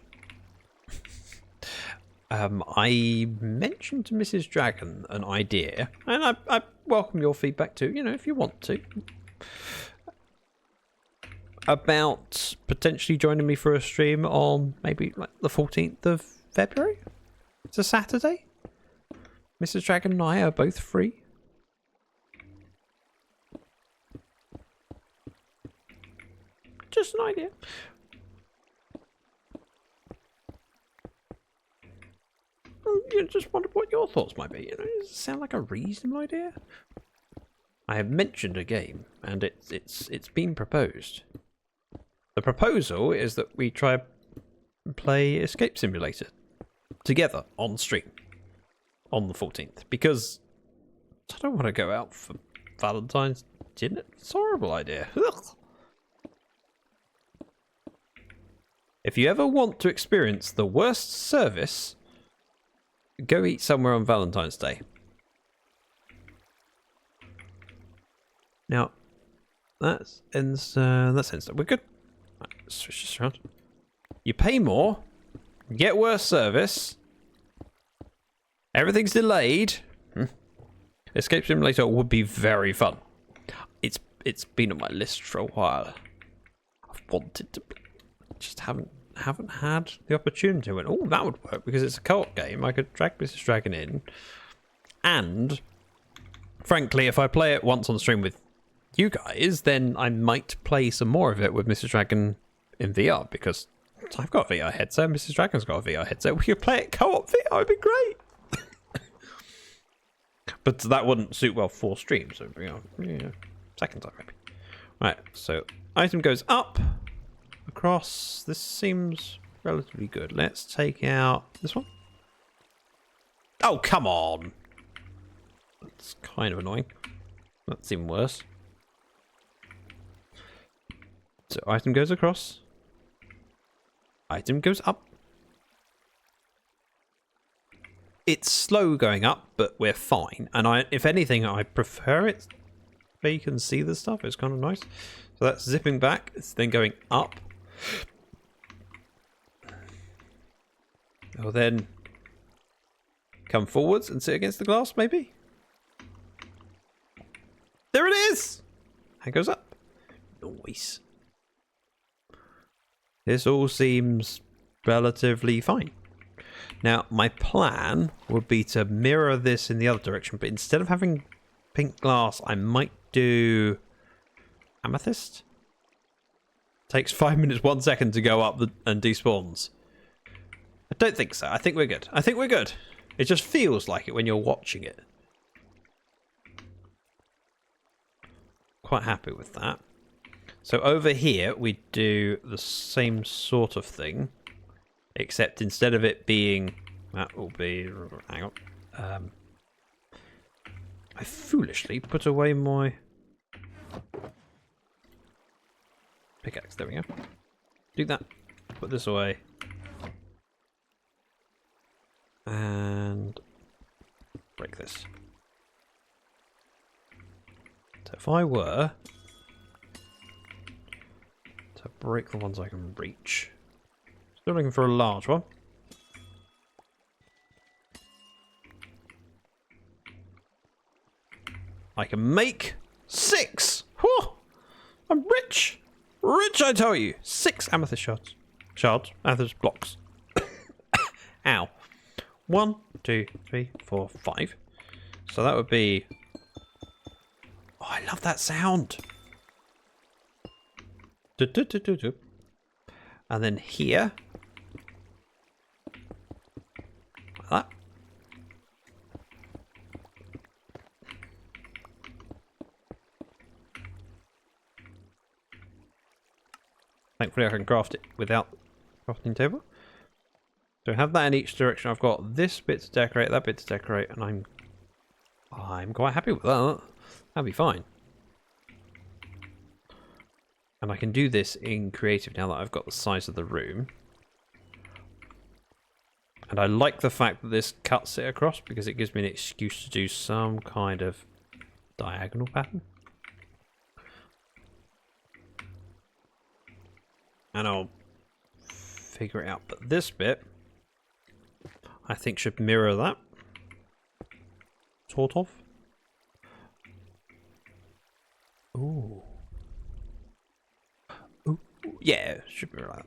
[SPEAKER 1] I mentioned to Mrs. Dragon an idea, and I welcome your feedback too. You know, if you want to, about potentially joining me for a stream on maybe like the 14th of February. It's a Saturday. Mrs. Dragon and I are both free. Just an idea. You just wondered what your thoughts might be. You know, does it sound like a reasonable idea? I have mentioned a game, and it's been proposed. The proposal is that we try and play Escape Simulator together on stream on the 14th, because I don't want to go out for Valentine's dinner. It's a horrible idea. Ugh. If you ever want to experience the worst service, go eat somewhere on Valentine's Day. Now, that's instant. We're good. Right, switch this around. You pay more, get worse service. Everything's delayed. Escape Simulator would be very fun. It's been on my list for a while. I've wanted to, just haven't had the opportunity. I went, oh, that would work because it's a co-op game. I could drag Mrs. Dragon in, and frankly, if I play it once on stream with you guys, then I might play some more of it with Mrs. Dragon in VR, because I've got a VR headset. Mrs. Dragon's got a VR headset. We could play it co-op VR. It'd be great. But that wouldn't suit well for stream, so yeah, second time maybe. Right, so item goes up, across. This seems relatively good. Let's take out this one. Oh, come on. That's kind of annoying. That's even worse. So item goes across. Item goes up. It's slow going up, but we're fine. And if anything, I prefer it where you can see the stuff. It's kind of nice. So that's zipping back. It's then going up. It'll then come forwards and sit against the glass, maybe. There it is! And goes up. Nice. This all seems relatively fine. Now, my plan would be to mirror this in the other direction, but instead of having pink glass, I might do Amethyst. Takes 5 minutes, 1 second to go up and despawns. I don't think so. I think we're good. I think we're good. It just feels like it when you're watching it. Quite happy with that. So over here, we do the same sort of thing. Except instead of it being, that will be, hang on. I foolishly put away my pickaxe. There we go. Do that. Put this away. And this. So if I were to break the ones I can reach, still looking for a large one. I can make 6. Whew! I'm rich. Rich, I tell you. 6 amethyst shards. Amethyst blocks. Ow. 1, 2, 3, 4, 5. So that would be... Oh, I love that sound. Do, do, do, do, do. And then here. Like that. Thankfully I can craft it without crafting table. So I have that in each direction. I've got this bit to decorate, that bit to decorate, and I'm quite happy with that. That'll be fine. And I can do this in creative now that I've got the size of the room. And I like the fact that this cuts it across because it gives me an excuse to do some kind of diagonal pattern. And I'll figure it out. But this bit, I think, should mirror that. Sort of. Ooh. Ooh. Yeah, should mirror that.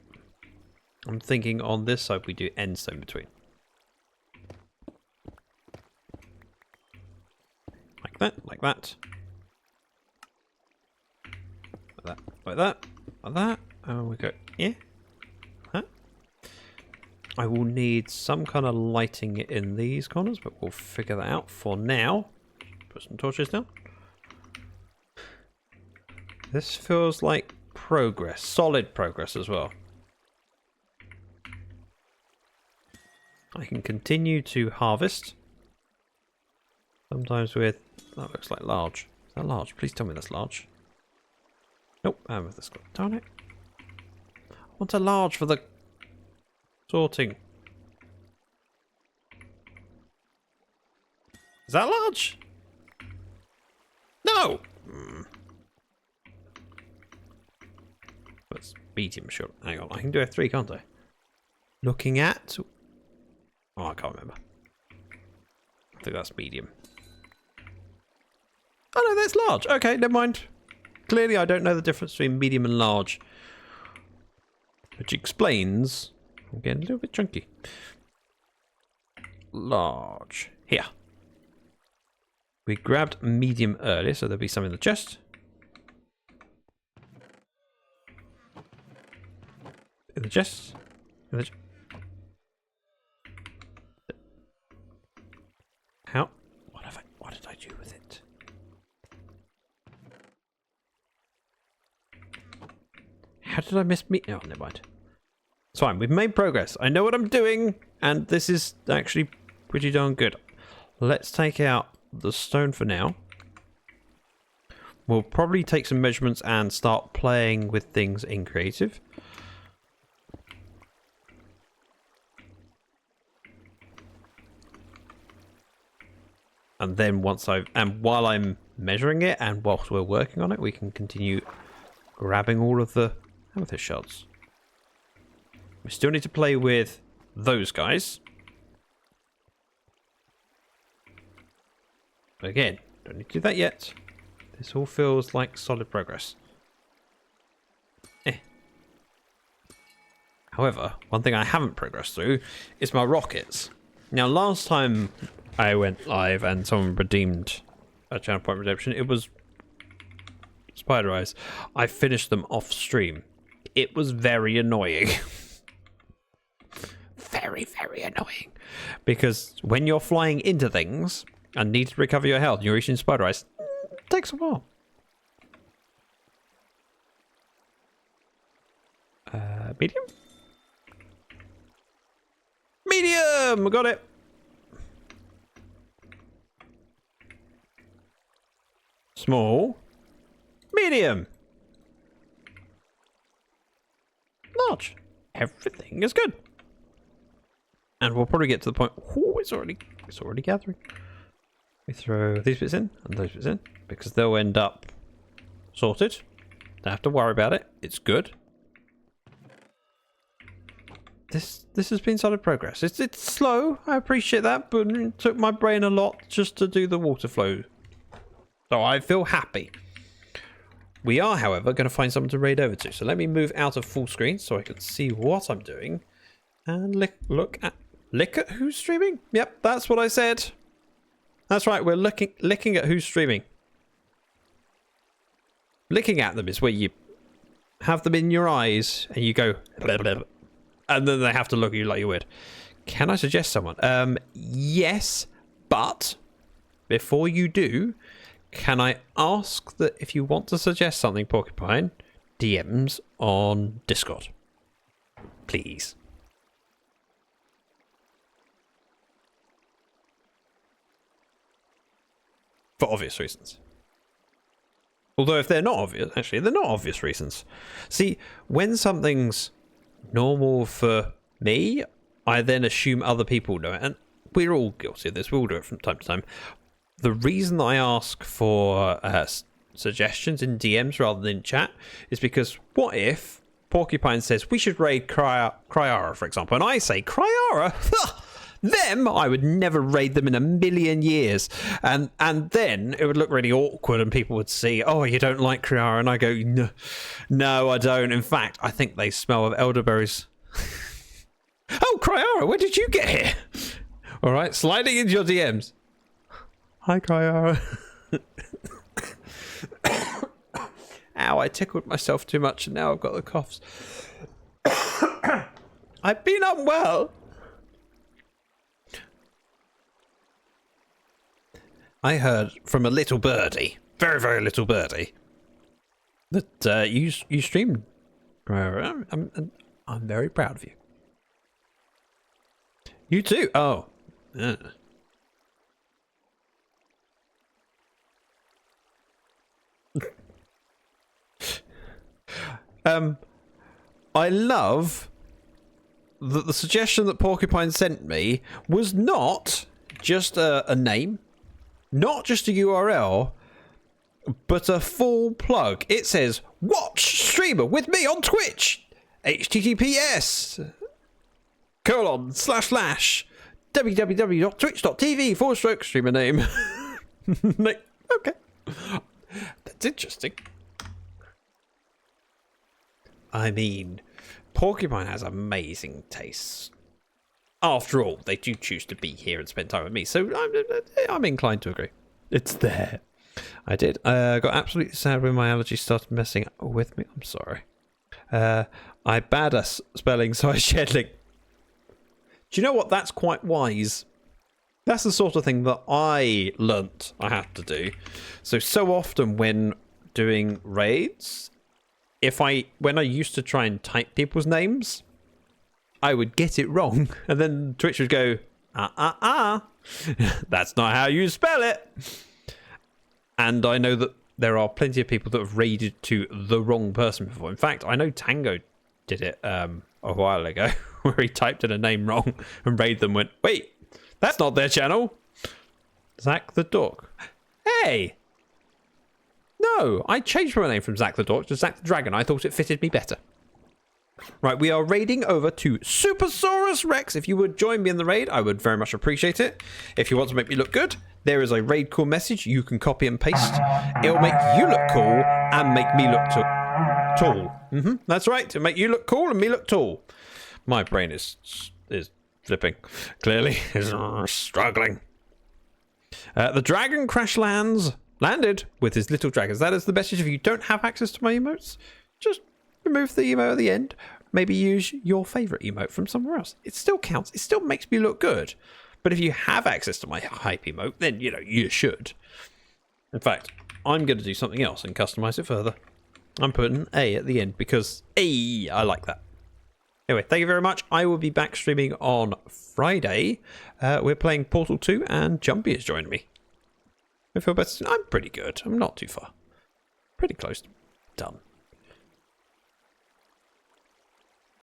[SPEAKER 1] I'm thinking on this side we do end stone between. Like that, like that. Like that, like that, like that. And we go, yeah. Huh? I will need some kind of lighting in these corners, but we'll figure that out for now. Put some torches down. This feels like progress, solid progress as well. I can continue to harvest. Sometimes with, that looks like large. Is that large? Please tell me that's large. Nope, amethyst. Darn it. I want a large for the sorting. Is that large? No! That's medium, sure. Hang on, I can do F3, can't I? Looking at... Oh, I can't remember. I think that's medium. Oh no, that's large. Okay, never mind. Clearly I don't know the difference between medium and large. Which explains... I'm getting a little bit chunky. Large. Here. We grabbed medium earlier, so there'll be some in the chest. In the chest. In the chest. How? What did I do with it? How did I miss me? Oh, never mind. It's fine. We've made progress. I know what I'm doing, and this is actually pretty darn good. Let's take out the stone for now. We'll probably take some measurements and start playing with things in creative. And then while I'm measuring it and whilst we're working on it, we can continue grabbing all of the amethyst shards. We still need to play with those guys. But again, don't need to do that yet. This all feels like solid progress. However, one thing I haven't progressed through is my rockets. Now, last time I went live and someone redeemed a channel point redemption, it was Spider Eyes. I finished them off stream. It was very annoying. Very, very annoying. Because when you're flying into things and need to recover your health, you're reaching Spider Eyes, it takes a while. Medium? Medium! I got it! Small. Medium. Large. Everything is good. And we'll probably get to the point... Oh, it's already gathering. We throw these bits in and those bits in because they'll end up sorted. Don't have to worry about it. It's good. This has been solid progress. It's slow. I appreciate that, but it took my brain a lot just to do the water flow. So I feel happy. We are, however, going to find someone to raid over to. So let me move out of full screen so I can see what I'm doing. And look at who's streaming? Yep, that's what I said. That's right, we're looking at who's streaming. Looking at them is where you have them in your eyes and you go blah, blah, blah, and then they have to look at you like you're weird. Can I suggest someone? Yes, but before you do, can I ask that if you want to suggest something, Porcupine, DMs on Discord, please. For obvious reasons. Although if they're not obvious, actually, they're not obvious reasons. See, when something's normal for me, I then assume other people know it. And we're all guilty of this. We all do it from time to time. The reason I ask for suggestions in DMs rather than chat is because what if Porcupine says we should raid Cryara, for example, and I say, Cryara? Them, I would never raid them in a million years. And then it would look really awkward and people would see, oh, you don't like Cryara. And I go, no, I don't. In fact, I think they smell of elderberries. Oh, Cryara, where did you get here? All right, sliding into your DMs. Hi, Cryara. Ow, I tickled myself too much and now I've got the coughs. I've been unwell. I heard from a little birdie, very, very little birdie, that you streamed. I'm very proud of you. You too? Oh. I love that the suggestion that Porcupine sent me was not just a name. Not just a URL, but a full plug. It says, watch streamer with me on Twitch. https www.twitch.tv/streamer name. Okay. That's interesting. I mean, Porcupine has amazing tastes. After all, they do choose to be here and spend time with me, so I'm inclined to agree. It's there. I did. Got absolutely sad when my allergies started messing with me. I'm sorry. I bad at spelling, so I shed link. Do you know what? That's quite wise. That's the sort of thing that I learnt I had to do. So often when doing raids, when I used to try and type people's names, I would get it wrong, and then Twitch would go, that's not how you spell it. And I know that there are plenty of people that have raided to the wrong person before. In fact, I know Tango did it a while ago, where he typed in a name wrong, and raided them went, wait, that's not their channel. Zach the Dork. Hey! No, I changed my name from Zach the Dork to ZactheDragon. I thought it fitted me better. Right, we are raiding over to Supersaurus Rex. If you would join me in the raid, I would very much appreciate it. If you want to make me look good, there is a raid call message you can copy and paste. It'll make you look cool and make me look tall. That's right, to make you look cool and me look tall. My brain is flipping. Clearly, is struggling. The dragon landed with his little dragons. That is the message. If you don't have access to my emotes, just remove the emote at the end. Maybe use your favorite emote from somewhere else. It still counts. It still makes me look good. But if you have access to my hype emote, then, you should. In fact, I'm going to do something else and customize it further. I'm putting A at the end because I like that. Anyway, thank you very much. I will be back streaming on Friday. We're playing Portal 2 and Jumpy has joined me. I feel better. I'm pretty good. I'm not too far. Pretty close. Done.